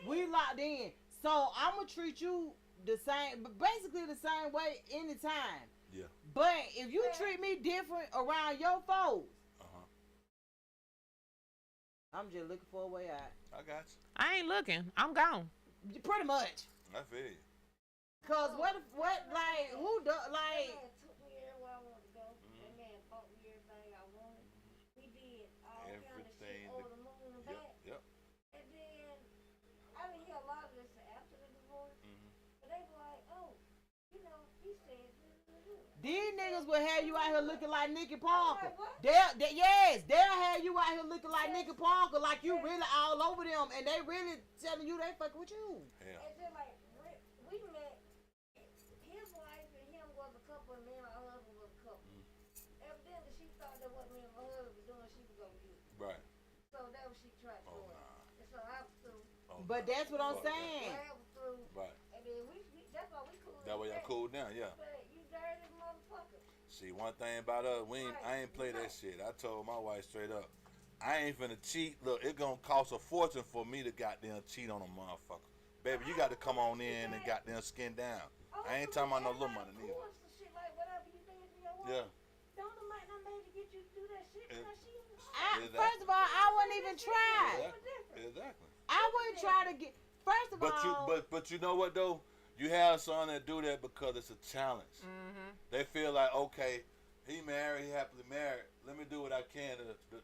we locked in. So I'm gonna treat you the same, basically the same way anytime. Yeah. But if you treat me different around your folks, I'm just looking for a way out. I got you. I ain't looking. I'm gone. Pretty much. I feel you. Cause who does That man took me everywhere I wanted to go. That man bought me everything I wanted. We did all kind of Everything shit over the moon and back. Yep. And then I didn't hear a lot of this after the divorce. But they were like, oh, you know, he said this. These niggas will have you out here looking like Nicky Parker. Like what? They'll have you out here looking like Nicky Parker, like you really all over them, and they really telling you they fucking with you. Yeah. And then like we met, his wife and him was a couple, and me and my husband was a couple. Evidently, she thought that what me and my husband was doing, she was gonna get. Right. So that was she tried to do. And so I was through. But that's what I'm saying. I was through. Right. And then we that's why we cool. That way y'all cool down, yeah. But you dirty motherfucker. See, one thing about us, I ain't play that shit. I told my wife straight up, I ain't finna cheat. Look, it gonna cost a fortune for me to goddamn cheat on a motherfucker. Baby, you got to come on in and goddamn skin down. I ain't talking about no little money neither. Shit like whatever you did to your wife. Yeah. Don't the might not made to get you to do that shit because she First of all, I wouldn't even try. Exactly. I wouldn't try to get. First of all, But you know what though? You have some that do that because it's a challenge. They feel like, okay, he married, he happily married. Let me do what I can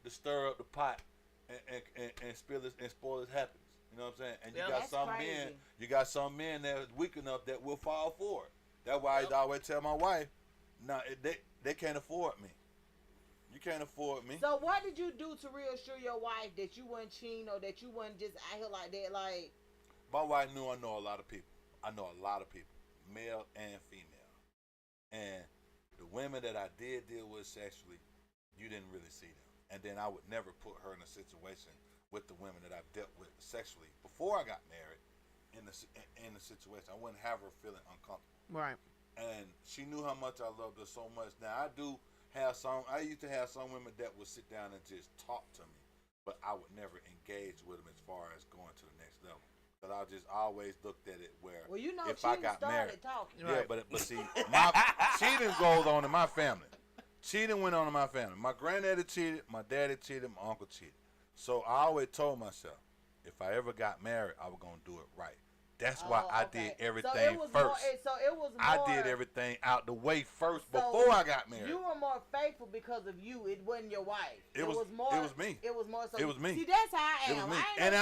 to stir up the pot and spoil his happiness. You know what I'm saying? And you got some men that's weak enough that will fall for it. That's why I always tell my wife, nah, they can't afford me. You can't afford me. So what did you do to reassure your wife that you weren't cheating or that you weren't just out here like that? Like, my wife knew I know a lot of people. I know a lot of people, male and female. And the women that I did deal with sexually, you didn't really see them. And then I would never put her in a situation with the women that I've dealt with sexually before I got married in the situation. I wouldn't have her feeling uncomfortable. Right. And she knew how much I loved her so much. Now I used to have some women that would sit down and just talk to me, but I would never engage with them as far as going to the next level. But I just always looked at it where if I got married, talking. yeah, but see, cheating goes on in my family. Cheating went on in my family. My granddaddy cheated, my daddy cheated, my uncle cheated. So I always told myself, if I ever got married, I was gonna do it right. That's why I did everything so it was first. More, it was more. I did everything out the way first before I got married. You were more faithful because of you. It wasn't your wife. It was more. It was me. It was more. So It was me. See, that's how I am. It was me. I ain't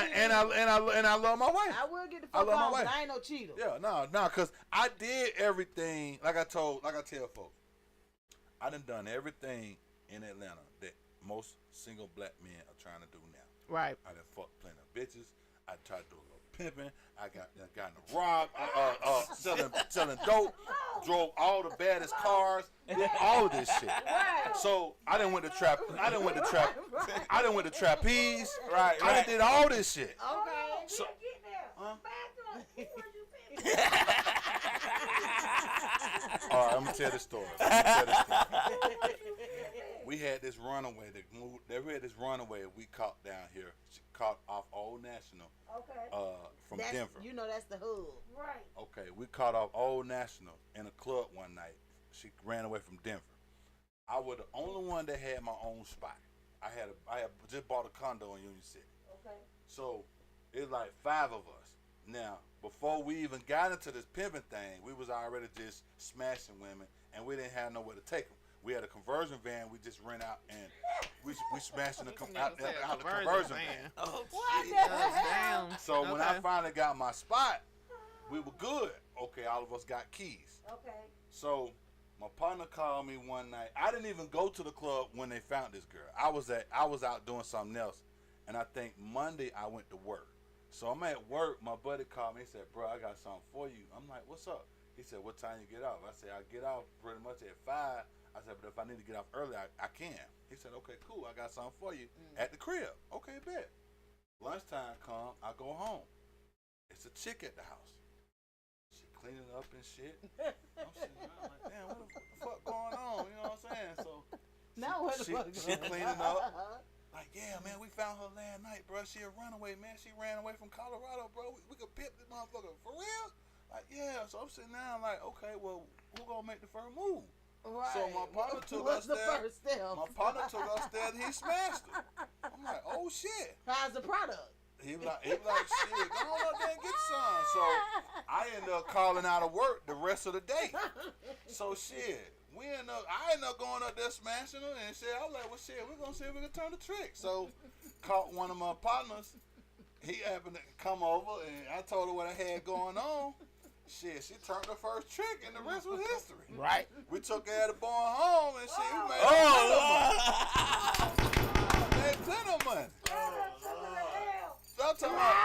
And I love my wife. I will get the I fuck love my on, wife. but I ain't no cheater. Yeah, no, cause I did everything like I tell folks. I done everything in Atlanta that most single black men are trying to do now. Right. I done fucked plenty of bitches. I tried to do a little pimping. I got in the rob, selling dope. Drove all the baddest cars. Did all of this shit. Right. So I done went to trapeze. Right, I done did all this shit. Okay. So, Get there. Huh? Back up. Who was you picking? all right, I'm gonna tell the story. We had this runaway that moved. We had this runaway we caught down here. She caught off Old National Okay. from That's, Denver. You know that's the hood. Right. Okay, we caught off Old National in a club one night. She ran away from Denver. I was the only one that had my own spot. I had just bought a condo in Union City. Okay. So it's like 5 of us. Now, before we even got into this pimping thing, we was already just smashing women, and we didn't have nowhere to take them. We had a conversion van. We just rent out, and we smashing out the conversion van. Oh, What shit. the hell? Damn. So when I Okay. finally got my spot, we were good. Okay, all of us got keys. Okay. So my partner called me one night. I didn't even go to the club when they found this girl. I was out doing something else, and I think Monday I went to work. So I'm at work. My buddy called me. He said, "Bro, I got something for you." I'm like, "What's up?" He said, "What time you get off?" I said, "I get off pretty much at 5." I said, "But if I need to get off early, I can." He said, "Okay, cool. I got something for you at the crib." Okay, bet. Lunchtime come, I go home. It's a chick at the house. She cleaning up and shit. I'm sitting around like, damn, what the fuck going on? You know what I'm saying? So Now what the fuck? she cleaning up. Like, yeah, man, we found her last night, bro. She a runaway, man. She ran away from Colorado, bro. We could pimp this motherfucker for real. Like, yeah. So I'm sitting down like, okay, well, who gonna make the first move? Right. So my partner took What's us the there. first step? My partner took us there and he smashed her. I'm like, oh shit. How's the product? He was like, shit, go on up there and get some. So I ended up calling out of work the rest of the day. So shit, I ended up going up there smashing her and shit. I was like, well shit, we're gonna see if we can turn the trick. So caught one of my partners. He happened to come over and I told her what I had going on. Shit, she turned the first trick and the rest was history. Right. We took her to born home and shit. We made plenty of money. So I'm talking about,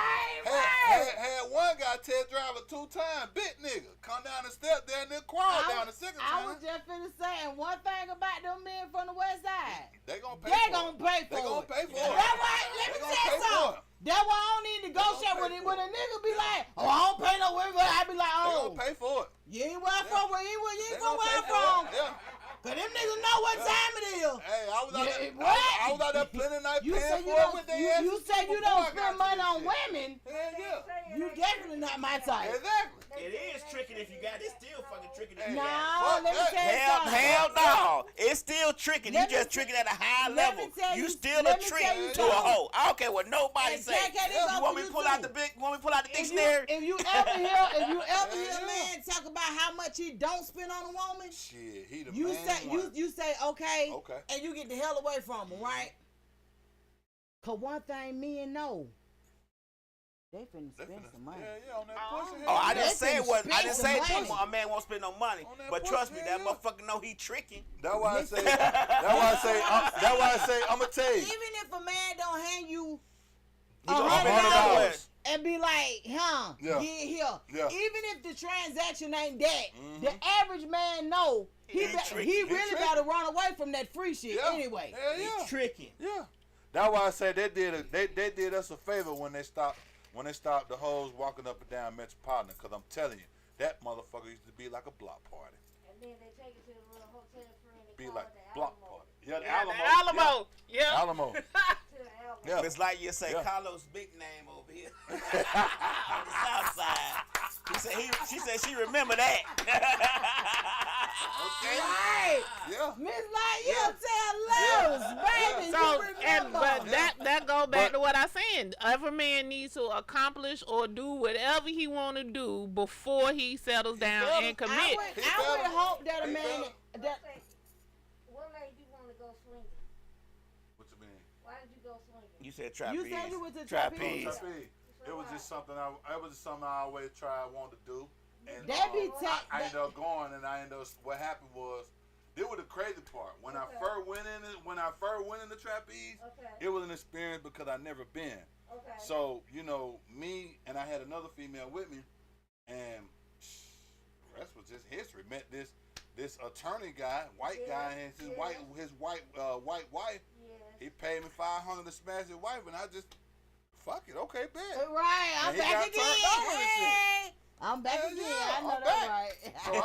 had one guy test driver 2 times, big nigga. Come down the step there and then crawl down the second I time. was just finna say, and one thing about them men from the West Side, They gonna pay they for gonna it. pay for They gonna it. pay for it. That's why, let They me gonna tell pay you for something. it. That's why I don't need to go They gonna share pay when for a it. nigga be like, oh, I don't pay no women, but I be like, They oh, gonna pay for it. you ain't where I'm from, you ain't They from gonna where pay I'm for from. it. Yeah. Cause them niggas know what time it is. Hey, I was out Yeah, there. what? I was out there plenty night You paying say for you it with don't, their you asses say you before don't I got spend to money this on shit. women. Hell yeah. You definitely not my type. Exactly. It is tricking if you got it. It's still fucking tricking if you No, got it. let me that. tell you something. Hell no. It's still tricking. You Let me just t- tricking at a high let me level. tell You you- still a let me trick tell you to a something. hoe. I don't care what nobody And say. Jack, that is You up want to me to you pull out too. the If dictionary? you ever hear a man talk about how much he don't spend on a woman, Shit, he the you main say one. you say okay, Okay. and you get the hell away from him, right? Cause one thing men know, they finna They spend finna- some money. Yeah, on that pussy. Oh, I hell didn't yeah. say it wasn't. I didn't spend say some money. a man won't spend no money. On that But pussy, trust me, that yeah. motherfucker know he tricking. That's why I say. I'ma tell you. Even if a man don't hand you He gonna $100 spend $100. and be like, huh, Yeah. get here. Yeah. Even if the transaction ain't that, Mhm. the average man know He ain't tricking. he He really tricking. gotta run away from that free shit Yeah. anyway. Hell He yeah. tricking. Yeah. That's why I say they did us a favor when they stopped the hoes walking up and down Metropolitan, because I'm telling you, that motherfucker used to be like a block party. And then they take it to the little hotel friend. They Be call like it the block Alamo. party. Yeah, the Yeah, Alamo. the Alamo. Yeah. Yeah. Alamo. To the Alamo. Yeah. It's like you say Yeah. Carlos' big name over here on the south side. She said she remember that. Okay. Right. Yeah. Miss Light, you tell loose, baby. So, you remember. but that go back to what I said. Every man needs to accomplish or do whatever he want to do before he settles down and commit. I would hope that a man that. What made you want to go swinging? What you mean? Why did you go swinging? You said trapeze. You said you went to trapeze. trapeze. It was just something I always tried, wanted to do. And That be I ended up going, and what happened was, this was the crazy part. When I first went in the trapeze, it was an experience because I never been. Okay. So, me and I had another female with me, and the rest was just history. Met this attorney guy, white guy, and his white wife. Yes. He paid me $500 to smash his wife, and I just fuck it, okay, bet. Right, I'm And he back got again. turned on and shit. Hey, I'm back Hell again. yeah, I know I'm that's back. right. So I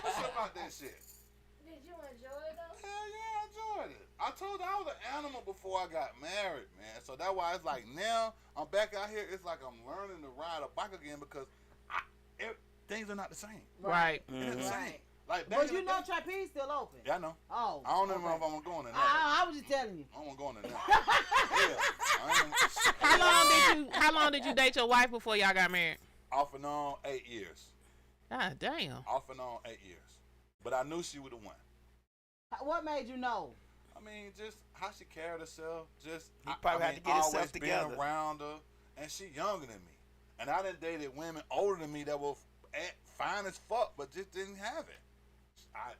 don't shit about that shit. Did you enjoy it though? Hell yeah, I enjoyed it. I told you I was an animal before I got married, man. So that's why it's like now I'm back out here. It's like I'm learning to ride a bike again because things are not the same. Right. They're not the same. Right. Like back But in you the know day- trapeze still open. Yeah, I know. Oh. I don't even know okay. if I'm going in there. I was just telling you. I don't want to go in there. Yeah. How long did you date your wife before y'all got married? Off and on 8 years. Ah, damn. Off and on 8 years. But I knew she was the one. What made you know? I mean, just how she carried herself. Just He probably had to get himself always together. being around her, and she younger than me. And I done dated women older than me that were fine as fuck, but just didn't have it.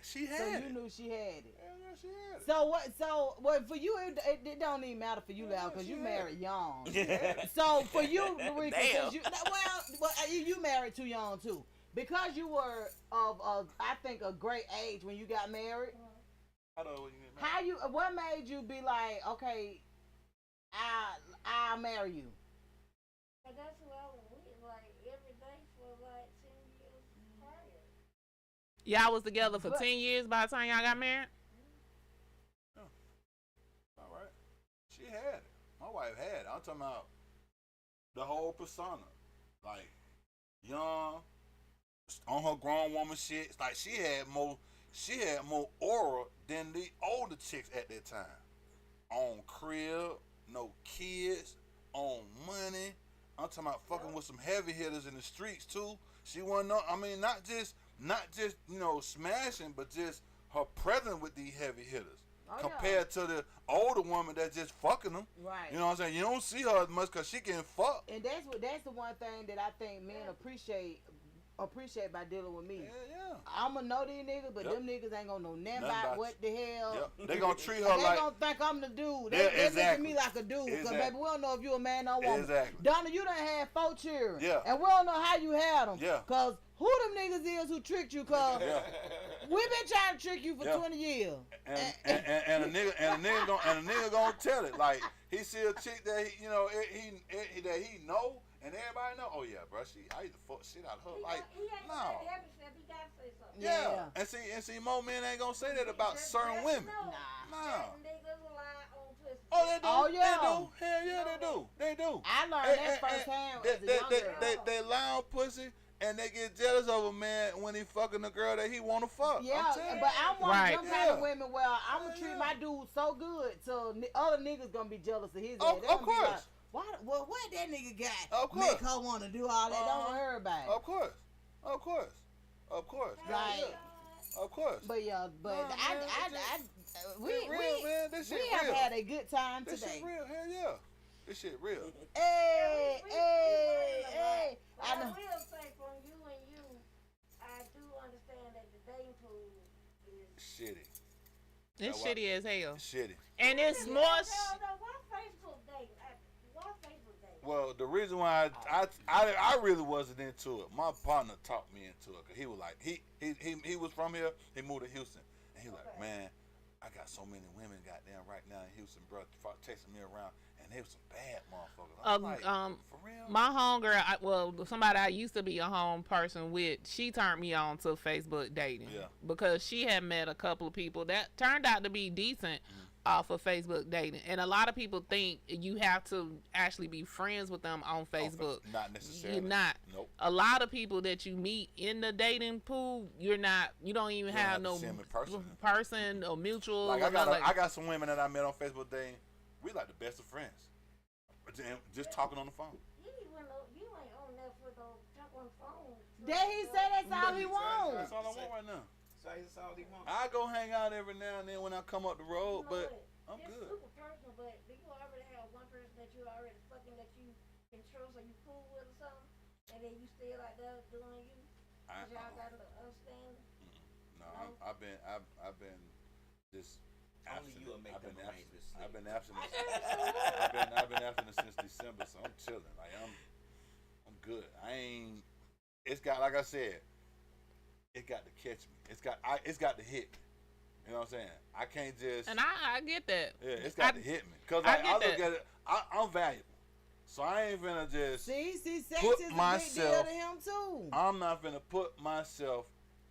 She had So it. you knew she had it. Yeah, she had it. So what? So what for you? It don't even matter for you now because you married young. So for you, Rika, Damn. you married too young too. Because you were of I think a great age when you got married. How old were you get married? What made you be like, okay, I'll marry you? And that's who I was with, like every day for like 10 years prior. Y'all was together for But- 10 years by the time y'all got married? All right. She had it. My wife had it. I'm talking about the whole persona. Like, young, on her grown woman shit. It's like she had more aura than the older chicks at that time. On crib, no kids, on money. I'm talking about fucking with some heavy hitters in the streets too. She wasn't not just smashing, but just her presence with these heavy hitters. Compared to the older woman that's just fucking them. Right. You know what I'm saying? You don't see her as much because she getting fucked. And that's the one thing that I think men appreciate by dealing with me. Yeah. I'ma know these niggas, but Yep. them niggas ain't gonna know nothing Nothing about about what the hell. Yep. They gonna treat her They like. gonna think I'm the dude. Yeah, They look at exactly. me like a dude. Cause Exactly. baby, we don't know if you a man or woman. Exactly. Donna, you done had 4 children. Yeah. And we don't know how you had them. Yeah. Cause who them niggas is who tricked you? Cause Yeah. we been trying to trick you for Yeah. 20 years. And a nigga gonna tell it. Like he see a chick that he know, and everybody know. Oh yeah, bro. I used to fuck shit out of her. Like He ain't no. said everything. He gotta say something. Yeah. Yeah. And see, more men ain't gonna say that about certain women. Nah. Certain niggas lie on pussy. Oh, they do. Oh, yeah. They do. Hell yeah, they do. They do. I learned that firsthand as a young girl. They lie on pussy, and they get jealous of a man when he fucking a girl that he want to fuck. Yeah, I'm telling but you. I'm one Right. of them kind of Yeah. women where I'm gonna Yeah, treat yeah. my dude so good, so other niggas gonna be jealous of his. Of- ass. They gonna of be like, course. what that nigga got? Of course. Make her want to do all that. Don't worry about it. Of course. Of course. Of course. Right. Yeah. Of course. But yeah, but Nah, man, we It's real, man. This shit we have real. had a good time This today. shit real. Hell yeah. This shit real. Hey, We hey, learned a hey. lot. But I I know. will say from you and you, I do understand that the dating pool is Shitty. It's That's why- shitty as hell. Shitty. And it's more. Why Facebook dating? Why Facebook dating? Well, the reason why I really wasn't into it, my partner talked me into it. Cause he was like, he was from here. He moved to Houston, and he was like, man, I got so many women goddamn right now in Houston, bro, texting me around, and they was some bad motherfuckers. I'm like, for real? My homegirl, somebody I used to be a home person with, she turned me on to Facebook dating. Yeah. Because she had met a couple of people that turned out to be decent. off of Facebook dating, and a lot of people think you have to actually be friends with them on Facebook. Not necessarily. You're not. Nope. A lot of people that you meet in the dating pool, you're not. You don't even have no see 'em in person. person or mutual. Like or nothing I got some women that I met on Facebook dating. We like the best of friends. Just talking on the phone. You ain't on there for the talk on the phone. That he said that's all he That's wants. all I want right now. So that's all he wants. I go hang out every now and then when I come up the road, but I'm it's good. super personal, but do you already have one person that you already fucking that you can trust or you cool with or something, and then you still like that doing you? Cause y'all got to understand. No, I've been just. Only you will make I've them been arrangements. I've been abstinent. I've been abstinent since December, so I'm chilling. Like I'm good. I ain't. It's got, like I said, it got to catch me. It's got to hit me. You know what I'm saying? I can't just. And I get that. Yeah, it's got to hit me because I like, get I look that. at it. I'm valuable, so I ain't finna just. See, sex Put is a big myself- deal to him too. I'm not finna put myself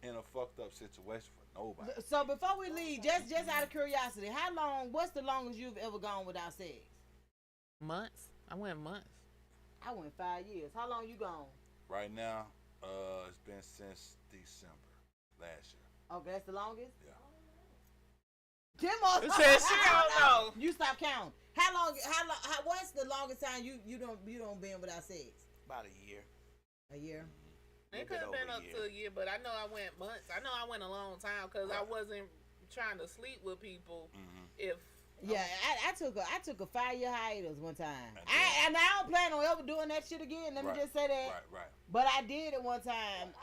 in a fucked up situation for nobody. So before we leave, just out of curiosity, what's the longest you've ever gone without sex? Months. I went months. I went 5 years. How long you gone? Right now, it's been since December last year. Okay, that's the longest? Yeah. Kim It says she don't know. You stop counting. What's the longest time you don't been without sex? About a year. A year? It could have been up to a year, but I know I went months. I know I went a long time because I wasn't trying to sleep with people. If Yeah, I took a 5-year hiatus one time. I don't plan on ever doing that shit again. Let me just say that. Right. But I did it one time.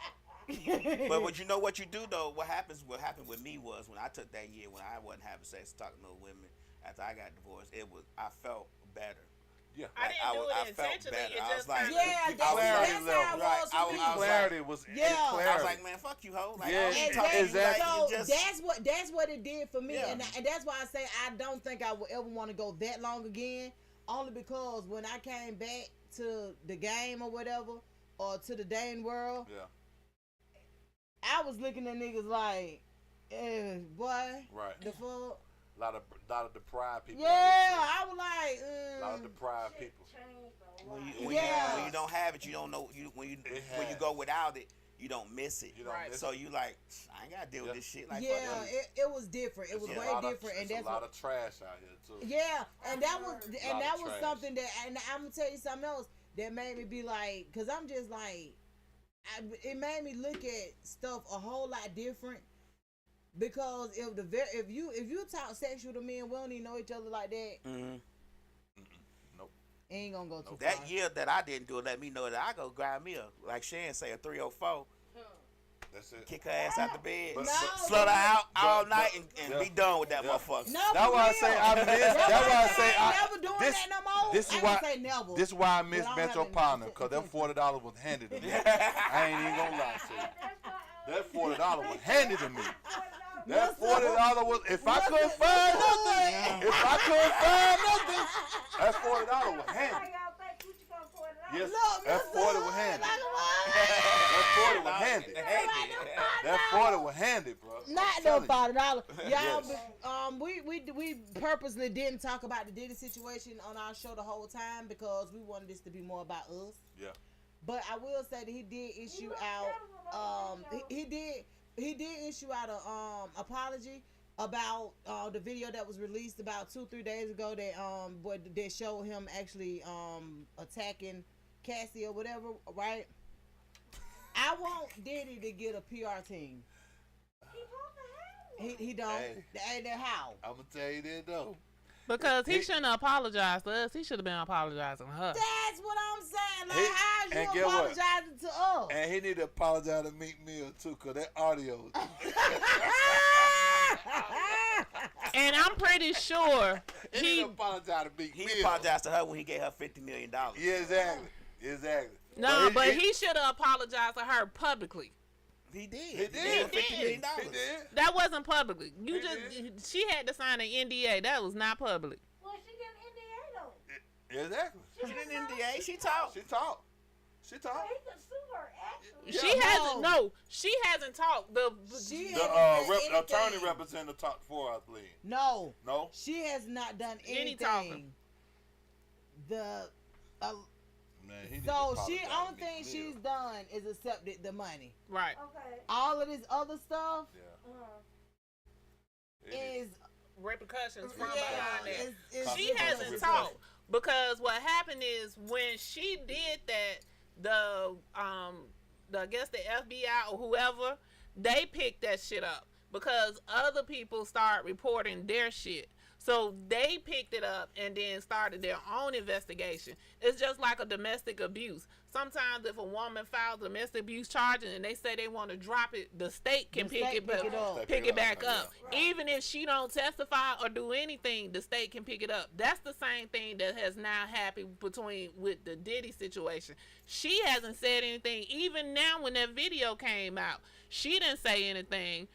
But you know what you do though? What happened with me was when I took that year when I wasn't having sex, talking to women after I got divorced, I felt better. Yeah. I didn't do I it felt intentionally. better. It I was just like, kinda- Yeah, The that's clarity how it level, was for me. Clarity was Yeah. clarity. I was like, man, fuck you, hoe. Like, Yeah, I don't need to talk to you. exactly. Like, So you just, that's what it did for me, Yeah. and that's why I say I don't think I would ever want to go that long again. Only because when I came back to the game or whatever, or to the dating world, Yeah. I was looking at niggas like, boy, Right. the fuck. A lot of deprived people. Yeah, I was like, A lot of deprived people. when you don't have it, you don't know. When you go without it, you don't miss it. You don't miss So it. you like, I ain't gotta deal with this shit. Like, yeah, fuck it was different. It was It's a way lot of- different, and it's that's a lot what. of trash out here too. Yeah, and that was Lot of trash. something that, and I'm gonna tell you something else that made me be like, cause I'm just like, it made me look at stuff a whole lot different. Because if you talk sexual to me and we don't even know each other like that, Nope. it ain't gonna go too far. that year that I didn't do it, let me know that I go grab me like Shan say, a 304, That's it. kick her ass out the bed, But- slut her out all but- night, and be done with that yeah. motherfucker. No, That's for why I real. say I miss. That's why I say ain't never doing that no more. This I is ain't why. gonna say never. This is why I miss But I don't Metro have Partner, any cause them $40 was handed to me. I ain't even gonna lie to you. That $40 was handed to me. That $40 was. If I couldn't find nothing, that $40 was handed. Yes, that 40 was handed. That 40 was handed. That 40 was handed, bro. Not no I'm telling $40. Y'all, Yes. we purposely didn't talk about the Diddy situation on our show the whole time because we wanted this to be more about us. Yeah. But I will say that he did issue out. He did issue out a apology about the video that was released about 2-3 days ago that showed him actually attacking Cassie or whatever, right? I want Diddy to get a PR team. He don't. Hey. Hey, how? I'm gonna tell you that though. Because he shouldn't have apologized to us. He should have been apologizing to her. That's what I'm saying. Like, And how's you get what? apologizing to us? And he need to apologize to Meek Mill too, cause that audio. And I'm pretty sure He need to apologize to Meek He Mill. apologized to her when he gave her $50 million. Yeah, exactly. no, but he should have apologized to her publicly. He did. He did. gave her $50 million. He did. That wasn't publicly. He She had to sign an NDA. That was not public. Well, she got an NDA though. Exactly. She didn't NDA. She talked. She talked. She talked. He could sue her, actually. She hasn't. No, she hasn't talked. She The hasn't done attorney anything. represented the top 4, I believe. No, No? she has not done Any anything. talking. The Man, he need so to she apologize only to thing Meek she's Mill. done is accepted the money. right. Okay. All of this other stuff Yeah. Uh-huh. is Repercussions from yeah, behind that. it's She hasn't Consequences. talked because what happened is when she did that, the I guess the FBI or whoever, they picked that shit up because other people start reporting their shit. So they picked it up and then started their own investigation. It's just like a domestic abuse. Sometimes if a woman files domestic abuse charges and they say they want to drop it, the state can The state pick it up. pick it back up. Right. Even if she don't testify or do anything, the state can pick it up. That's the same thing that has now happened with the Diddy situation. She hasn't said anything. Even now when that video came out, she didn't say anything.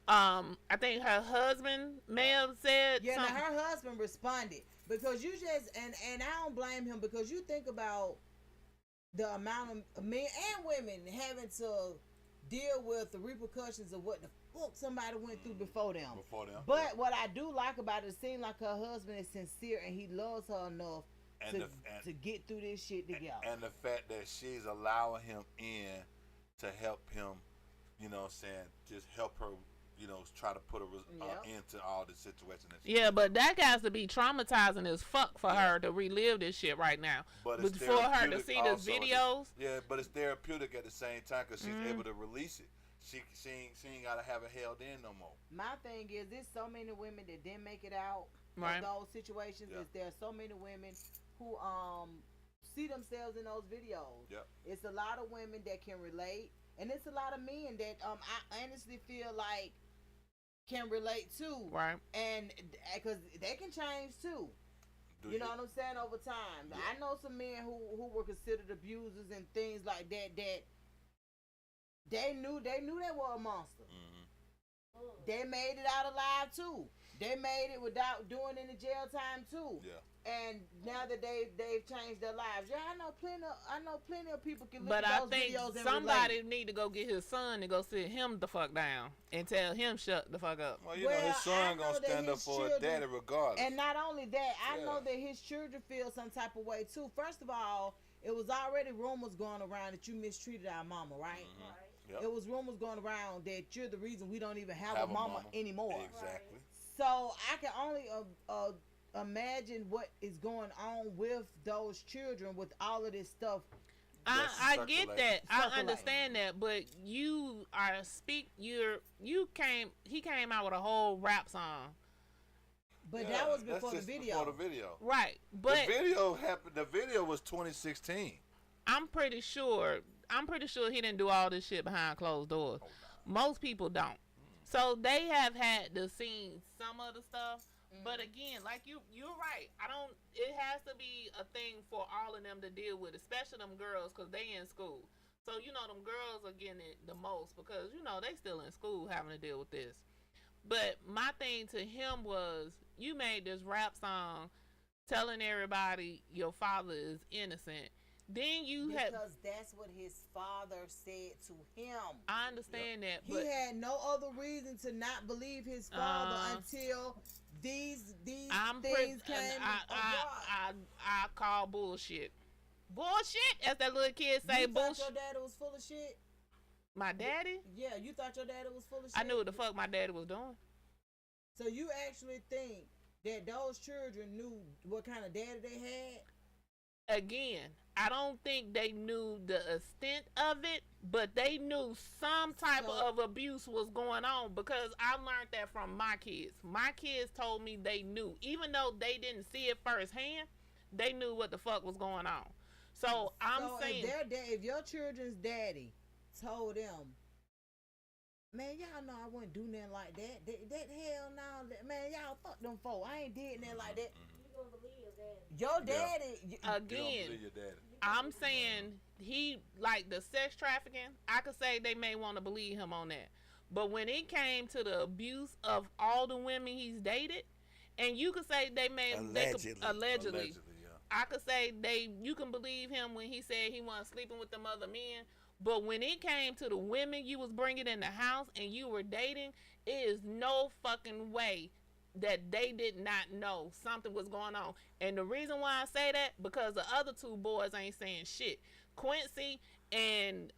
I think her husband may have said yeah. Now something. her husband responded because you just and I don't blame him because you think about the amount of men and women having to deal with the repercussions of what the fuck somebody went through before them. But what I do like about it, it seems like her husband is sincere and he loves her enough to get through this shit together. And the fact that she's allowing him in to help him, you know what I'm saying, just help her, you know, try to put end to all the situation. That Yeah, but that has to be traumatizing as fuck for her to relive this shit right now. But it's for her to therapeutic see this also. videos. Yeah, but it's therapeutic at the same time because she's able to release it. She ain't got to have it held in no more. My thing is, there's so many women that didn't make it out Right. of those situations. Yeah. Is there are so many women who see themselves in those videos. Yep. It's a lot of women that can relate, and it's a lot of men that I honestly feel like can relate too. Right. And because they can change too. You know what I'm saying? Over time, Yeah. I know some men who were considered abusers and things like that. That they knew they were a monster. Mm-hmm. They made it out alive too. They made it without doing any jail time too. Yeah. And now that they've changed their lives, yeah, I know plenty of people can look But at I those think videos and somebody relate. need to go get his son and go sit him the fuck down and tell him shut the fuck up. Well, you know, his Well, I son know gonna that stand up his for his children- daddy regardless. And not only that, I Yeah. know that his children feel some type of way too. First of all, it was already rumors going around that you mistreated our mama, right? Mhm. Right. Yep. It was rumors going around that you're the reason we don't even have Have a mama anymore. Exactly. So I can only imagine what is going on with those children with all of this stuff. I get circulating. that. I Circulating. understand that, but you are he came out with a whole rap song. But Yeah, that was that's before the just video. Before the video. Right. But the video happened. The video was 2016. I'm pretty sure he didn't do all this shit behind closed doors. Oh, no. Most people don't. So they have had to see some of the stuff. But again, like you're right. It has to be a thing for all of them to deal with, especially them girls, because they in school. So, you know, them girls are getting it the most because, you know, they still in school having to deal with this. But my thing to him was, you made this rap song telling everybody your father is innocent. Then you Because that's what his father said to him. I understand that, He but had no other reason to not believe his father until these things came abroad. I call bullshit. Bullshit, as that little kid say, You thought bullshit. your daddy was full of shit? My daddy? Yeah, you thought your daddy was full of shit? I knew what the fuck my daddy was doing. So you actually think that those children knew what kind of daddy they had? Again, I don't think they knew the extent of it, but they knew some type of abuse was going on because I learned that from my kids. My kids told me they knew. Even though they didn't see it firsthand, they knew what the fuck was going on. So I'm saying, if your children's daddy told them, man, y'all know I wouldn't do nothing like that. That hell no, man, y'all fuck them folk. I ain't did nothing like that. You gonna believe that? Your daddy, You don't again, believe your daddy. I'm saying he, like the sex trafficking, I could say they may want to believe him on that. But when it came to the abuse of all the women he's dated, and you could say they may Allegedly. allegedly. Yeah. I could say you can believe him when he said he wasn't sleeping with them other men. But when it came to the women you was bringing in the house and you were dating, it is no fucking way that they did not know something was going on. And the reason why I say that, because the other two boys ain't saying shit. Quincy and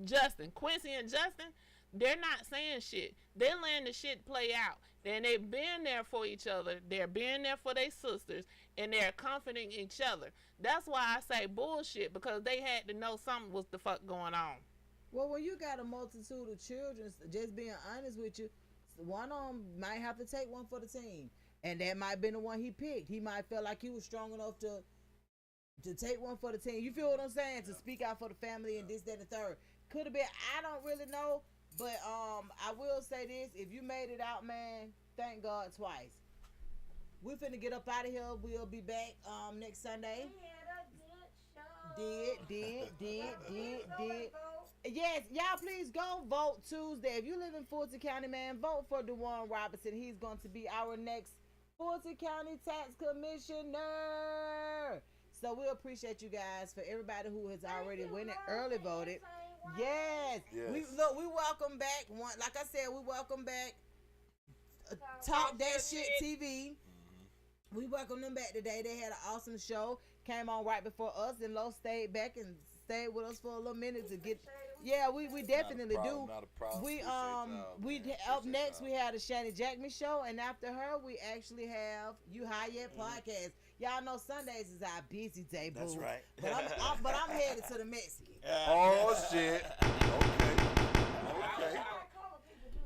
Justin. Quincy and Justin, they're not saying shit. They're letting the shit play out. And they've been there for each other. They're being there for their sisters. And they're comforting each other. That's why I say bullshit, because they had to know something was the fuck going on. Well, when you got a multitude of children, just being honest with you, one of them might have to take one for the team. And that might have been the one he picked. He might feel like he was strong enough to take one for the team. You feel what I'm saying? To speak out for the family and this, that, and the third. Could have been, I don't really know. But I will say this, if you made it out, man, thank God twice. We finna get up out of here. We'll be back next Sunday. Did. Yes, y'all please go vote Tuesday. If you live in Fulton County, man, vote for DeJuan Robinson. He's going to be our next Fulton County Tax Commissioner. So we appreciate you guys, for everybody who has already went and early voted. Yes. We welcome back. Like I said, we welcome back Talk That Shit TV. We welcome them back today. They had an awesome show. Came on right before us, and Lo stayed back and stayed with us for a little minute to get. Yeah, we definitely do. Not a problem. We up next we had a Shannon Jackman show, and after her we actually have You High Yet podcast. Y'all know Sundays is our busy day, boo. That's right. But I'm headed to the Mexican. Oh shit. Okay.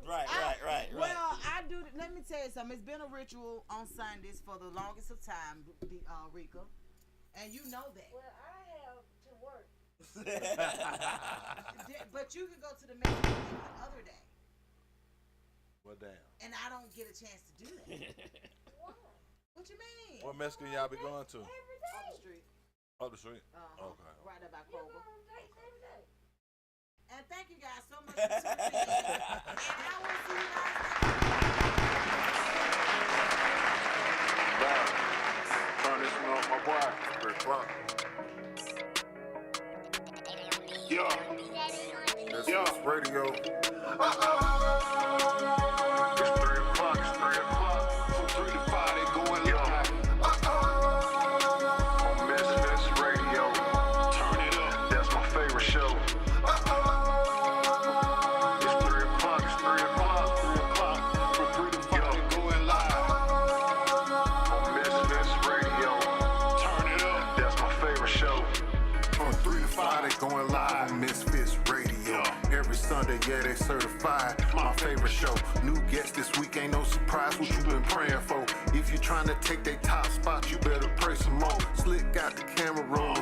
Right. Well, I do. Let me tell you something. It's been a ritual on Sundays for the longest of time, Rika, and you know that. Well, I have to work. But you can go to the Mexican the other day. Well, damn. And I don't get a chance to do that. Why? What you mean? What Mexican y'all be going to? Every Up day. the street. Up the street? Uh-huh. Okay. Right there by You go Kroger. on dates every day. And thank you guys so much for tuning in. And I will see you guys Turn this one off, my boy. 3 o'clock. Yeah. Radio. It's 3 o'clock. From 3 to 5, they going live. On MisFits Radio. Turn it up. That's my favorite show. It's 3 o'clock. From 3 to 5, they going live. On MisFits Radio. Turn it up. That's my favorite show. From 3 to 5, they going live on MisFits Radio. Every Sunday, yeah, they certified. My favorite show. New guests this week, ain't no surprise. What you been praying for? If you trying to take their top spot, you better pray some more. Slick got the camera roll.